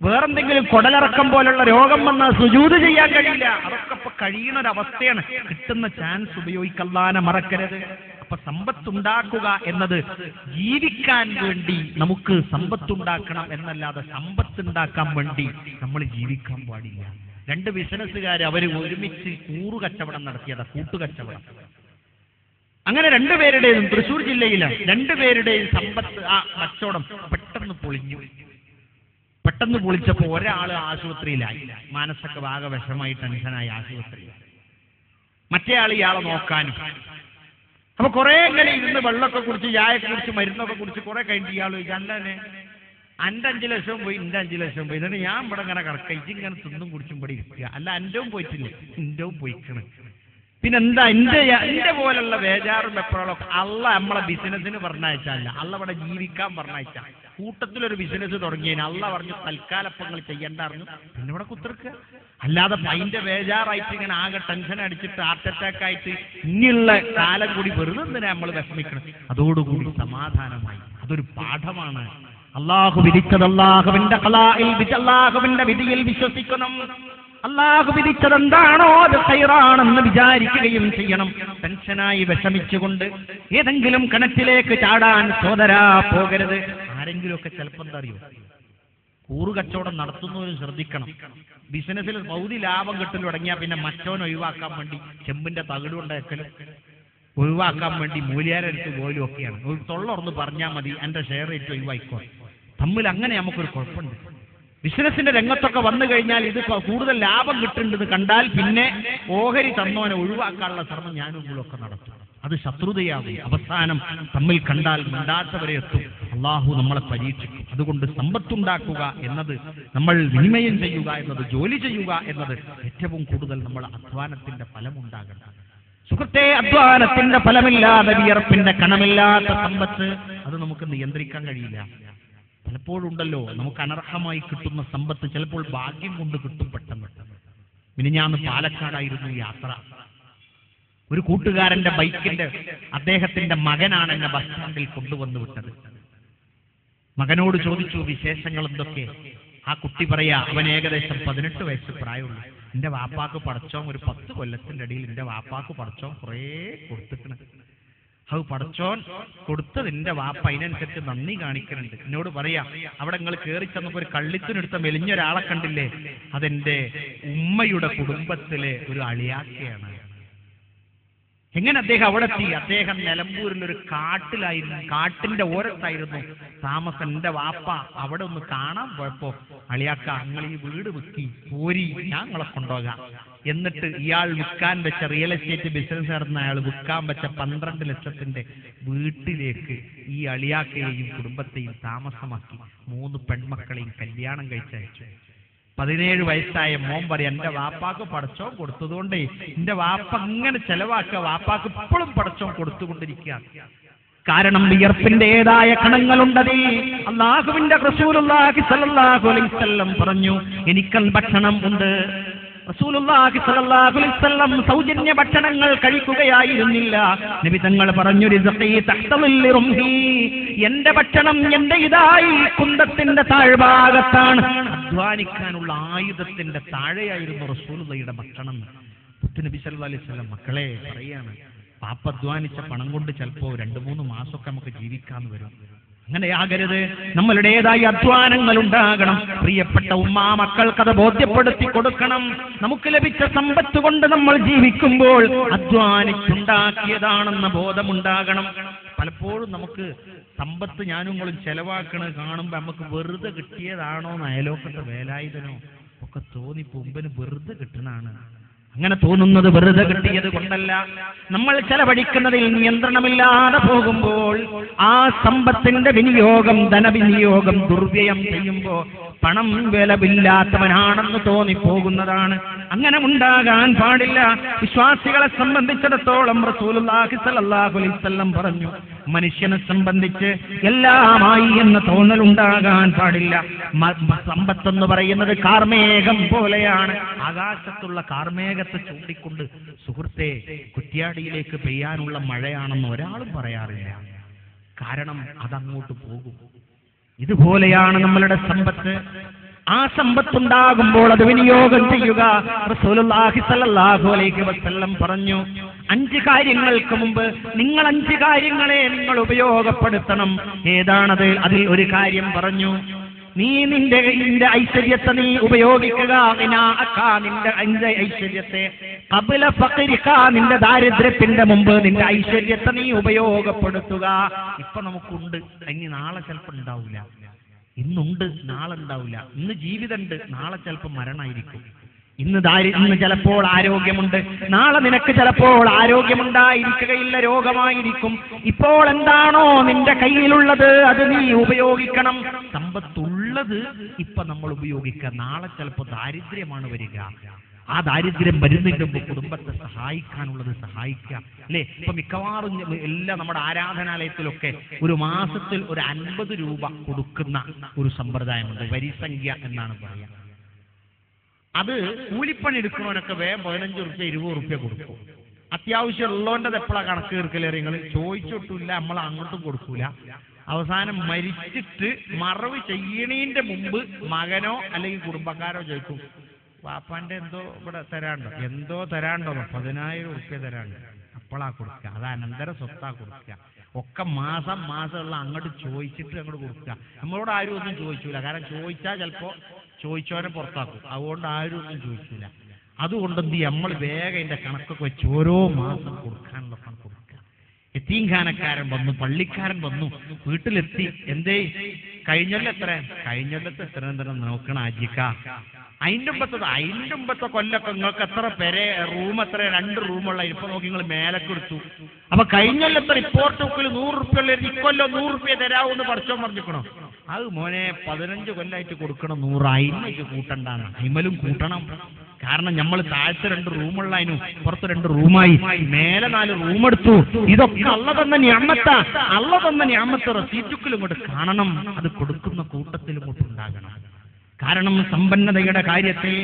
വേറെന്തെങ്കിലും കൊടലിറക്കം പോലുള്ള രോഗം വന്നാൽ സുജൂദ് ചെയ്യാൻ കഴിയില്ല. അതൊക്കെ ഇപ്പൊ കഴിയുന്ന ഒരവസ്ഥയാണ്. കിട്ടുന്ന ചാൻസ് ഉപയോഗിക്കല്ലാനെ മറക്കരുത്. അപ്പൊ സമ്പത്തുണ്ടാക്കുക എന്നത് ജീവിക്കാൻ വേണ്ടി നമുക്ക് സമ്പത്തുണ്ടാക്കണം എന്നല്ലാതെ സമ്പത്തുണ്ടാക്കാൻ വേണ്ടി നമ്മൾ ജീവിക്കാൻ പാടില്ല. രണ്ട് ബിസിനസ്സുകാർ അവർ ഒരുമിച്ച് കൂറുകച്ചവടം നടത്തിയതാ, കൂട്ടുകച്ചവടം. അങ്ങനെ രണ്ടുപേരുടെയും തൃശ്ശൂർ ജില്ലയിലെ രണ്ടുപേരുടെയും സമ്പത്ത് ആ കച്ചവടം പെട്ടെന്ന് പൊളിഞ്ഞു. പെട്ടെന്ന് പൊളിച്ചപ്പോ ഒരാള് ആശുപത്രിയിലായി, മനസ്സൊക്കെ ആകെ വിഷമായി ടെൻഷനായി ആശുപത്രിയിൽ. മറ്റേ ആൾ ഇയാളെ നോക്കാനും. അപ്പൊ കുറെ ഇങ്ങനെ ഇരുന്ന് വെള്ളമൊക്കെ കുടിച്ച് ചായയൊക്കെ കുടിച്ച് മരുന്നൊക്കെ കുടിച്ച് കുറെ കഴിഞ്ഞിട്ട് ഇയാൾ ചോദിച്ചാൽ എൻ്റെ 5 ലക്ഷം പോയി, എൻ്റെ 5 ലക്ഷം പോയി. എന്നിട്ട് ഞാൻ ഇവിടെ ഇങ്ങനെ കിടക്കുക, ഇങ്ങനെ തിന്നും കുടിച്ചും ഇവിടെ ഇരിക്കുക. അല്ല എൻ്റെവും പോയിട്ടില്ല, എൻ്റെവും പോയിക്കണ്. പിന്നെന്താ എന്റെ പോലുള്ള ബേജാറും എപ്പോഴൊക്കെ അള്ള നമ്മളെ ബിസിനസ്സിന് പറഞ്ഞയച്ചല്ല, അള്ള ഇവിടെ ജീവിക്കാൻ പറഞ്ഞയച്ച. കൂട്ടത്തിലൊരു ബിസിനസ് തുടങ്ങിയതിന് അള്ള പറഞ്ഞു തൽക്കാലപ്പങ്ങൾ ചെയ്യേണ്ട അറിഞ്ഞു, പിന്നെ ഇവിടെ കുത്തിർക്കുക. അല്ലാതെ അതിന്റെ ബേജാറായിട്ട് ഇങ്ങനെ ആകെ ടെൻഷൻ അടിച്ചിട്ട് ഹാർട്ട് അറ്റാക്ക് ആയിട്ട് ഇനിയുള്ള കാലം കൂടി വെറുതെ എന്തിനാ നമ്മൾ വിഷമിക്കണം. അതോടുകൂടി സമാധാനമായി. അതൊരു പാഠമാണ്. അള്ളാഹു വിധിച്ചത് അള്ളാഹുവിന്റെ അള്ളാഹുവിന്റെ വിധിയിൽ വിശ്വസിക്കണം. അള്ളാഹു വിധിച്ചത് എന്താണോ അത് ഖൈറാണെന്ന് വിചാരിക്കുകയും ചെയ്യണം. ടെൻഷനായി വിഷമിച്ചുകൊണ്ട് ഏതെങ്കിലും കിണറ്റിലേക്ക് ചാടാൻ സോദരാ പോകരുത്. ആരെങ്കിലുമൊക്കെ ചിലപ്പോൾ എന്താ അറിയോ, കൂറുകച്ചവടം നടത്തുന്നവരും ശ്രദ്ധിക്കണം. ബിസിനസ്സിൽ പകുതി ലാഭം കിട്ടൽ തുടങ്ങിയാൽ പിന്നെ മറ്റോൻ ഒഴിവാക്കാൻ വേണ്ടി ചെമ്പിന്റെ തകിട് കൊണ്ടേക്കലും ഒഴിവാക്കാൻ വേണ്ടി മൂല്യാരെടുത്ത് പോലും ഒക്കെയാണ്. ഒരു തൊള്ളൊന്ന് പറഞ്ഞാൽ മതി, എന്റെ ഷെയർ റേറ്റ് ഒഴിവായിക്കോ. തമ്മിൽ അങ്ങനെ നമുക്കൊരു കുഴപ്പമുണ്ട്. ബിസിനസിന്റെ രംഗത്തൊക്കെ വന്നു കഴിഞ്ഞാൽ ഇത് കൂടുതൽ ലാഭം കിട്ടുന്നത് കണ്ടാൽ പിന്നെ ഓഹരി തന്നോനെ ഒഴിവാക്കാനുള്ള ശ്രമം ഞാനും നിങ്ങളൊക്കെ നടത്തും. അത് ശത്രുതയാകും. അവസാനം തമ്മിൽ കണ്ടാൽ മിണ്ടാത്തവരെ എത്തും. അള്ളാഹു നമ്മളെ പരീക്ഷിക്കും. അതുകൊണ്ട് സമ്പത്തുണ്ടാക്കുക എന്നത്, നമ്മൾ വിനിമയം ചെയ്യുക എന്നത്, ജോലി ചെയ്യുക എന്നത് ഏറ്റവും കൂടുതൽ നമ്മൾ അധ്വാനത്തിന്റെ ഫലമുണ്ടാകണം. സുഹൃത്തെ, അധ്വാനത്തിന്റെ ഫലമില്ലാതെ വിയർപ്പിന്റെ കണമില്ലാത്ത സമ്പത്ത് അത് നമുക്ക് നിയന്ത്രിക്കാൻ കഴിയില്ല. പലപ്പോഴുണ്ടല്ലോ നമുക്ക് അനർഹമായി കിട്ടുന്ന സമ്പത്ത് ചിലപ്പോൾ ഭാഗ്യം കൊണ്ട് കിട്ടും പെട്ടെന്ന്. പിന്നെ ഞാൻ പാലക്കാടായിരുന്നു യാത്ര. ഒരു കൂട്ടുകാരന്റെ ബൈക്കിന്റെ അദ്ദേഹത്തിന്റെ മകനാണ് എന്നെ ബസ് സ്റ്റാൻഡിൽ കൊണ്ടുവന്നു വിട്ടത്. മകനോട് ചോദിച്ചു വിശേഷങ്ങൾ എന്തൊക്കെ. ആ കുട്ടി പറയാ, അവൻ ഏകദേശം 18 വയസ്സ് പ്രായമുള്ളൂ. എന്റെ വാപ്പാക്ക് പടച്ചോൻ ഒരു 10 കൊല്ലത്തിന്റെ ഇടയിൽ എന്റെ വാപ്പാക്ക് പടച്ചോൻ കുറേ കൊടുത്തിട്ടുണ്ട്. അത് പടച്ചോൻ കൊടുത്തത് എന്റെ വാപ്പ അതിനനുസരിച്ച് നന്ദി കാണിക്കുന്നുണ്ട്. എന്നോട് പറയാ, അവിടെ നിങ്ങൾ കയറി ചെന്നപ്പോ ഒരു കള്ളിത്തിനെടുത്ത മെലിഞ്ഞൊരാളെ കണ്ടില്ലേ, അതെന്റെ ഉമ്മയുടെ കുടുംബത്തിലെ ഒരു അളിയാക്കയാണ്. എങ്ങനെ അദ്ദേഹം അവിടെ എത്തി? അദ്ദേഹം നിലമ്പൂരിലൊരു കാട്ടിലായിരുന്നു, കാട്ടിന്റെ ഓരത്തായിരുന്നു താമസം. എന്റെ വാപ്പ അവിടെ ഒന്ന് കാണാൻ പോയപ്പോ, അളിയാക്ക നിങ്ങൾ ഈ വീട് വിൽക്കി പോരി, ഞങ്ങളെ കൊണ്ടുപോകാം. എന്നിട്ട് ഇയാൾ വിൽക്കാൻ വെച്ച റിയൽ എസ്റ്റേറ്റ് ബിസിനസ് നടന്ന അയാൾ വിൽക്കാൻ വെച്ച 12 ലക്ഷത്തിന്റെ വീട്ടിലേക്ക് ഈ അളിയാക്കയെയും കുടുംബത്തെയും താമസമാക്കി 3 പെൺമക്കളെയും കല്യാണം കഴിച്ചയച്ചു. 17 വയസ്സായ മോൻ പറയാം, എന്റെ വാപ്പാക്ക് പടച്ചോൻ കൊടുത്തതുകൊണ്ടേ എന്റെ വാപ്പ ഇങ്ങനെ ചെലവാക്കുക, വാപ്പാക്ക് ഇപ്പോഴും പടച്ചോൻ കൊടുത്തുകൊണ്ടിരിക്കുക. കാരണം വിയർപ്പിന്റേതായ കണങ്ങളുണ്ടതിൽ. അല്ലാഹുവിന്റെ റസൂലുള്ളാഹി സ്വല്ലല്ലാഹു അലൈഹി വസല്ലം പറഞ്ഞു, എനിക്കൽ ഭക്ഷണം ഉണ്ട്. റസൂലുള്ളാഹി സ്വല്ലല്ലാഹു അലൈഹി വസല്ലം സൗജന്യ ഭക്ഷണങ്ങൾ കഴിക്കുകയായിരുന്നില്ല. നബി തങ്ങൾ പറഞ്ഞു, റിസ്ഖി തഹ്തൽ റുംഹി, എന്റെ ഭക്ഷണം എന്റെ ഇതായി കുന്തത്തിന്റെ താഴ്ഭാഗത്താണ്. അധ്വാനിക്കാനുള്ള ആയുധത്തിന്റെ താഴെയായിരുന്നു റസൂലുള്ളാഹിയുടെ ഭക്ഷണം. നബി സല്ലല്ലാഹു അലൈഹി വസല്ലം മക്കളെ പറയാണ്, പാപ്പ അധ്വാനിച്ച പണം കൊണ്ട് ചിലപ്പോ 2-3 മാസമൊക്കെ നമുക്ക് ജീവിക്കാന്ന് വരും. അങ്ങനെയാകരുത്. നമ്മളുടേതായ അധ്വാനങ്ങൾ ഉണ്ടാകണം. പ്രിയപ്പെട്ട ഉമ്മാ മക്കൾക്കത് ബോധ്യപ്പെടുത്തി കൊടുക്കണം. നമുക്ക് ലഭിച്ച സമ്പത്ത് കൊണ്ട് നമ്മൾ ജീവിക്കുമ്പോൾ അധ്വാനിച്ചുണ്ടാക്കിയതാണെന്ന ബോധമുണ്ടാകണം. പലപ്പോഴും നമുക്ക് സമ്പത്ത് ഞാനുങ്ങളും ചെലവാക്കണത് കാണുമ്പോൾ നമുക്ക് വെറുതെ കിട്ടിയതാണോ അയലോക്കത്തെ വേലായുധനോ ഒക്കെ തോന്നിപ്പോമ്പന് വെറുതെ കിട്ടണാണ്. അങ്ങനെ തോന്നുന്നത് വെറുതെ കിട്ടിയത് കൊണ്ടല്ല. നമ്മൾ ചെലവഴിക്കുന്നതിൽ നിയന്ത്രണമില്ലാതെ പോകുമ്പോൾ ആ സമ്പത്തിന്റെ വിനിയോഗം, ധനവിനിയോഗം ദുർവ്യയം ചെയ്യുമ്പോൾ പണം വിലവില്ലാത്തവനാണെന്ന് തോന്നിപ്പോകുന്നതാണ്. അങ്ങനെ ഉണ്ടാകാൻ പാടില്ല. വിശ്വാസികളെ സംബന്ധിച്ചിടത്തോളം റസൂലുള്ളാഹി സ്വല്ലല്ലാഹു അലൈഹി വസല്ലം പറഞ്ഞു, മനുഷ്യനെ സംബന്ധിച്ച് എല്ലാമായി എന്ന തോന്നലുണ്ടാകാൻ പാടില്ല. സമ്പത്തെന്ന് പറയുന്നത് കാർമേഘം പോലെയാണ്. ആകാശത്തുള്ള കാർമേഘത്തെ ചൂണ്ടിക്കൊണ്ട് സുഹൃത്തെ കുറ്റ്യാടിയിലേക്ക് പെയ്യാനുള്ള മഴയാണെന്ന് ഒരാളും പറയാറില്ല. കാരണം അതങ്ങോട്ട് പോകും. ഇതുപോലെയാണ് നമ്മളുടെ സമ്പത്ത്. ആ സമ്പത്തുണ്ടാകുമ്പോൾ അത് വിനിയോഗം ചെയ്യുക. റസൂലുള്ളാഹി സ്വല്ലല്ലാഹു അലൈഹി വസല്ലം പറഞ്ഞു, 5 കാര്യങ്ങൾക്ക് മുമ്പ് നിങ്ങൾ 5 കാര്യങ്ങളെ നിങ്ങൾ ഉപയോഗപ്പെടുത്തണം. ഏതാണത്? അതിൽ ഒരു കാര്യം പറഞ്ഞു, നീ നിന്റെ ഐശ്വര്യത്തെ നീ ഉപയോഗിക്കുക. നിന്റെ ഐശ്വര്യത്തെ ഖബല ഫഖരിക, നിന്റെ ദാരിദ്ര്യത്തിന്റെ മുമ്പ് നിന്റെ ഐശ്വര്യത്തെ നീ ഉപയോഗപ്പെടുത്തുക. ഇപ്പൊ നമുക്കുണ്ട്, ഇനി നാളെ ചിലപ്പോൾ ഉണ്ടാവില്ല. ഇന്നുണ്ട്, നാളെ ഉണ്ടാവില്ല. ഇന്ന് ജീവിതമുണ്ട്, നാളെ ചിലപ്പോൾ മരണമായിരിക്കും. ഇന്ന് ചിലപ്പോൾ ആരോഗ്യമുണ്ട്, നാളെ നിനക്ക് ചിലപ്പോൾ ആരോഗ്യമുണ്ടായിരിക്കുകയില്ല, രോഗമായിരിക്കും. ഇപ്പോൾ എന്താണോ നിന്റെ കയ്യിലുള്ളത് അത് നീ ഉപയോഗിക്കണം. സമ്പത്തുള്ളത് ഇപ്പൊ നമ്മൾ ഉപയോഗിക്കുക. നാളെ ചിലപ്പോൾ ദാരിദ്ര്യമാണ് വരിക. ആ ദാരിദ്ര്യം വരുന്നതിന്റെ മുമ്പ് കുടുംബത്തെ സഹായിക്കാനുള്ളത് സഹായിക്കുക, അല്ലേ? ഇപ്പൊ മിക്കവാറും എല്ലാം നമ്മുടെ ആരാധനാലയത്തിലൊക്കെ ഒരു മാസത്തിൽ ഒരു 50 രൂപ കൊടുക്കുന്ന ഒരു സമ്പ്രദായമുണ്ട്. വരിസംഖ്യ എന്നാണ് പറയുക. അത് കൂലിപ്പണി എടുക്കുന്നവരൊക്കെ വേഗം 15 റുപ്യ 20 റുപ്യ കൊടുക്കും. അത്യാവശ്യം ഉള്ളവൻ്റെ എപ്പോഴാണ് കണക്ക് തീർക്കലേറി? നിങ്ങൾ ചോദിച്ചിട്ടില്ല, നമ്മൾ അങ്ങോട്ടും കൊടുക്കൂല. അവസാനം മരിച്ചിട്ട് മറവ് ചെയ്യണീന്റെ മുമ്പ് മകനോ അല്ലെങ്കിൽ കുടുംബക്കാരോ ചോദിക്കും, വാപ്പാന്റെ എന്തോ ഇവിടെ തരാണ്ടോ, എന്തോ തരാണ്ടോ, 10,000 റുപ്യ തരാണ്ട്. അപ്പോഴാ കൊടുക്കുക. അത് അനന്തര സ്വത്താ കൊടുക്കുക. ഒക്കെ മാസം മാസമുള്ള അങ്ങോട്ട് ചോദിച്ചിട്ട് അങ്ങോട്ട് കൊടുക്കുക. നമ്മളോട് ആരും ഒന്നും ചോദിച്ചില്ല. കാരണം ചോദിച്ചാൽ ചിലപ്പോൾ ചോദിച്ചവരെ പുറത്താക്കും. അതുകൊണ്ട് ആരും ഒന്നും ചോദിച്ചില്ല. അതുകൊണ്ട് എന്ത് ചെയ്യും, നമ്മൾ വേഗം ഇതിന്റെ കണക്കൊക്കെ വെച്ച് ഓരോ മാസം കൊടുക്കാനുള്ള പണം കൊടുക്കുക. യതീംഖാനക്കാരൻ വന്നു, പള്ളിക്കാരൻ വന്നു, വീട്ടിലെത്തി. എന്തേ കഴിഞ്ഞൊല്ലത്തെ എത്ര നോക്കണ ആജിക്ക. അതിൻ്റെ മുമ്പത്തെ കൊല്ലൊക്കെ നിങ്ങൾക്ക് എത്ര പേരെ റൂം, എത്ര 2 റൂമുള്ള ഇപ്പൊ നോക്കി നിങ്ങൾ മേലൊക്കെ എടുത്തു. അപ്പൊ കഴിഞ്ഞൊല്ലത്തെ റിപ്പോർട്ട് ബുക്കിൽ 100 റുപ്യ ഉള്ള ഇക്കൊല്ലോ 100 റുപ്യ തരാവൂന്ന് പഠിച്ചോ പറഞ്ഞിരിക്കണോ? അത് മോനെ 15 കൊല്ലായിട്ട് കൊടുക്കണം 100. അയിമയ്ക്ക് കൂട്ടണ്ടാണ്, അയിമലും കൂട്ടണം. കാരണം നമ്മൾ താഴത്തെ 2 റൂമുള്ളതിനും പുറത്ത് 2 റൂമായി, മേലെ 4 റൂം എടുത്തു. ഇതൊക്കെ അള്ള തന്ന നിഅമത്താ. അള്ള തന്ന നിഅമത്ത് റസീറ്റുക്കിലും ഇങ്ങോട്ട് കാണണം. അത് കൊടുക്കുന്ന കൂട്ടത്തിൽ ഇങ്ങോട്ട് ഉണ്ടാകണം. കാരണം സമ്പന്നതയുടെ കാര്യത്തിൽ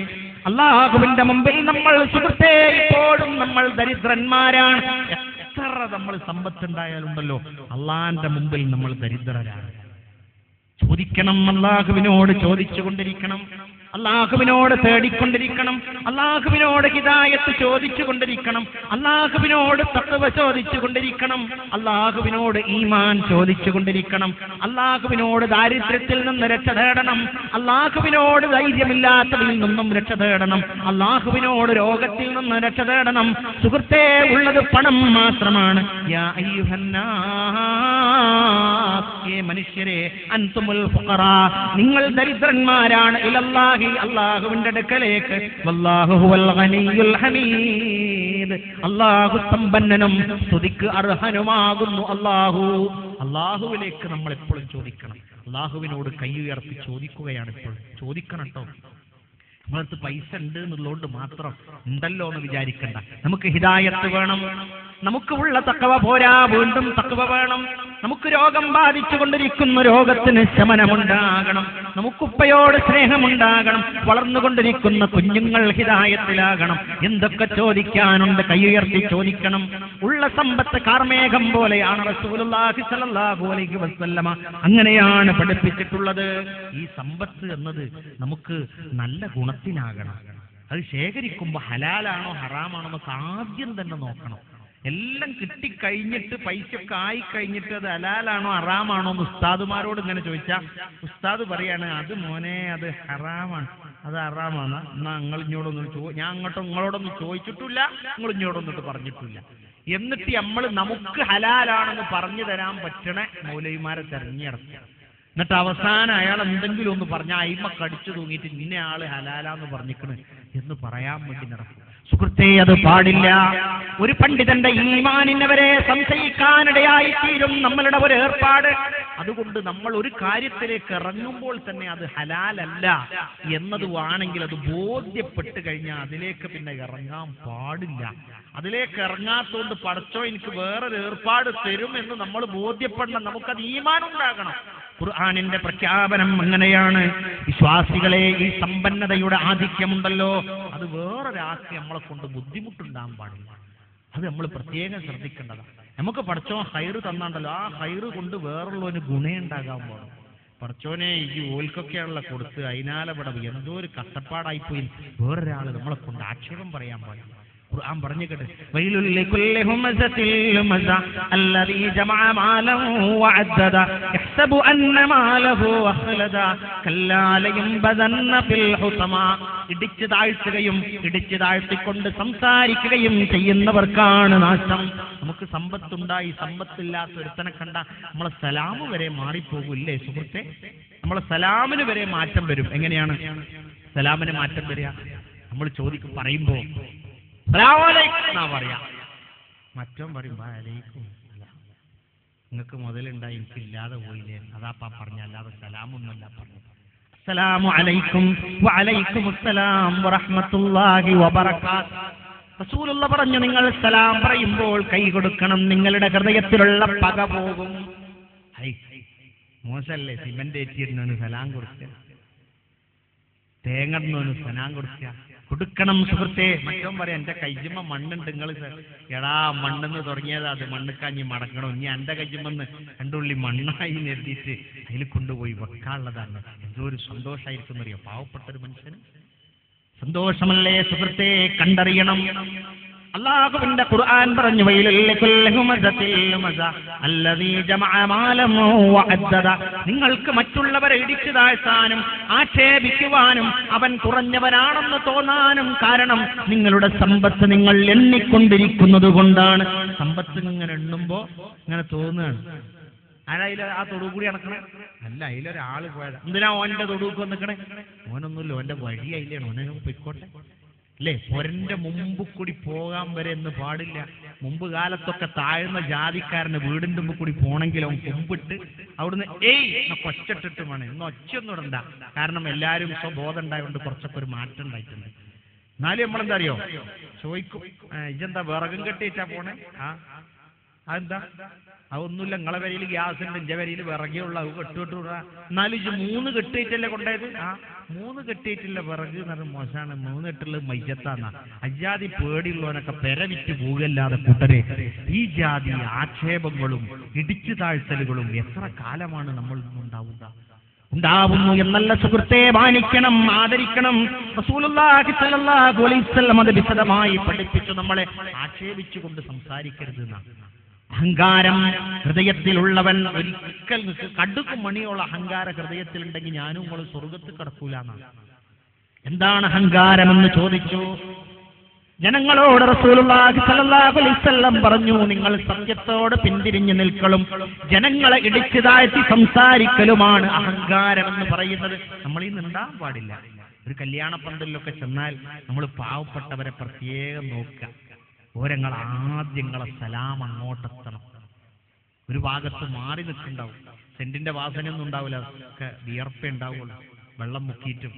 അല്ലാഹുവിന്റെ മുമ്പിൽ നമ്മൾ സുഹൃത്തേ ഇപ്പോഴും നമ്മൾ ദരിദ്രന്മാരാണ്. എത്ര നമ്മൾ സമ്പത്തുണ്ടായാലുണ്ടല്ലോ അള്ളാന്റെ മുമ്പിൽ നമ്മൾ ദരിദ്രരാണ്. ചോദിക്കണം, അല്ലാഹുവിനോട് ചോദിച്ചുകൊണ്ടിരിക്കണം, അല്ലാഹുവിനോട് തേടിക്കൊണ്ടിരിക്കണം, അല്ലാഹുവിനോട് ഹിദായത്ത് ചോദിച്ചുകൊണ്ടിരിക്കണം, അല്ലാഹുവിനോട് തഖ്വ ചോദിച്ചുകൊണ്ടിരിക്കണം, അല്ലാഹുവിനോട് ഈമാൻ ചോദിച്ചുകൊണ്ടിരിക്കണം, അല്ലാഹുവിനോട് ദാരിദ്ര്യത്തിൽ നിന്ന് രക്ഷ തേടണം, അല്ലാഹുവിനോട് ധൈര്യമില്ലാത്തതിൽ നിന്നും രക്ഷ തേടണം, അല്ലാഹുവിനോട് രോഗത്തിൽ നിന്ന് രക്ഷ തേടണം. സുഹൃത്തേ, ഉള്ളത് പണം മാത്രമാണ്. യാ അയ്യുഹന്നാസ്, ഏ മനുഷ്യരെ, അൻതുമുൽ ഫുഖറാ, നിങ്ങൾ ദരിദ്രന്മാരാണ്. ഇലല്ലാഹി, അല്ലാഹുവിന്റെ അടുക്കലേക്ക്. വല്ലാഹു ഹുവൽ ഗനിയ്യുൽ ഹമീദ്, അല്ലാഹു സമ്പന്നനും സ്തുതിക്ക് അർഹനുമാകുന്നു. അല്ലാഹുവിലേക്ക് നമ്മൾ എപ്പോഴും ചോദിക്കണം. അല്ലാഹുവിനോട് കൈ ഉയർത്തി ചോദിക്കുകയാണ് എപ്പോഴും. ചോദിക്കണം കേട്ടോ. നമ്മളടുത്ത് പൈസ ഉണ്ട് എന്നുള്ളതുകൊണ്ട് മാത്രം ഉണ്ടല്ലോ എന്ന് വിചാരിക്കണ്ട. നമുക്ക് ഹിദായത്ത് വേണം. നമുക്ക് ഉള്ള തഖ്വ പോരാ, വീണ്ടും തഖ്വ വേണം. നമുക്ക് രോഗം ബാധിച്ചുകൊണ്ടിരിക്കുന്ന രോഗത്തിന് ശമനമുണ്ടാകണം. നമുക്കുപ്പയോട് സ്നേഹമുണ്ടാകണം. വളർന്നുകൊണ്ടിരിക്കുന്ന കുഞ്ഞുങ്ങൾ ഹിദായത്തിലാകണം. എന്തൊക്കെ ചോദിക്കാനുണ്ട്, കൈയുയർത്തി ചോദിക്കണം. ഉള്ള സമ്പത്ത് കാർമേഘം പോലെയാണ്. റസൂലുള്ളാഹി സ്വല്ലല്ലാഹു അലൈഹി വസല്ലമ അങ്ങനെയാണ് പഠിപ്പിച്ചിട്ടുള്ളത്. ഈ സമ്പത്ത് എന്നത് നമുക്ക് നല്ല ഗുണത്തിനാകണം. അത് ശേഖരിക്കുമ്പോൾ ഹലാലാണോ ഹറാമാണോ എന്നൊക്കെ ആദ്യം തന്നെ നോക്കണം. എല്ലാം കിട്ടിക്കഴിഞ്ഞിട്ട് പൈസയൊക്കെ ആയിക്കഴിഞ്ഞിട്ട് അത് ഹലാലാണോ ഹറാമാണോ എന്ന് ഉസ്താദുമാരോട് ഇങ്ങനെ ചോദിച്ചാൽ ഉസ്താദ് പറയാണ്, അത് മോനെ അത് ഹറാമാണ്, അത് ഹറാമാണ്. എന്നാ നിങ്ങൾ ഇങ്ങോട്ടൊന്നും ഞാൻ നിങ്ങളോടൊന്നും ചോദിച്ചിട്ടില്ല, നിങ്ങൾ ഇങ്ങോട്ടൊന്നിട്ട് പറഞ്ഞിട്ടില്ല. എന്നിട്ട് നമ്മൾ നമുക്ക് ഹലാലാണെന്ന് പറഞ്ഞു തരാൻ പറ്റണ മൗലവിമാരെ തെരഞ്ഞെടുക്കുക. എന്നിട്ട് അവസാനം അയാൾ എന്തെങ്കിലും ഒന്ന് പറഞ്ഞാൽ അയിമ കടിച്ചു തൂങ്ങിയിട്ട് ഇന്ന ആള് ഹലാലാന്ന് പറഞ്ഞിക്കണ് എന്ന് പറയാൻ വേണ്ടി നടക്കും. സുഹൃത്തേ, അത് പാടില്ല. ഒരു പണ്ഡിതന്റെ ഈമാനിനവരെ സംശയിക്കാനിടയായി തീരും നമ്മളുടെ ഒരു ഏർപ്പാട്. അതുകൊണ്ട് നമ്മൾ ഒരു കാര്യത്തിലേക്ക് ഇറങ്ങുമ്പോൾ തന്നെ അത് ഹലാലല്ല എന്നത് ആണെങ്കിൽ അത് ബോധ്യപ്പെട്ട് കഴിഞ്ഞാൽ അതിലേക്ക് പിന്നെ ഇറങ്ങാൻ പാടില്ല. അതിലേക്ക് ഇറങ്ങാത്തോണ്ട് പടച്ചോ എനിക്ക് വേറൊരു ഏർപ്പാട് തരും എന്ന് നമ്മൾ ബോധ്യപ്പെടണം. നമുക്കത് ഈമാനുണ്ടാകണം. ഖുർആനിന്റെ പ്രഖ്യാപനം അങ്ങനെയാണ്. വിശ്വാസികളെ, ഈ സമ്പന്നതയുടെ ആധിക്യമുണ്ടല്ലോ അത് വേറൊരാൾക്ക് നമ്മളെ കൊണ്ട് ബുദ്ധിമുട്ടുണ്ടാകാൻ പാടില്ല. അത് നമ്മൾ പ്രത്യേകം ശ്രദ്ധിക്കേണ്ടതാണ്. നമുക്ക് പഠിച്ചോ ഹൈറ് തന്നാണ്ടല്ലോ, ആ ഹൈറ് കൊണ്ട് വേറുള്ളവന് ഗുണേ ഉണ്ടാകാൻ പാടും. പറച്ചോനെ ഈ ഓൽക്കൊക്കെയാണല്ലോ കൊടുത്ത് അതിനാലെ ഇവിടെ എന്തോ ഒരു കഷ്ടപ്പാടായിപ്പോയി വേറൊരാൾ നമ്മളെ കൊണ്ട് ആക്ഷേപം പറയാൻ പാടില്ല. ഖുർആൻ പറഞ്ഞു കേട്ടെ, വൈലുൽ ലികുല്ലി ഹുമസത്തിൽ ലുമസ അല്ലദീ ജമഅ മാലൻ വഅദ്ദദ യഹ്സബു അന്ന മാലഹു അഖ്ലദ കല്ലാ ലയംബദന്ന ഫിൽ ഹുതമാ. ഇടിച്ചു താഴ്ത്തിക്കൊണ്ട് സംസാരിക്കുകയും ചെയ്യുന്നവർക്കാണ് നാശം. നമുക്ക് സമ്പത്തുണ്ടായി സമ്പത്തില്ലാത്ത ഒരുത്തനെ കണ്ട നമ്മളെ സലാമ് വരെ മാറിപ്പോകൂല്ലേ സുഹൃത്തെ? നമ്മളെ സലാമിന് വരെ മാറ്റം വരും. എങ്ങനെയാണ് സലാമിന് മാറ്റം വരിക? നമ്മൾ ചോദിക്കും, പറയുമ്പോ എന്നാ പറയാ, മറ്റോൻ പറയും വഅലൈക്കും സലാം. നിങ്ങൾക്ക് മുതലുണ്ടായി എനിക്കില്ലാതെ പോയില്ലേ, അതാപ്പാ പറഞ്ഞ, അല്ലാതെ സലാമൊന്നുമല്ല പറഞ്ഞു. അസ്സലാമു അലൈക്കും വഅലൈക്കും അസ്സലാം വറഹ്മത്തുള്ളാഹി വബറകാത്ത്. റസൂലുള്ള പറഞ്ഞു, നിങ്ങൾ സലാം പറയുമ്പോൾ കൈ കൊടുക്കണം, നിങ്ങളുടെ ഹൃദയത്തിലുള്ള പക പോകും. മോശല്ലേ സിമന്റ് ഏറ്റിരുന്നവന് സലാം കൊടുക്കുക, തേങ്ങടുന്നവന് സലാം കൊടുക്കണം സുഹൃത്തെ. മറ്റോ പറയാം, എന്റെ കയ്യുമ്മ മണ്ണുണ്ട്, നിങ്ങൾ എടാ മണ്ണെന്ന് തുടങ്ങിയതാ, അത് മണ്ണുക്കാഞ്ഞി മടക്കണം, ഇനി എന്റെ കയ്യുമെന്ന് രണ്ടുള്ളി മണ്ണായി നിർത്തിയിട്ട് അതിൽ കൊണ്ടുപോയി വെക്കാനുള്ളതാണ്. എന്തോ ഒരു സന്തോഷമായിരിക്കും അറിയോ പാവപ്പെട്ടൊരു മനുഷ്യന്. സന്തോഷമല്ലേ സുഹൃത്തെ? കണ്ടറിയണം. അല്ലാഹുവിന്റെ ഖുർആൻ പറഞ്ഞു, വൈലുൽ ലികുല്ലി ഹുമസത്തിൽ ലുമസ അല്ലദീ ജമഅ മാലൻ വഅദ്ദദ. നിങ്ങൾക്ക് മറ്റുള്ളവരെ ഇടിച്ചു താഴ്ത്താനും ആക്ഷേപിക്കുവാനും അവൻ കുറഞ്ഞവനാണെന്ന് തോന്നാനും കാരണം നിങ്ങളുടെ സമ്പത്ത് നിങ്ങൾ എണ്ണിക്കൊണ്ടിരിക്കുന്നത് കൊണ്ടാണ്. സമ്പത്ത് ഇങ്ങനെ എണ്ണുമ്പോ ഇങ്ങനെ തോന്നുകയാണ്, ആരായില്ല ആ തൊടു കൂടി നടക്കണേ, അല്ല അതിലൊരാള് പോയതാ, എന്തിനാ ഓന്റെ തൊടുക്ക് വന്നിക്കണേ? ഓനൊന്നുമില്ല, ഓന്റെ വഴി അതിലാണ്, ഓനെ പൊയ്ക്കോട്ടെ അല്ലേ? പൊരന്റെ മുമ്പ് കൂടി പോകാൻ വരെ എന്ന് പാടില്ല. മുമ്പ് കാലത്തൊക്കെ താഴ്ന്ന ജാതിക്കാരന് വീടിന്റെ മുമ്പ് കൂടി പോണെങ്കിൽ അവൻ കുമ്പിട്ട് അവിടുന്ന് കൊച്ചിട്ടിട്ട് വേണം, ഇന്ന് ഒച്ചയൊന്നും ഇടണ്ട. കാരണം എല്ലാവരും സ്വബോധം ഉണ്ടായതുകൊണ്ട് കുറച്ചൊക്കെ ഒരു മാറ്റം ഉണ്ടായിട്ടുണ്ട്. എന്നാലും നമ്മളെന്താ അറിയോ ചോദിക്കും, ഇജെന്താ വിറകും കെട്ടിയിട്ടാ പോണേ? അതെന്താ? അതൊന്നുമില്ല, നിങ്ങളെ വരയിൽ ഗ്യാസ് ഉണ്ട്, എന്റെ വരയിൽ വിറകേ ഉള്ള, അത് കെട്ടുവിട്ടുകൂടാ. എന്നാലും ഇത് 3 കെട്ടിയിട്ടല്ലേ കൊണ്ടായത്? 3 കെട്ടിയിട്ടില്ല വിറക് എന്ന് പറഞ്ഞാൽ മോശമാണ്, 3 കെട്ടുള്ളത് മയ്യത്താന്നാ. അജാതി പേടിയുള്ളവനൊക്കെ പെരവിറ്റ് പോകല്ലാതെ കൂട്ടരെ. ഈ ജാതി ആക്ഷേപങ്ങളും ഇടിച്ചു താഴ്ത്തലുകളും എത്ര കാലമാണ് നമ്മൾ ഉണ്ടാവുന്നു എന്നല്ല സുഹൃത്തെ, മാനിക്കണം, ആദരിക്കണം. റസൂലുള്ളാഹി സ്വല്ലല്ലാഹു അലൈഹി വസല്ലം അത് വിശദമായി പഠിപ്പിച്ചു. നമ്മളെ ആക്ഷേപിച്ചുകൊണ്ട് സംസാരിക്കരുത് എന്നാണ്. അഹങ്കാരം ഹൃദയത്തിലുള്ളവൻ ഒരിക്കൽ കടുക്കും മണിയുള്ള അഹങ്കാര ഹൃദയത്തിലുണ്ടെങ്കിൽ ഞാനും നിങ്ങൾ സ്വർഗത്തിൽ കടക്കൂല എന്നാണ്. എന്താണ് അഹങ്കാരമെന്ന് ചോദിച്ചു ജനങ്ങളോട് റസൂലുള്ളാഹി സ്വല്ലല്ലാഹു അലൈഹി വസല്ലം പറഞ്ഞു, നിങ്ങൾ സത്യത്തോട് പിന്തിരിഞ്ഞു നിൽക്കലും ജനങ്ങളെ ഇടിച്ചു താഴ്ത്തി സംസാരിക്കലുമാണ് അഹങ്കാരം എന്ന് പറയുന്നത്. നമ്മൾ ഈ നിണ്ടാൻ പാടില്ല. ഒരു കല്യാണ പന്തലിലൊക്കെ ചെന്നാൽ നമ്മൾ പാവപ്പെട്ടവരെ പ്രത്യേകം നോക്കുക. ഓരങ്ങൾ ആദ്യങ്ങളെ സലാം അങ്ങോട്ടെത്തണം. ഒരു ഭാഗത്ത് മാറി നിൽക്കുന്നുണ്ടാവും, സെന്റിന്റെ വാസനയൊന്നും ഉണ്ടാവില്ല, ഒക്കെ വിയർപ്പേ ഉണ്ടാവുള്ളൂ. വെള്ളം മുക്കിയിട്ടും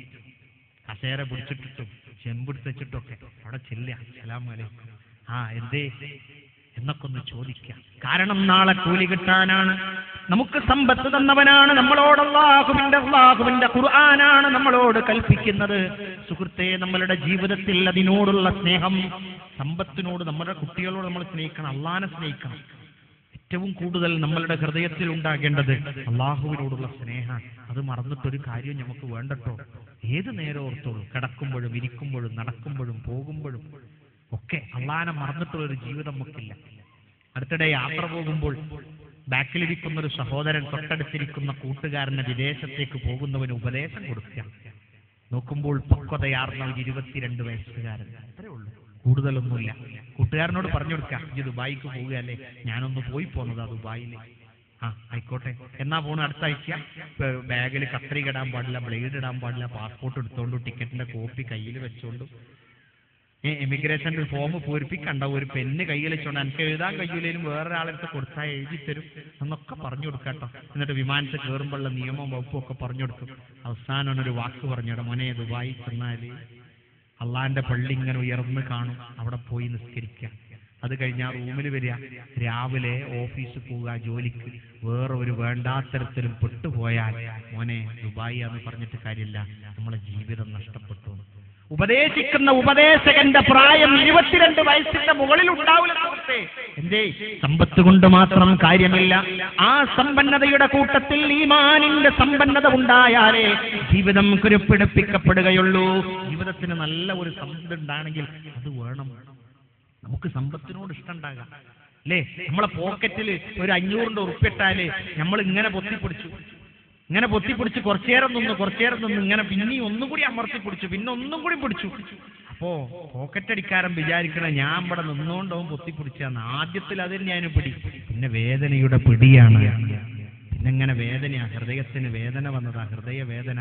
കസേര പിടിച്ചിട്ടിട്ടും ചെമ്പെടുത്തിട്ടൊക്കെ അവിടെ ചെല്ലുക, സലാം അലൈക്കും, എന്തേ എന്നൊക്കെ ഒന്ന് ചോദിക്കുക. കാരണം നാളെ കൂലി കിട്ടാനാണ്. നമുക്ക് സമ്പത്ത് തന്നവനാണ് നമ്മളോട് അല്ലാഹുവിന്റെ ഖുർആനാണ് നമ്മളോട് കൽപ്പിക്കുന്നത്. സുഹൃത്തെ, നമ്മളുടെ ജീവിതത്തിൽ അതിനോടുള്ള സ്നേഹം, സമ്പത്തിനോട്, നമ്മുടെ കുട്ടികളോട് നമ്മൾ സ്നേഹിക്കണം, അള്ളാനെ സ്നേഹിക്കണം. ഏറ്റവും കൂടുതൽ നമ്മളുടെ ഹൃദയത്തിൽ ഉണ്ടാകേണ്ടത് അള്ളാഹുവിനോടുള്ള സ്നേഹമാണ്. അത് മറന്നിട്ടൊരു കാര്യം നമുക്ക് വേണ്ടട്ടോ. ഏത് നേരം ഓർത്തോളൂ, കിടക്കുമ്പോഴും ഇരിക്കുമ്പോഴും നടക്കുമ്പോഴും പോകുമ്പോഴും ഒക്കെ അള്ളാനെ മറന്നിട്ടുള്ളൊരു ജീവിതം നമുക്കില്ല. അടുത്തിടെ യാത്ര പോകുമ്പോൾ ബാക്കിലിരിക്കുന്ന ഒരു സഹോദരൻ തൊട്ടടുത്തിരിക്കുന്ന കൂട്ടുകാരനെ വിദേശത്തേക്ക് പോകുന്നവന് ഉപദേശം കൊടുക്കുക. നോക്കുമ്പോൾ പക്വതയാർന്ന ഒരു 22 വയസ്സുകാരൻ, അത്രേ ഉള്ളൂ, കൂടുതലൊന്നുമില്ല. കൂട്ടുകാരനോട് പറഞ്ഞു കൊടുക്കുക, ഈ ദുബായിക്ക് പോവുകയല്ലേ, ഞാനൊന്ന് പോയി പോന്നതാ ദുബായിൽ. ആയിക്കോട്ടെ, എന്നാ പോണു അടുത്ത ആഴ്ച. ബാഗിൽ കത്രിക ഇടാൻ പാടില്ല, ബ്ലേഡ് ഇടാൻ പാടില്ല, പാസ്പോർട്ട് എടുത്തോണ്ടു, ടിക്കറ്റിന്റെ കോപ്പി കയ്യിൽ വെച്ചോണ്ടു, എമിഗ്രേഷന്റെ ഫോം പൂരിപ്പിക്കണ്ട, ഒരു പെണ്ണ് കയ്യിൽ വെച്ചോണ്ട് എനിക്ക് എഴുതാൻ കഴിയില്ലേലും വേറൊരാളെടുത്ത് കൊടുത്താൽ എഴുതി തരും എന്നൊക്കെ പറഞ്ഞു കൊടുക്കാട്ടോ. എന്നിട്ട് വിമാനത്തിൽ കയറുമ്പോഴുള്ള നിയമം വകുപ്പും ഒക്കെ പറഞ്ഞു കൊടുക്കും. അവസാനം ഒരു വാക്ക് പറഞ്ഞിട, മോനെ ദുബായി ചെന്നാല് അള്ളാന്റെ പള്ളി ഇങ്ങനെ ഉയർന്ന് കാണും, അവിടെ പോയി നിസ്കരിക്കുക. അത് കഴിഞ്ഞാൽ റൂമിൽ വരിക, രാവിലെ ഓഫീസിൽ പോവുക, ജോലിക്ക്. വേറെ ഒരു വേണ്ടാത്തരത്തിലും പെട്ടുപോയാൽ മോനെ ദുബായി എന്ന് പറഞ്ഞിട്ട് കാര്യമില്ല, നമ്മളെ ജീവിതം നഷ്ടപ്പെട്ടു. ഉപദേശിക്കുന്ന ഉപദേശകന്റെ പ്രായം 22 വയസ്സിന്റെ മുകളിൽ ഉണ്ടാവില്ല. എന്തേ? സമ്പത്ത് കൊണ്ട് മാത്രം കാര്യമില്ല. ആ സമ്പന്നതയുടെ കൂട്ടത്തിൽ ഈമാനിന്റെ സമ്പന്നത ഉണ്ടായാലേ ജീവിതം കുരുപ്പിടിപ്പിക്കപ്പെടുകയുള്ളൂ. ജീവിതത്തിന് നല്ല ഒരു സമ്പത്ത് ഉണ്ടാണെങ്കിൽ അത് വേണം. നമുക്ക് സമ്പത്തിനോട് ഇഷ്ടം ഉണ്ടാകാം അല്ലേ? നമ്മളെ പോക്കറ്റിൽ ഒരു 500 ഉറുപ്പിട്ടാല് നമ്മൾ ഇങ്ങനെ പൊത്തിപ്പിടിച്ച് കുറച്ചേരം നിന്ന് ഇങ്ങനെ പിന്നെയും ഒന്നും കൂടി അമർത്തിപ്പിടിച്ചു, പിന്നെ ഒന്നും കൂടി പിടിച്ചു. അപ്പോ പോക്കറ്റടിക്കാരൻ വിചാരിക്കണ ഞാൻ ഇവിടെ നിന്നുകൊണ്ടവൻ പൊത്തിപ്പിടിച്ചാന്ന്. ആദ്യത്തിൽ അത് തന്നെയാണ് പിടി, പിന്നെ വേദനയുടെ പിടിയാണ്. പിന്നെങ്ങനെ വേദനയാ, ഹൃദയത്തിന് വേദന വന്നതാ, ഹൃദയ വേദന.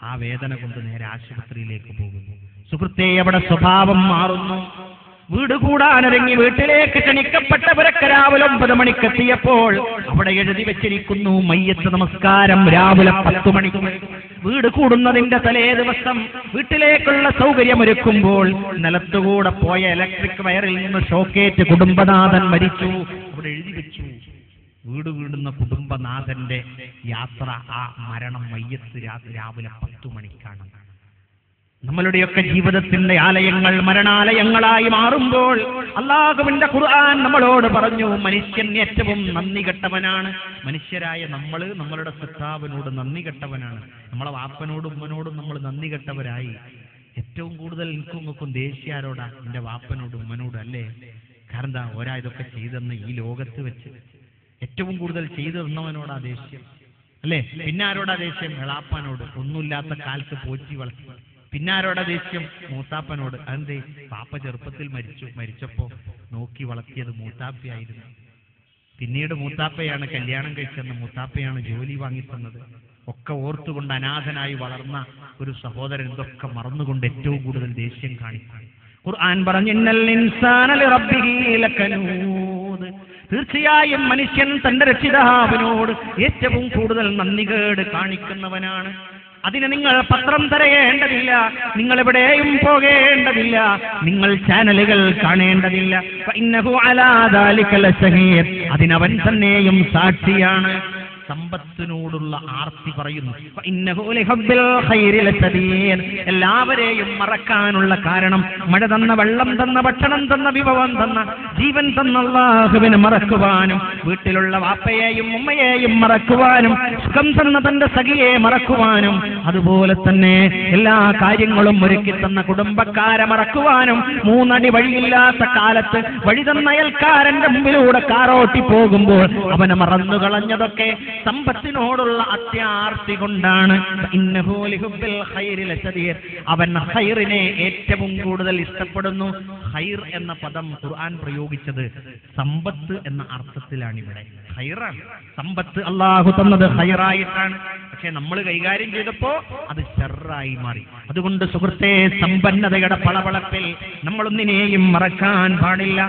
ആ വേദന കൊണ്ട് നേരെ ആശുപത്രിയിലേക്ക് പോകുന്നു. സുഹൃത്തേ, അവിടെ സ്വഭാവം മാറുന്നു. വീട് കൂടാനൊരുങ്ങി വീട്ടിലേക്ക് ക്ഷണിക്കപ്പെട്ടവരൊക്കെ രാവിലെ 9 മണിക്കെത്തിയപ്പോൾ അവിടെ എഴുതി വെച്ചിരിക്കുന്നു മയ്യത്ത് നമസ്കാരം രാവിലെ 10 മണിക്ക്. വീട് കൂടുന്നതിന്റെ തലേ ദിവസം വീട്ടിലേക്കുള്ള സൗകര്യമൊരുക്കുമ്പോൾ നിലത്തുകൂടെ പോയ ഇലക്ട്രിക് വയറിൽ നിന്ന് ഷോക്കേറ്റ് കുടുംബനാഥൻ മരിച്ചു. അവിടെ എഴുതി വെച്ചു വീട് വീടുന്ന കുടുംബനാഥന്റെ യാത്ര, ആ മരണം മയ്യത്ത് രാവിലെ 10 മണിക്കാണ്. നമ്മളുടെയൊക്കെ ജീവിതത്തിന്റെ ആലയങ്ങൾ മരണാലയങ്ങളായി മാറുമ്പോൾ അല്ലാഹുവിന്റെ ഖുർആൻ നമ്മളോട് പറഞ്ഞു, മനുഷ്യൻ ഏറ്റവും നന്ദി കെട്ടവനാണ്. മനുഷ്യരായ നമ്മളുടെ സൃഷ്ടാവിനോട് നന്ദി കെട്ടവനാണ്. നമ്മളെ വാപ്പനോടും ഉമ്മനോടും നമ്മൾ നന്ദി കെട്ടവരായി. ഏറ്റവും കൂടുതൽ എനിക്കും ദേഷ്യാരോടാ? എന്റെ വാപ്പനോടും ഉമ്മനോടും അല്ലേ? കാരണം എന്താ? ഒരാ ഇതൊക്കെ ചെയ്തെന്ന് ഈ ലോകത്ത് വെച്ച് ഏറ്റവും കൂടുതൽ ചെയ്തു തന്നവനോടാ ദേഷ്യം അല്ലേ? പിന്നെ ആരോടാ ദേഷ്യം? എളാപ്പാനോട്, ഒന്നുമില്ലാത്ത കാലത്ത് പോറ്റി വളർത്തി. പിന്നെ ആരോടാ ദേഷ്യം? മൂത്താപ്പനോട്. അതെന്തേ? പാപ്പ ചെറുപ്പത്തിൽ മരിച്ചപ്പോ നോക്കി വളർത്തിയത് മൂത്താപ്പയായിരുന്നു. പിന്നീട് മൂത്താപ്പയാണ് കല്യാണം കഴിച്ചെന്ന്, മൂത്താപ്പയാണ് ജോലി വാങ്ങിത്തന്നത്. ഒക്കെ ഓർത്തുകൊണ്ട് അനാഥനായി വളർന്ന ഒരു സഹോദരൻ ഇതൊക്കെ മറന്നുകൊണ്ട് ഏറ്റവും കൂടുതൽ ദേഷ്യം കാണിക്കും. ഖുർആൻ പറഞ്ഞു, ഇന്നൽ ഇൻസാന ലിറബ്ബിഹി ലകനൂദ്. തീർച്ചയായും മനുഷ്യൻ തന്റെ രക്ഷിതാവിനോട് ഏറ്റവും കൂടുതൽ നന്ദികേട് കാണിക്കുന്നവനാണ്. അതിന് നിങ്ങൾ പത്രം തിരയേണ്ടതില്ല, നിങ്ങൾ എവിടെയും പോകേണ്ടതില്ല, നിങ്ങൾ ചാനലുകൾ കാണേണ്ടതില്ല. ഫഇന്നഹു അലാ ദാലിക ലശഹീദ്. അതിനവൻ തന്നെയും സാക്ഷിയാണ്. സമ്പത്തിനോടുള്ള ആർത്തി പറയുന്നു. എല്ലാവരെയും മറക്കാനുള്ള കാരണം മഴ തന്ന, വെള്ളം തന്ന, ഭക്ഷണം തന്ന, വിഭവം തന്ന, ജീവൻ തന്ന അല്ലാഹുവിനെ മറക്കുവാനും, വീട്ടിലുള്ള വാപ്പയെയും ഉമ്മയെയും മറക്കുവാനും, സുഖം തന്ന തന്റെ സഖിയെ മറക്കുവാനും, അതുപോലെ തന്നെ എല്ലാ കാര്യങ്ങളും ഒരുക്കി തന്ന കുടുംബക്കാരെ മറക്കുവാനും, 3 അടി വഴിയില്ലാത്ത കാലത്ത് വഴി തന്ന അയൽക്കാരന്റെ മുമ്പിലൂടെ കാറോട്ടി പോകുമ്പോൾ അവനെ മറന്നുകളഞ്ഞതൊക്കെ സമ്പത്തിനോടുള്ള അത്യാർത്തി കൊണ്ടാണ്. അവൻ ഖൈറിനെ ഏറ്റവും കൂടുതൽ ഇഷ്ടപ്പെടുന്നു. ഖൈർ എന്ന പദം ഖുർആൻ പ്രയോഗിച്ചത് സമ്പത്ത് എന്ന അർത്ഥത്തിലാണ്. ഇവിടെ ഖൈറാണ്. സമ്പത്ത് അല്ലാഹു തന്നത് ഖൈറായിട്ടാണ്. പക്ഷെ നമ്മൾ കൈകാര്യം ചെയ്തപ്പോ അത് ശർറായി മാറി. അതുകൊണ്ട് സുഹൃത്തെ, സമ്പന്നതയുടെ പളപളപ്പിൽ നമ്മളൊന്നിനെയും മറക്കാൻ പാടില്ല.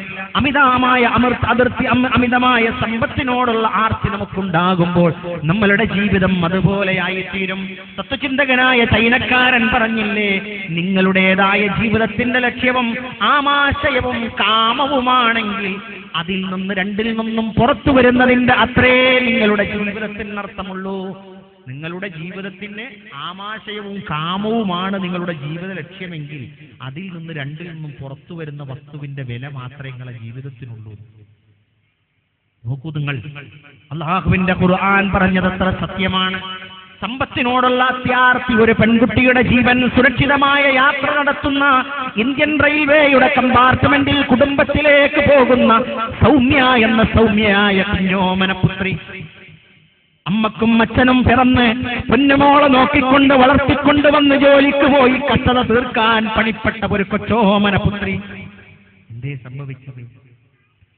അമിതമായ സമ്പത്തിനോടുള്ള ആർത്തി നമുക്കുണ്ടാകുമ്പോൾ നമ്മളുടെ ജീവിതം അതുപോലെയായിത്തീരും. തത്വചിന്തകനായ ചൈനക്കാരൻ പറഞ്ഞില്ലേ, നിങ്ങളുടേതായ ജീവിതത്തിന്റെ ലക്ഷ്യവും ആമാശയവും കാമവുമാണെങ്കിൽ അതിൽ നിന്ന് രണ്ടിൽ നിന്നും പുറത്തു വരുന്നതിന്റെ അത്രേ നിങ്ങളുടെ ജീവിതത്തിന് അർത്ഥമുള്ളൂ. നിങ്ങളുടെ ജീവിതത്തിന് ആമാശയവും കാമവുമാണ് നിങ്ങളുടെ ജീവിത ലക്ഷ്യമെങ്കിൽ അതിൽ നിന്ന് രണ്ടിൽ നിന്നും പുറത്തു വരുന്ന വസ്തുവിന്റെ വില മാത്രമേ നിങ്ങളുടെ ജീവിതത്തിനുള്ളൂ. നോക്കൂ നിങ്ങൾ, അല്ലാഹുവിന്റെ ഖുർആൻ പറഞ്ഞതത്ര സത്യമാണ്. സമ്പത്തിനോടുള്ള അത്യാർത്തി ഒരു പെൺകുട്ടിയുടെ ജീവൻ സുരക്ഷിതമായ യാത്ര നടത്തുന്ന ഇന്ത്യൻ റെയിൽവേയുടെ കമ്പാർട്ട്മെന്റിൽ കുടുംബത്തിലേക്ക് പോകുന്ന സൗമ്യ എന്ന സൗമ്യയായ കുഞ്ഞോമന പുത്രി, അമ്മക്കും അച്ഛനും പിറന്ന് പൊന്നുമോളെ നോക്കിക്കൊണ്ട് വളർത്തിക്കൊണ്ട് വന്ന് ജോലിക്ക് പോയി കഷ്ടത തീർക്കാൻ പണിപ്പെട്ട ഒരു കൊച്ചോമന പുത്രി. എന്തേ സംഭവിച്ചത്?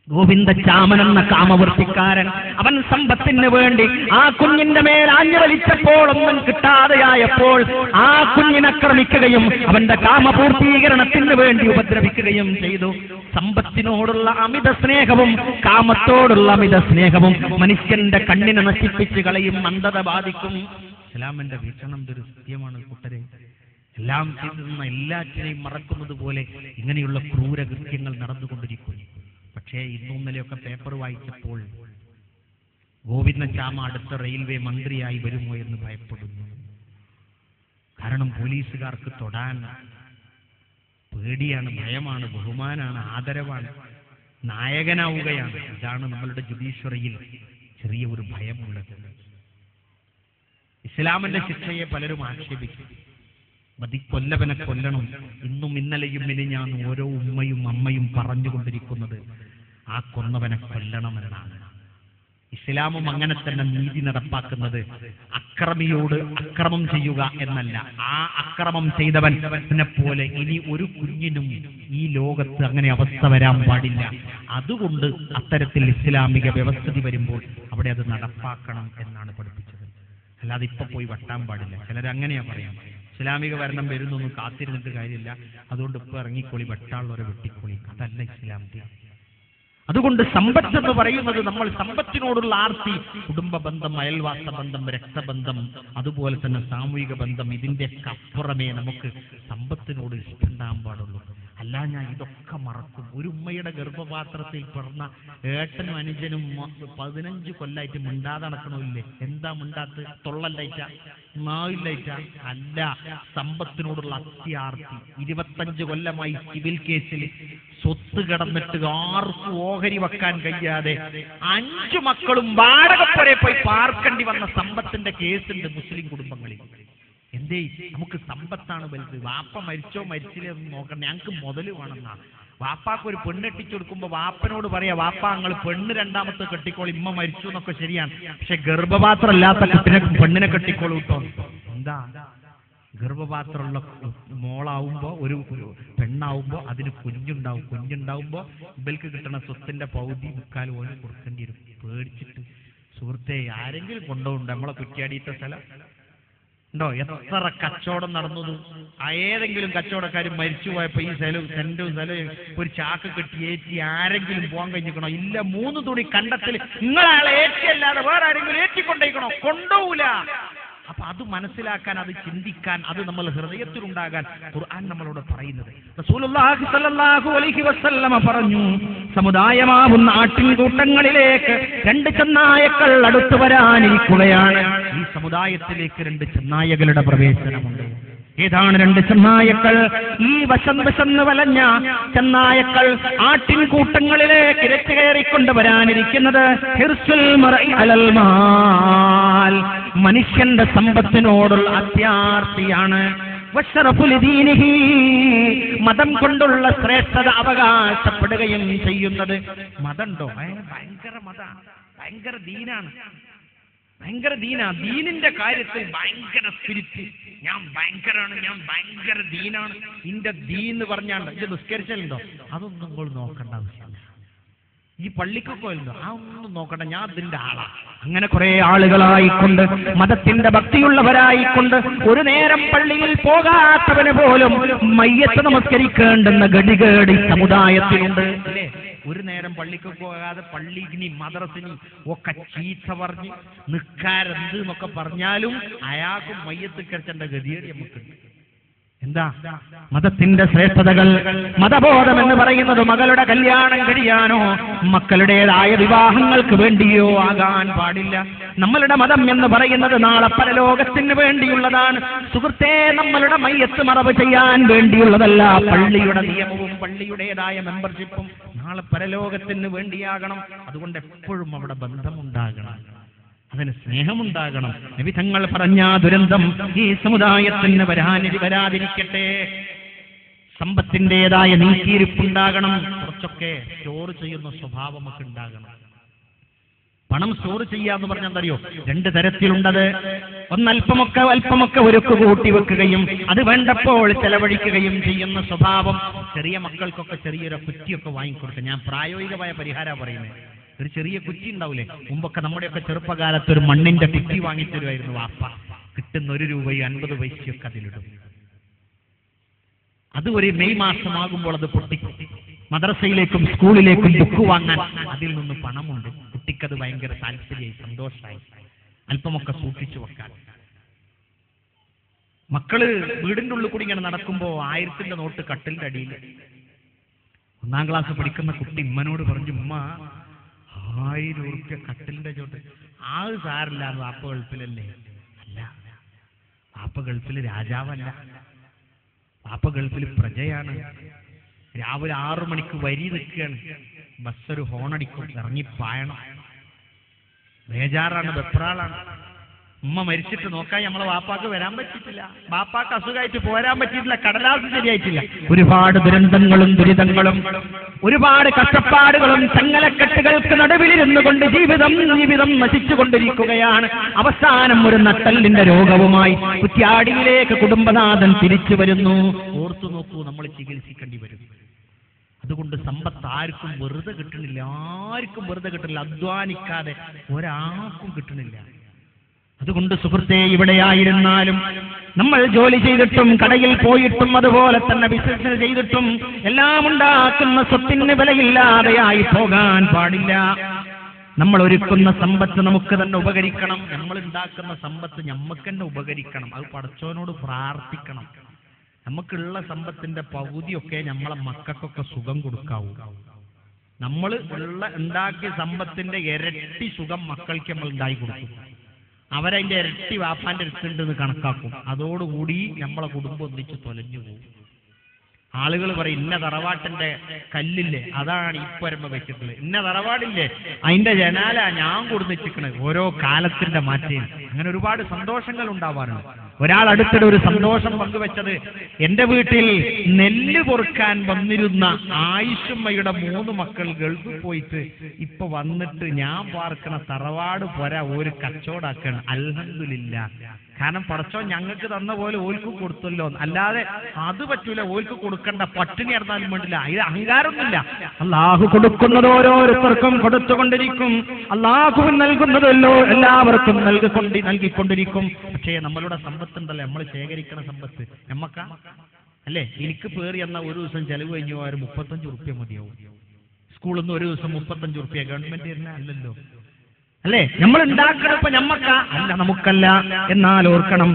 ഗോവിന്ദച്ചാമൻ എന്ന കാമവൃത്തിക്കാരൻ അവൻ സമ്പത്തിന് വേണ്ടി ആ കുഞ്ഞിന്റെ മേൽ ആഞ്ഞു വലിച്ചപ്പോൾ ഒന്നും കിട്ടാതെയായപ്പോൾ ആ കുഞ്ഞിനക്രമിക്കുകയും അവന്റെ കാമപൂർത്തീകരണത്തിന് വേണ്ടി ഉപദ്രവിക്കുകയും ചെയ്തു. സമ്പത്തിനോടുള്ള അമിത സ്നേഹവും കാമത്തോടുള്ള അമിത സ്നേഹവും മനുഷ്യന്റെ കണ്ണിനെ നശിപ്പിച്ച് കളയും, അന്ധത ബാധിക്കും. ഇസ്ലാമിന്റെ വീക്ഷണം ഒരു സത്യമാണ് കൂട്ടരെ. എല്ലാം ചെയ്തിരുന്ന എല്ലാറ്റിനെയും മറക്കുന്നത് പോലെ ഇങ്ങനെയുള്ള ക്രൂരകൃത്യങ്ങൾ നടന്നുകൊണ്ടിരിക്കുന്നു. പക്ഷേ ഇന്നലെയൊക്കെ പേപ്പർ വായിച്ചപ്പോൾ ഗോവിന്ദച്ചാമ അടുത്ത റെയിൽവേ മന്ത്രിയായി വരുമോ എന്ന് ഭയപ്പെടുന്നു. കാരണം പോലീസുകാർക്ക് തൊടാൻ പേടിയാണ്, ഭയമാണ്, ബഹുമാനാണ്, ആദരവാണ്, നായകനാവുകയാണ്. ഇതാണ് നമ്മളുടെ ജുഡീഷ്യറിയിൽ ചെറിയ ഒരു ഭയമുള്ളത്. ഇസ്ലാമിന്റെ ശിക്ഷയെ പലരും ആക്ഷേപിക്കും. കൊല്ലവനെ കൊല്ലണം. ഇന്നും ഇന്നലെയും മിനിഞ്ഞാന്നും ഓരോ ഉമ്മയും അമ്മയും പറഞ്ഞുകൊണ്ടിരിക്കുന്നത് ആ കൊന്നവനെ കൊല്ലണമെന്നാണ്. ഇസ്ലാമും അങ്ങനെ തന്നെ നീതി നടപ്പാക്കുന്നത്. അക്രമിയോട് അക്രമം ചെയ്യുക എന്നല്ല, ആ അക്രമം ചെയ്തവനെ പോലെ ഇനി ഒരു കുഞ്ഞിനും ഈ ലോകത്ത് അങ്ങനെ അവസ്ഥ വരാൻ പാടില്ല. അതുകൊണ്ട് അത്തരത്തിൽ ഇസ്ലാമിക വ്യവസ്ഥിതി വരുമ്പോൾ അവിടെ അത് നടപ്പാക്കണം എന്നാണ് പഠിപ്പിച്ചത്. അല്ലാതെ ഇപ്പൊ പോയി വെട്ടാൻ പാടില്ല. ചിലരങ്ങനെയാ പറയാം, ഇസ്ലാമിക ഭരണം വരുന്നൊന്നും കാത്തിരുന്നിട്ട് കാര്യമില്ല, അതുകൊണ്ട് ഇപ്പൊ ഇറങ്ങിക്കോളി, വെട്ടാളുള്ളവരെ വെട്ടിക്കോളി. അതല്ല ഇസ്ലാം. അതുകൊണ്ട് സമ്പത്ത് എന്ന് പറയുന്നത് നമ്മൾ സമ്പത്തിനോടുള്ള ആർത്തി, കുടുംബ ബന്ധം, അയൽവാസ ബന്ധം, രക്തബന്ധം, അതുപോലെ തന്നെ സാമൂഹിക ബന്ധം, ഇതിന്റെ അപ്പുറമേ നമുക്ക് സമ്പത്തിനോട് ഇഷ്ടണ്ടാകാൻ പാടുള്ളൂ. അല്ല ഞാൻ ഇതൊക്കെ മറക്കും. ഒരു ഉമ്മയുടെ ഗർഭപാത്രത്തിൽ പിറന്ന ഏട്ടനും അനുജനും 15 കൊല്ലായിട്ട് മിണ്ടാതെ നടക്കണമില്ലേ? എന്താ മിണ്ടാത്ത്? തൊള്ളല്ലായിട്ട, നാവില്ലായിട്ട? അല്ല, സമ്പത്തിനോടുള്ള അത്യാർത്തി. 25 കൊല്ലമായി സിവിൽ കേസിൽ സ്വത്ത് കിടന്നിട്ട് ആർക്കും ഓഹരി വെക്കാൻ കഴിയാതെ 5 മക്കളും വാടകപ്പുരയെ പോയി പാർക്കേണ്ടി വന്ന സമ്പത്തിന്റെ കേസുണ്ട് മുസ്ലിം കുടുംബങ്ങളിൽ. എന്തേ? നമുക്ക് സമ്പത്താണ് വലുത്. വാപ്പ മരിച്ചോ മരിച്ചില്ലേ എന്ന് നോക്കണം, ഞങ്ങൾക്ക് മുതൽ വേണമെന്നാ. വാപ്പാക്ക് ഒരു പെണ്ണെട്ടിച്ചു കൊടുക്കുമ്പോ വാപ്പനോട് പറയാ, വാപ്പ നിങ്ങൾ പെണ്ണ് രണ്ടാമത്തെ കെട്ടിക്കോളൂ, ഇമ്മ മരിച്ചു എന്നൊക്കെ ശരിയാണ്, പക്ഷെ ഗർഭപാത്രം ഇല്ലാത്ത പെണ്ണിനെ കെട്ടിക്കോളൂ കേട്ടോ. എന്താ? ഗർഭപാത്രമുള്ള മോളാവുമ്പോ, ഒരു പെണ്ണാവുമ്പോ അതിന് കുഞ്ഞുണ്ടാവുമ്പോ ഇവർക്ക് കിട്ടുന്ന സ്വത്തിന്റെ പൗതി മുക്കാൽ ഓന് കൊടുക്കേണ്ടി വരും. പേടിച്ചിട്ട് സുഹൃത്തെ, ആരെങ്കിലും കൊണ്ടുപോകുന്നുണ്ടോ നമ്മളെ കുറ്റിയാടിയിട്ട സ്ഥലം ഉണ്ടോ? എത്ര കച്ചവടം നടന്നത്! ഏതെങ്കിലും കച്ചവടക്കാർ മരിച്ചു പോയപ്പോ ഈ സ്ഥലവും ഒരു ചാക്ക് കെട്ടി ഏറ്റി ആരെങ്കിലും പോകാൻ കഴിഞ്ഞിക്കണോ? ഇല്ല. 3 തുണി കണ്ടത്തിൽ നിങ്ങളാളെ ഏറ്റിയല്ലാതെ വേറെ ആരെങ്കിലും ഏറ്റിക്കൊണ്ടേക്കണോ? കൊണ്ടുപോകൂല. അപ്പൊ അത് മനസ്സിലാക്കാൻ, അത് ചിന്തിക്കാൻ, അത് നമ്മൾ ഹൃദയത്തിലുണ്ടാകാൻ ഖുർആൻ നമ്മളോട് പറയുന്നത്. റസൂലുള്ളാഹി സ്വല്ലല്ലാഹു അലൈഹി വസല്ലമ പറഞ്ഞു, സമുദായമാവുന്ന ആട്ടിൻകൂട്ടങ്ങളിലേക്ക് 2 ചെന്നായക്കൾ അടുത്തു വരാനിരിക്കുകയാണ്. ഈ സമുദായത്തിലേക്ക് 2 ചെന്നായകളുടെ പ്രവേശനമുണ്ട്. ഏതാണ് 2 ചെന്നായക്കൾ? ഈ വശന്ന് വലഞ്ഞ ചെന്നായക്കൾ ആട്ടിൻകൂട്ടങ്ങളിലേക്ക് ഇരച്ചു കയറിക്കൊണ്ട് വരാനിരിക്കുന്നത് ഹിർസുൽ മർഇ അലൽ മാൽ, മനുഷ്യന്റെ സമ്പത്തിനോടുള്ള അത്യാർത്തിയാണ്. വശറഫുലിദീനിഹി, മതം കൊണ്ടുള്ള ശ്രേഷ്ഠത അവകാശപ്പെടുകയും ചെയ്യുന്നത്. മതമുണ്ടോ? ഭയങ്കര മതാണ്, ഭയങ്കര ദീനാണ്, ഭയങ്കര ദീനാ. ദീനിന്റെ കാര്യത്തിൽ ഭയങ്കര സ്പിരിറ്റ്. ഞാൻ ഭയങ്കരാണ്, ഞാൻ ഭയങ്കര ദീനാണ്. ഇന്റെ ദീന്ന് പറഞ്ഞാണ്ട് ഇത് നിസ്കരിച്ചലുണ്ടോ? അതൊന്നും നിങ്ങൾ നോക്കണ്ട ആവശ്യമില്ല. ഈ പള്ളിക്കൊക്കെ വരുന്നുണ്ടോ? അതൊന്നും നോക്കണ്ട, ഞാൻ അതിന്റെ ആളാ. അങ്ങനെ കുറെ ആളുകളായിക്കൊണ്ട്, മതത്തിന്റെ ഭക്തിയുള്ളവരായിക്കൊണ്ട്, ഒരു നേരം പള്ളിയിൽ പോകാത്തവന് പോലും മയ്യത്ത് നമസ്കരിക്കേണ്ടെന്ന ഗതികേട് സമുദായത്തിലുണ്ട്. അല്ലേ? ഒരു നേരം പള്ളിക്ക് പോകാതെ പള്ളിനി മദ്രസിനി ഒക്കെ ചീത്ത പറഞ്ഞ് നിൽക്കാരെന്ത് എന്നൊക്കെ പറഞ്ഞാലും അയാൾക്കും മയ്യത്ത് കിടക്കേണ്ട ഗതികേട് നമുക്കുണ്ട്. എന്താ? മതത്തിന്റെ ശ്രേഷ്ഠതകൾ. മതബോധം എന്ന് പറയുന്നത് മകളുടെ കല്യാണം കഴിയാനോ മക്കളുടേതായ വിവാഹങ്ങൾക്ക് വേണ്ടിയോ ആകാൻ പാടില്ല. നമ്മളുടെ മതം എന്ന് പറയുന്നത് നാളെ പരലോകത്തിന് വേണ്ടിയുള്ളതാണ് സുഹൃത്തേ. നമ്മളുടെ മയ്യത്ത് മറവ് ചെയ്യാൻ വേണ്ടിയുള്ളതല്ല. പള്ളിയുടെ നിയമവും പള്ളിയുടേതായ മെമ്പർഷിപ്പും നാളെ പരലോകത്തിന് വേണ്ടിയാകണം. അതുകൊണ്ട് എപ്പോഴും അവിടെ ബന്ധമുണ്ടാകണം, അതിന് സ്നേഹമുണ്ടാകണം. നബി തങ്ങൾ പറഞ്ഞ ദുരന്തം ഈ സമുദായത്തിന് വരാതിരിക്കട്ടെ. സമ്പത്തിൻ്റെതായ നീക്കിയിരിപ്പുണ്ടാകണം. കുറച്ചൊക്കെ സ്റ്റോർ ചെയ്യുന്ന സ്വഭാവം ഒക്കെ ഉണ്ടാകണം. പണം സ്റ്റോർ ചെയ്യാന്ന് പറഞ്ഞാൽ എന്തറിയോ? 2 തരത്തിലുണ്ടത്. അല്പമൊക്കെ ഒരുക്ക് കൂട്ടി വെക്കുകയും അത് വേണ്ടപ്പോൾ ചെലവഴിക്കുകയും ചെയ്യുന്ന സ്വഭാവം. ചെറിയ മക്കൾക്കൊക്കെ ചെറിയൊരു കുറ്റിയൊക്കെ വാങ്ങിക്കൊടുക്കുക. ഞാൻ പ്രായോഗികമായ പരിഹാരം പറയുന്നത്. ഒരു ചെറിയ കുറ്റി ഉണ്ടാവില്ലേ? മുമ്പൊക്കെ നമ്മുടെയൊക്കെ ചെറുപ്പകാലത്ത് ഒരു മണ്ണിന്റെ കുറ്റി വാങ്ങിത്തരുമായിരുന്നു വാപ്പ. കിട്ടുന്ന 1 രൂപയും 50 പൈസയൊക്കെ അതിലിടും. അത് ഒരു മെയ് മാസമാകുമ്പോൾ അത് പൊട്ടിക്കും. മദ്രസയിലേക്കും സ്കൂളിലേക്കും ബുക്ക് വാങ്ങാൻ അതിൽ നിന്ന് പണമുണ്ട്. കുട്ടിക്കത് ഭയങ്കര താല്പര്യമായി, സന്തോഷമായി. അല്പമൊക്കെ സൂക്ഷിച്ചു വെക്കാൻ. മക്കള് വീടിന്റെ ഉള്ളിൽ കൂടി ഇങ്ങനെ നടക്കുമ്പോ 1000ന്റെ നോട്ട് കട്ടിലിന്റെ അടിയിൽ. 1ാം ക്ലാസ് പഠിക്കുന്ന കുട്ടി ഉമ്മനോട് പറഞ്ഞു, ഉമ്മ 1000 ഉറുപ്പ്യ കട്ടിലിന്റെ ചോട്ട്. ആള് സാറില്ല, വാപ്പ ഗൾഫിലല്ലേ? അല്ല, വാപ്പ ഗൾഫില് രാജാവല്ല, പാപ്പ ഗൾഫിൽ പ്രജയാണ്. രാവിലെ 6 മണിക്ക് വരി നിൽക്കുകയാണ്. ബസ്സൊരു ഹോണടിക്കും, ഇറങ്ങിപ്പായണം. ബേജാറാണ്, വെപ്രാളാണ്. ഉമ്മ മരിച്ചിട്ട് നോക്കാൻ നമ്മളെ വാപ്പാക്ക് വരാൻ പറ്റിയിട്ടില്ല, വാപ്പാക്ക് അസുഖമായിട്ട് പോരാൻ പറ്റിയിട്ടില്ല, കടലാസ് ശരിയായിട്ടില്ല. ഒരുപാട് ദുരന്തങ്ങളും ദുരിതങ്ങളും ഒരുപാട് കഷ്ടപ്പാടുകളും ചങ്ങലക്കെട്ടുകൾക്ക് നടുവിലിരുന്നു കൊണ്ട് ജീവിതം നശിച്ചുകൊണ്ടിരിക്കുകയാണ്. അവസാനം ഒരു നട്ടലിന്റെ രോഗവുമായി കുറ്റ്യാടിയിലേക്ക് കുടുംബനാഥൻ തിരിച്ചു വരുന്നു. ഓർത്തു നോക്കൂ, നമ്മൾ ചികിത്സിക്കേണ്ടി വരും. അതുകൊണ്ട് സമ്പത്ത് ആർക്കും വെറുതെ കിട്ടണില്ല, ആർക്കും വെറുതെ കിട്ടില്ല. അധ്വാനിക്കാതെ ഒരാൾക്കും കിട്ടണില്ല. അതുകൊണ്ട് സുഹൃത്തെ, ഇവിടെയായിരുന്നാലും നമ്മൾ ജോലി ചെയ്തിട്ടും കടയിൽ പോയിട്ടും അതുപോലെ തന്നെ ബിസിനസ് ചെയ്തിട്ടും എല്ലാം ഉണ്ടാക്കുന്ന സ്വത്തിന് വിലയില്ലാതെയായി പോകാൻ പാടില്ല. നമ്മൾ ഒരുക്കുന്ന സമ്പത്ത് നമുക്ക് തന്നെ ഉപകരിക്കണം. നമ്മൾ ഉണ്ടാക്കുന്ന സമ്പത്ത് നമുക്ക് തന്നെ ഉപകരിക്കണം. അത് പടച്ചവനോട് പ്രാർത്ഥിക്കണം. നമുക്കുള്ള സമ്പത്തിന്റെ പകുതിയൊക്കെ നമ്മളെ മക്കൾക്കൊക്കെ സുഖം കൊടുക്കാവൂ. നമ്മൾ ഉണ്ടാക്കിയ സമ്പത്തിന്റെ ഇരട്ടി സുഖം മക്കൾക്ക് നമ്മൾ ഉണ്ടായി കൊടുക്കും. അവരതിന്റെ ഇരട്ടി വാപ്പാന്റെ അടുത്തുണ്ടെന്ന് കണക്കാക്കും. അതോടുകൂടി നമ്മളെ കുടുംബം ഒന്നിച്ച് തൊലഞ്ഞു പോകും. ആളുകൾ പറയും, ഇന്ന തറവാട്ടിന്റെ കല്ലില്ലേ അതാണ് ഇപ്പൊ വരുമ്പോ വെച്ചിട്ടുള്ളത്, ഇന്ന തറവാടില്ലേ അതിന്റെ ജനാല ഞാൻ കൊടുന്നിച്ചിക്കണത്. ഓരോ കാലത്തിന്റെ മാറ്റം അങ്ങനെ ഒരുപാട് സന്തോഷങ്ങൾ ഉണ്ടാവാറുണ്ട്. ഒരാൾ അടുത്തിടെ ഒരു സന്തോഷം പങ്കുവെച്ചത്, എന്റെ വീട്ടിൽ നെല്ല് പൊറുക്കാൻ വന്നിരുന്ന ആയിഷമ്മയുടെ 3 മക്കൾ ഗൾഫിൽ പോയിട്ട് ഇപ്പൊ വന്നിട്ട് ഞാൻ പാർക്കണ തറവാട് പോരാ ഒരു കച്ചവടാക്കാണ്. അൽഹംദുലില്ലാ. കാരണം പടച്ചോ ഞങ്ങൾക്ക് തന്ന പോലെ ഓൽക്ക് കൊടുത്തല്ലോ. അല്ലാതെ അത് പറ്റൂല, ഓൽക്ക് കൊടുക്കണ്ട, പട്ടിണി ഇറന്നാലും വേണ്ടില്ല. ഇത് അഹങ്കാരമൊന്നുമില്ല. അള്ളാഹു കൊടുക്കുന്നത് ഓരോരുത്തർക്കും കൊടുത്തുകൊണ്ടിരിക്കും. അള്ളാഹു നൽകുന്നതല്ലോ എല്ലാവർക്കും നൽകിക്കൊണ്ടിരിക്കും. പക്ഷേ നമ്മളുടെ സമ്പത്തുണ്ടല്ലോ, നമ്മൾ ശേഖരിക്കണ സമ്പത്ത് നമ്മക്കാ അല്ലേ? എനിക്ക് പേറി എന്ന ഒരു ദിവസം ചെലവ് കഴിഞ്ഞു പോയാൽ 35 ഉറുപ്പ്യ മതിയാവും. സ്കൂളിൽ നിന്ന് ഒരു ദിവസം 35 ഉറുപ്പ്യ ഗവൺമെന്റ് തരുന്ന അല്ലല്ലോ, അല്ലേ? നമ്മൾ ഉണ്ടാക്കണം. ഇപ്പൊ ഞമ്മക്ക അല്ല, നമുക്കല്ല. എന്നാൽ ഓർക്കണം,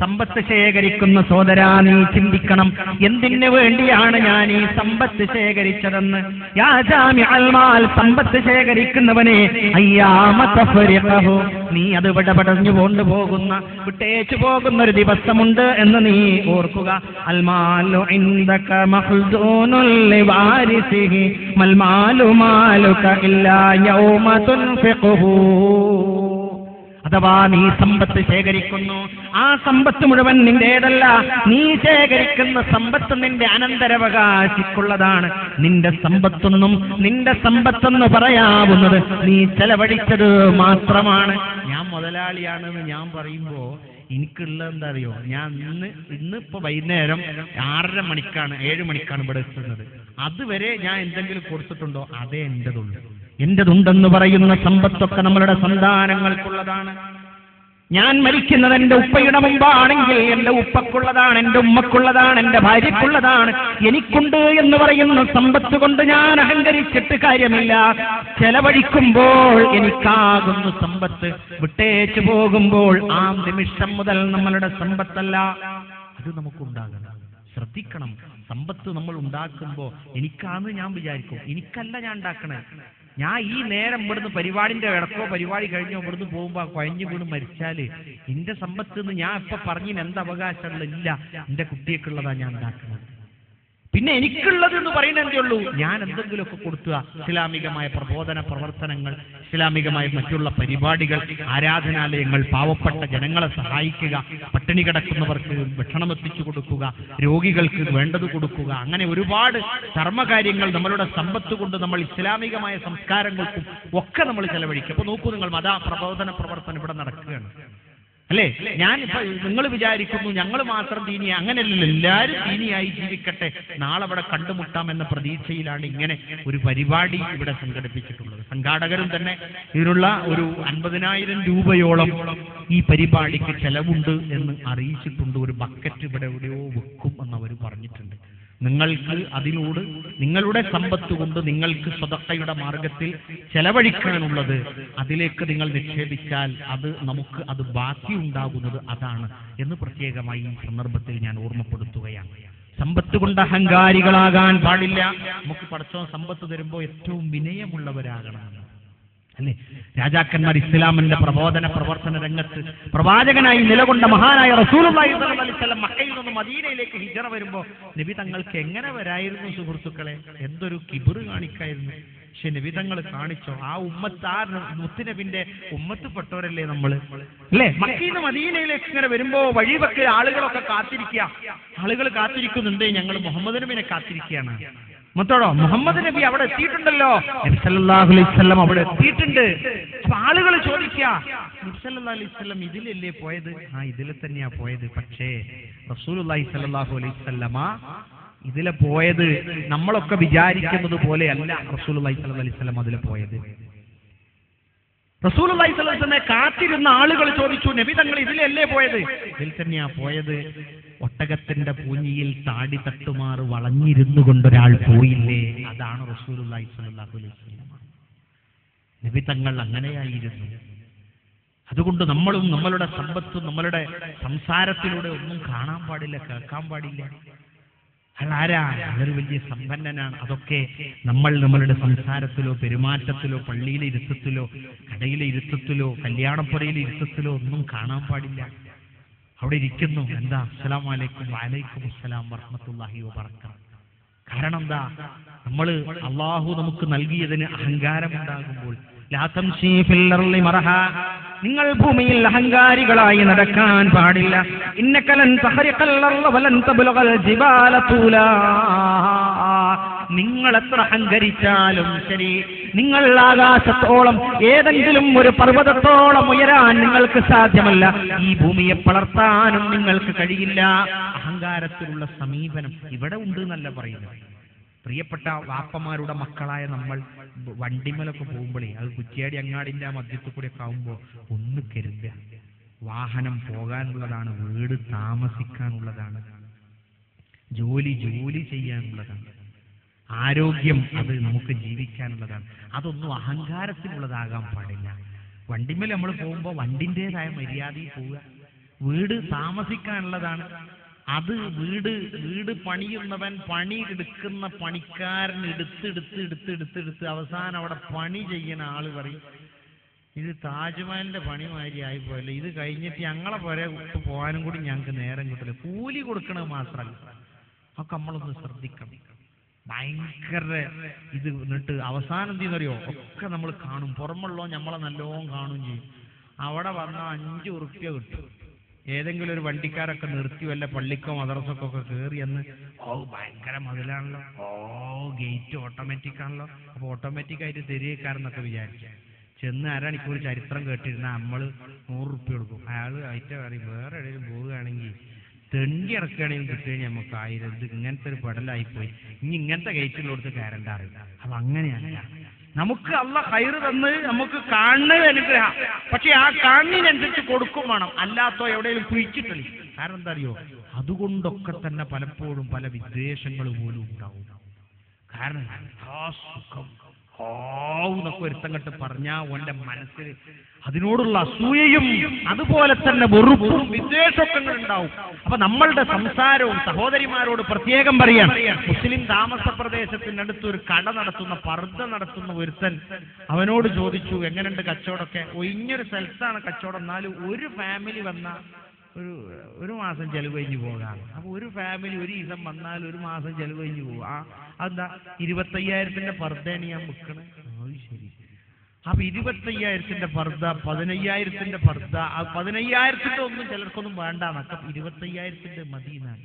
സമ്പത്ത് ശേഖരിക്കുന്ന സോദരാ, നീ ചിന്തിക്കണം, എന്തിനു വേണ്ടിയാണ് ഞാൻ ഈ സമ്പത്ത് ശേഖരിച്ചതെന്ന്. യാ ജാമിഅൽ മാൽ, സമ്പത്ത് ശേഖരിക്കുന്നവനെ, അയ്യാമ തഫരിഖഹു, നീ അത് വിടപടഞ്ഞു കൊണ്ടുപോകുന്ന വിട്ടേച്ചു പോകുന്ന ഒരു ദിവസമുണ്ട് എന്ന് നീ ഓർക്കുക. അൽ മാലു ഇൻദക മഖ്സൂനുൽ ലിവാരിസിഹി മൽ മാലു മാലുക ഇല്ലാ യൗമ തുൻഫിഖുഹു. അഥവാ നീ സമ്പത്ത് ശേഖരിക്കുന്നു, ആ സമ്പത്ത് മുഴുവൻ നിന്റേതല്ല. നീ ശേഖരിക്കുന്ന സമ്പത്ത് നിന്റെ അനന്തരാവകാശിക്കുള്ളതാണ്. നിന്റെ സമ്പത്തെന്ന് പറയാവുന്നത് നീ ചെലവഴിച്ചത് മാത്രമാണ്. ഞാൻ മുതലാളിയാണെന്ന് ഞാൻ പറയുമ്പോ എനിക്കുള്ളത് എന്താ അറിയോ? ഞാൻ ഇന്നിപ്പോ വൈകുന്നേരം 6:30 മണിക്കാണ് 7 മണിക്കാണ് ഇവിടെ എത്തുന്നത്. അതുവരെ ഞാൻ എന്തെങ്കിലും കൊടുത്തിട്ടുണ്ടോ? അതേ എന്റേതുണ്ടെന്ന് പറയുന്ന സമ്പത്തൊക്കെ നമ്മളുടെ സന്താനങ്ങൾക്കുള്ളതാണ്. ഞാൻ മരിക്കുന്നത് എന്റെ ഉപ്പയുടെ മുമ്പാണെങ്കിൽ എന്റെ ഉപ്പക്കുള്ളതാണ്, എന്റെ ഉമ്മക്കുള്ളതാണ്, എന്റെ ഭാര്യക്കുള്ളതാണ്. എനിക്കുണ്ട് എന്ന് പറയുന്ന സമ്പത്ത് കൊണ്ട് ഞാൻ അഹങ്കരിച്ചിട്ട് കാര്യമില്ല. ചെലവഴിക്കുമ്പോൾ എനിക്കാകുന്ന സമ്പത്ത് വിട്ടേച്ചു പോകുമ്പോൾ ആ നിമിഷം മുതൽ നമ്മളുടെ സമ്പത്തല്ല, അത് നമുക്കുണ്ടാകണം. ശ്രദ്ധിക്കണം. സമ്പത്ത് നമ്മൾ ഉണ്ടാക്കുമ്പോൾ എനിക്കാന്ന് ഞാൻ വിചാരിക്കും, എനിക്കല്ല ഞാൻ ഉണ്ടാക്കണേ. ഞാൻ ഈ നേരം ഇവിടുന്ന് പരിപാടിന്റെ ഇടക്കോ പരിപാടി കഴിഞ്ഞോ ഇവിടുന്ന് പോകുമ്പോ കുഴഞ്ഞു വീണ് മരിച്ചാല് എന്റെ സമ്പത്ത് ഞാൻ ഇപ്പൊ പറഞ്ഞിന് എന്ത് അവകാശമുള്ള ഇല്ല, എന്റെ കുട്ടിയൊക്കെയുള്ളതാ ഞാൻ ഉണ്ടാക്കുന്നത്. പിന്നെ എനിക്കുള്ളത് എന്ന് പറയുന്നത് എന്തേ ഉള്ളൂ? ഞാൻ എന്തെങ്കിലുമൊക്കെ കൊടുക്കുക. ഇസ്ലാമികമായ പ്രബോധന പ്രവർത്തനങ്ങൾ, ഇസ്ലാമികമായ മറ്റുള്ള പരിപാടികൾ, ആരാധനാലയങ്ങൾ, പാവപ്പെട്ട ജനങ്ങളെ സഹായിക്കുക, പട്ടിണി കിടക്കുന്നവർക്ക് ഭക്ഷണം എത്തിച്ചു കൊടുക്കുക, രോഗികൾക്ക് വേണ്ടത് കൊടുക്കുക, അങ്ങനെ ഒരുപാട് കർമ്മകാര്യങ്ങൾ നമ്മളുടെ സമ്പത്ത് കൊണ്ട് നമ്മൾ ഇസ്ലാമികമായ സംസ്കാരങ്ങൾക്കും ഒക്കെ നമ്മൾ ചെലവഴിക്കും. അപ്പൊ നോക്കൂ, നിങ്ങൾ മത പ്രബോധന പ്രവർത്തനം ഇവിടെ നടക്കുകയാണ് അല്ലേ? ഞാനിപ്പോ നിങ്ങൾ വിചാരിക്കുന്നു ഞങ്ങൾ മാത്രം ദീനിയായി, അങ്ങനെയല്ലല്ലോ. എല്ലാവരും ദീനിയായി ജീവിക്കട്ടെ, നാളെ അവിടെ കണ്ടുമുട്ടാമെന്ന പ്രതീക്ഷയിലാണ് ഇങ്ങനെ ഒരു പരിപാടി ഇവിടെ സംഘടിപ്പിച്ചിട്ടുള്ളത്. സംഘാടകരും തന്നെ ഇതിനുള്ള ഒരു 50,000 രൂപയോളം ഈ പരിപാടിക്ക് ചെലവുണ്ട് എന്ന് അറിയിച്ചിട്ടുണ്ട്. ഒരു ബക്കറ്റ് ഇവിടെ എവിടെയോ വെക്കും എന്നവർ പറഞ്ഞിട്ടുണ്ട്. നിങ്ങൾക്ക് അതിനോട് നിങ്ങളുടെ സമ്പത്ത് കൊണ്ട് നിങ്ങൾക്ക് സ്വതക്കയുടെ മാർഗത്തിൽ ചെലവഴിക്കാനുള്ളത് അതിലേക്ക് നിങ്ങൾ നിക്ഷേപിച്ചാൽ അത് ബാക്കി ഉണ്ടാകുന്നത് അതാണ് എന്ന് പ്രത്യേകമായി ഈ സന്ദർഭത്തിൽ ഞാൻ ഓർമ്മപ്പെടുത്തുകയാണ്. സമ്പത്ത് കൊണ്ട് അഹങ്കാരികളാകാൻ പാടില്ല. നമുക്ക് പടച്ചോൻ സമ്പത്ത് തരുമ്പോൾ ഏറ്റവും വിനയമുള്ളവരാകണം. അല്ലേ? രാജാക്കന്മാർ ഇസ്ലാമിന്റെ പ്രബോധന പ്രവർത്തന രംഗത്ത് പ്രവാചകനായി നിലകൊണ്ട മഹാനായ റസൂലുള്ളാഹി സ്വല്ലല്ലാഹു അലൈഹി വസല്ലം മക്കയിൽ നിന്ന് മദീനയിലേക്ക് ഹിജ്റ വരുമ്പോൾ നബി തങ്ങൾക്ക് എങ്ങനെ വരായിരുന്നു സുഹൃത്തുക്കളെ? എന്തൊരു കിബിറ് കാണിക്കായിരുന്നു. പക്ഷെ നബി തങ്ങൾ കാണിച്ചോ? ആ ഉമ്മത്ത്, ആ മുത്തുനബിന്റെ ഉമ്മത്ത്പ്പെട്ടവരല്ലേ നമ്മള്, അല്ലേ? മക്കയിൽ നിന്ന് മദീനയിലേക്ക് ഇങ്ങനെ വരുമ്പോ വഴിവെക്ക് ആളുകളൊക്കെ കാത്തിരിക്കുക. ആളുകൾ കാത്തിരിക്കുന്നുണ്ട്, ഞങ്ങൾ മുഹമ്മദ് നബിനെ കാത്തിരിക്കുകയാണ്. മത്തോടോ മുഹമ്മദ് നബി അവിടെ എത്തിയിട്ടുണ്ടല്ലോ, നബി സല്ലല്ലാഹു അലൈഹി വസല്ലം അവിടെ എത്തിയിട്ടുണ്ട്. അപ്പൊ ആളുകൾ ചോദിക്കുക, നബി സല്ലല്ലാഹു അലൈഹി വസല്ലം ഇതിലല്ലേ പോയത്? ആ, ഇതിലെ തന്നെയാ പോയത്. പക്ഷേ റസൂലുള്ളാഹി സ്വല്ലല്ലാഹു അലൈഹി വസല്ലമ ഇതിലെ പോയത് നമ്മളൊക്കെ വിചാരിക്കുന്നത് പോലെയല്ല. റസൂലുള്ളാഹി സ്വല്ലല്ലാഹു അലൈഹി വസല്ലം അതിലെ പോയത്, റസൂലുള്ളാഹി സ്വല്ലല്ലാഹു അലൈഹി വസല്ലമയെ കാത്തിരുന്ന ആളുകൾ ചോദിച്ചു, നബി തങ്ങൾ ഇതിലല്ലേ പോയത്? ഇതിൽ തന്നെയാ പോയത്. ഒട്ടകത്തിന്റെ പൂഞ്ഞിയിൽ താടി തട്ടുമാറ് വളഞ്ഞിരുന്നു കൊണ്ടൊരാൾ പോയില്ലേ, അതാണ് റസൂലുള്ളാഹി സ്വല്ലല്ലാഹു അലൈഹി വസല്ലം. നബി തങ്ങൾ അങ്ങനെയായിരുന്നു. അതുകൊണ്ട് നമ്മളും നമ്മളുടെ സമ്പത്തും നമ്മളുടെ സംസാരത്തിലൂടെ ഒന്നും കാണാൻ പാടില്ല, കേൾക്കാൻ പാടില്ല. അയാളാരാ? അതൊരു വലിയ സമ്പന്നനാണ്. അതൊക്കെ നമ്മൾ നമ്മളുടെ സംസാരത്തിലോ പെരുമാറ്റത്തിലോ പള്ളിയിലെ ഇരുത്തത്തിലോ കടയിലെ ഇരുത്തത്തിലോ കല്യാണപ്പുരയിലെ ഇരുത്തത്തിലോ ഒന്നും കാണാൻ പാടില്ല. അവിടെ ഇരിക്കുന്നു, എന്താ അസ്സലാമു അലൈക്കും, വഅലൈക്കും അസ്സലാം വറഹ്മത്തുള്ളാഹി വബറകാതുഹു. കാരണം എന്താ? നമ്മള് അള്ളാഹു നമുക്ക് നൽകിയതിന് അഹങ്കാരമുണ്ടാകുമ്പോൾ, ലാ തംശീ ഫിൽ അർളി മറഹ, നിങ്ങൾ ഭൂമിയിൽ അഹങ്കാരികളായി നടക്കാൻ പാടില്ല. ഇന്നക ലൻ തഖരിഖൽ അർള വലൻ തബ്ലുഗൽ ജിബാല തൂലാ, നിങ്ങൾ എത്ര അഹങ്കരിച്ചാലും ശരി, നിങ്ങൾ ആകാശത്തോളം ഏതെങ്കിലും ഒരു പർവ്വതത്തോളം ഉയരാൻ നിങ്ങൾക്ക് സാധ്യമല്ല. ഈ ഭൂമിയെ പളർത്താനും നിങ്ങൾക്ക് കഴിയില്ല. അഹങ്കാരത്തിലുള്ള സമീപനം ഇവിടെ ഉണ്ട് എന്നല്ല പറയുന്നത്. പ്രിയപ്പെട്ട വാപ്പമാരുടെ മക്കളായ നമ്മൾ വണ്ടിമലൊക്കെ പോകുമ്പോഴേ, അത് കുറ്റിയാടി അങ്ങാടിന്റെ ആ മധ്യത്തിൽ കൂടെ ഒക്കെ ആവുമ്പോൾ ഒന്ന് കരുതുക. വാഹനം പോകാനുള്ളതാണ്, വീട് താമസിക്കാനുള്ളതാണ്, ജോലി ചെയ്യാനുള്ളതാണ്, ആരോഗ്യം അത് നമുക്ക് ജീവിക്കാനുള്ളതാണ്. അതൊന്നും അഹങ്കാരത്തിനുള്ളതാകാൻ പാടില്ല. വണ്ടിമേൽ നമ്മൾ പോകുമ്പോൾ വണ്ടിൻ്റെതായ മര്യാദയിൽ പോവുക. വീട് താമസിക്കാനുള്ളതാണ്. അത് വീട് പണിയുന്നവൻ പണി എടുക്കുന്ന പണിക്കാരൻ എടുത്ത് അവസാനം അവിടെ പണി ചെയ്യുന്ന ആള് പറയും, ഇത് താജ്മഹലിന്റെ പണി മാതിരി ആയിപ്പോയല്ലേ, ഇത് കഴിഞ്ഞിട്ട് ഞങ്ങളെ പോലെ പോകാനും കൂടി ഞങ്ങൾക്ക് നേരം കിട്ടില്ല. കൂലി കൊടുക്കണത് മാത്രമല്ല, അതൊക്കെ നമ്മളൊന്ന് ശ്രദ്ധിക്കണം. ഭയങ്കര ഇത് എന്നിട്ട് അവസാനം എന്ത് ചെയ്യുന്നറിയോ? ഒക്കെ നമ്മൾ കാണും, പുറമുള്ളോ നമ്മളെ നല്ലോണം കാണും ചെയ്യും. അവിടെ വന്നാൽ 5 ഉറുപ്പ്യ കിട്ടും. ഏതെങ്കിലും ഒരു വണ്ടിക്കാരൊക്കെ നിർത്തി വല്ല പള്ളിക്കോ മദ്രസക്കോ ഒക്കെ കയറി എന്ന്, ഓ ഭയങ്കര മതിലാണല്ലോ, ഓ ഗേറ്റ് ഓട്ടോമാറ്റിക് ആണല്ലോ, അപ്പൊ ഓട്ടോമാറ്റിക് ആയിട്ട് തെരുവേക്കാരെന്നൊക്കെ വിചാരിച്ചു ചെന്ന് അരമണിക്കൂർ ചരിത്രം കേട്ടിരുന്ന നമ്മൾ 100 ഉറുപ്പ്യ കൊടുക്കും. അയാൾ ആയിട്ട് പറയും, വേറെ എവിടെയും പോവുകയാണെങ്കിൽ തെണ്ടി ഇറക്കുകയാണെങ്കിൽ കിട്ടുകയാണെങ്കിൽ നമുക്ക് 1000. ഇത് ഇങ്ങനത്തെ ഒരു പെടലായിപ്പോയി, ഇനി ഇങ്ങനത്തെ ഗേറ്റിലോടുത്ത് കയറണ്ടാറില്ല. അപ്പൊ അങ്ങനെയല്ല, നമുക്ക് അള്ളാഹ് ഖൈറ് തന്ന് നമുക്ക് കാണുന്നത് അനുഗ്രഹം. പക്ഷെ ആ കാണുന്നതിനനുസരിച്ച് കൊടുക്കും വേണം, അല്ലാത്തോ എവിടെയെങ്കിലും കുഴിച്ചിട്ടില്ല. കാരണം എന്താ അറിയോ? അതുകൊണ്ടൊക്കെ തന്നെ പലപ്പോഴും പല വിദ്വേഷങ്ങൾ പോലും ഉണ്ടാവും. കാരണം ആ സുഖം എന്നൊക്കെ ഒരുത്തങ്ങട്ട് പറഞ്ഞാ ഓന്റെ മനസ്സിൽ അതിനോടുള്ള അസൂയയും അതുപോലെ തന്നെ വെറുപ്പും വിദ്വേഷമൊക്കെ ഉണ്ടാവും. അപ്പൊ നമ്മളുടെ സംസാരവും സഹോദരിമാരോട് പ്രത്യേകം പറയാം. മുസ്ലിം താമസ പ്രദേശത്തിനടുത്ത് ഒരു കട നടത്തുന്ന പർദ്ദ നടത്തുന്ന ഒരുത്തൻ അവനോട് ചോദിച്ചു, എങ്ങനെയുണ്ട് കച്ചവടമൊക്കെ? ഒഴിഞ്ഞൊരു സ്ഥലത്താണ് കച്ചവടം, എന്നാലും ഒരു ഫാമിലി വന്ന ഒരു മാസം ചെലവ് കഴിഞ്ഞു പോകാം. അപ്പൊ ഒരു ഫാമിലി ഒരു ദിവസം വന്നാൽ ഒരു മാസം ചെലവ് കഴിഞ്ഞു പോകും. അതെന്താ? 25,000 പർദ്ദയാണ് ഞാൻ വിൽക്കണേ. ശരി. അപ്പൊ 25,000 പർദ്ദ, 15,000 പർദ്ദ, 15,000 ഒന്നും ചിലർക്കൊന്നും വേണ്ടാന്നൊക്കെ 25,000 മതി എന്നാണ്.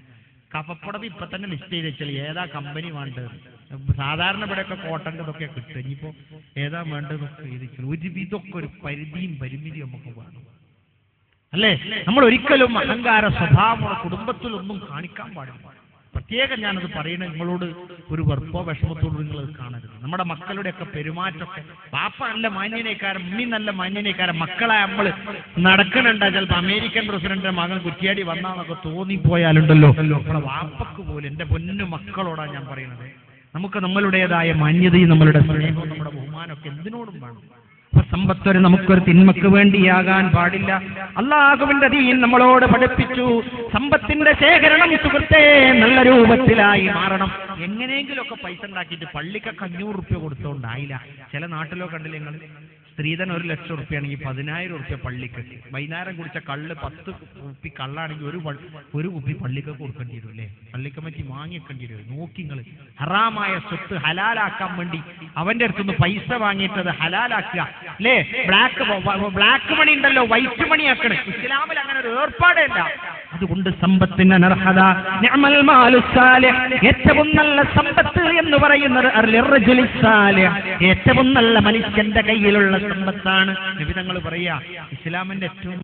കഫപ്പടം ഇപ്പൊ തന്നെ ലിസ്റ്റ് ചെയ്ത് വെച്ചാൽ ഏതാ കമ്പനി വേണ്ടത്. സാധാരണ ഇവിടെയൊക്കെ കോട്ടൻ്റെ ഇതൊക്കെ കിട്ടും. ഇനിയിപ്പോ ഏതാ വേണ്ടതൊക്കെ എഴുതിച്ചു. ഇതൊക്കെ ഒരു പരിധിയും പരിമിതിയും നമുക്ക് വേണം, അല്ലേ? നമ്മൾ ഒരിക്കലും അഹങ്കാര സ്വഭാവമുള്ള കുടുംബത്തിലൊന്നും കാണിക്കാൻ പാടില്ല. പ്രത്യേകം ഞാനത് പറയുന്നത് നിങ്ങളോട് ഒരു വെറുപ്പോ വിഷമത്തോട് നിങ്ങൾ കാണരുത്. നമ്മുടെ മക്കളുടെയൊക്കെ പെരുമാറ്റമൊക്കെ, പാപ്പ നല്ല മാന്യനേക്കാരൻ, ഉമ്മി നല്ല മാന്യനേക്കാരൻ, മക്കളെ നമ്മൾ നടക്കണുണ്ടാ ചിലപ്പോൾ അമേരിക്കൻ പ്രസിഡന്റിന്റെ മകൻ കുറ്റിയാടി വന്നാന്നൊക്കെ തോന്നിപ്പോയാലുണ്ടല്ലോ, നമ്മുടെ വാപ്പക്ക് പോലും, എന്റെ പൊന്നു മക്കളോടാണ് ഞാൻ പറയുന്നത്, നമുക്ക് നമ്മളുടേതായ മാന്യതയും നമ്മളുടെ സ്നേഹവും നമ്മുടെ ബഹുമാനമൊക്കെ എന്തിനോടും വേണം. സമ്പത്തൊരു നമുക്കൊരു തിന്മക്ക് വേണ്ടിയാകാൻ പാടില്ല. അല്ലാഹുവിന്റെ ദീൻ നമ്മളോട് പഠിപ്പിച്ചു, സമ്പത്തിന്റെ ശേഖരണം സുഹൃത്തേ നല്ല രൂപത്തിലായി മാറണം. എങ്ങനെയെങ്കിലുമൊക്കെ പൈസ ഉണ്ടാക്കിയിട്ട് പള്ളിക്കൊക്കെ 500 ഉറുപ്പ്യ കൊടുത്തോണ്ടായില്ല. ചില നാട്ടിലോ കണ്ടില്ല നിങ്ങൾ, സ്ത്രീധനം 1,00,000 റുപ്യാണെങ്കിൽ 10,000 റുപ്യ പള്ളിക്ക്. വൈകുന്നേരം കുടിച്ച കള്ള് 10 കുപ്പി കള്ളാണെങ്കിൽ ഒരു കുപ്പി പള്ളിക്ക് കൊടുക്കേണ്ടി വരും അല്ലേ? പള്ളിക്കമ്മറ്റി വാങ്ങിക്കേണ്ടി വരും. നോക്കി നിങ്ങൾ ഹറാമായ സ്വത്ത് ഹലാലാക്കാൻ വേണ്ടി അവന്റെ അടുത്തുനിന്ന് പൈസ വാങ്ങിയിട്ടത് ഹലാലാക്കുക അല്ലേ? ബ്ലാക്ക് മണി ഉണ്ടല്ലോ, വൈറ്റ് മണി ആക്കണം. ഇസ്ലാമിൽ അങ്ങനെ ഒരു ഏർപ്പാടില്ല. അതുകൊണ്ട് സമ്പത്തിന് അനർഹത. നിഅമൽ മാലു സാലിഹ്, ഏറ്റവും നല്ല സമ്പത്ത് എന്ന് പറയുന്നത് അർലിർജുലി സാലിഹ്, ഏറ്റവും നല്ല മനുഷ്യന്റെ കയ്യിലുള്ള സമ്പത്താണ്. നബി തങ്ങൾ പറയാ ഇസ്ലാമിന്റെ ഏറ്റവും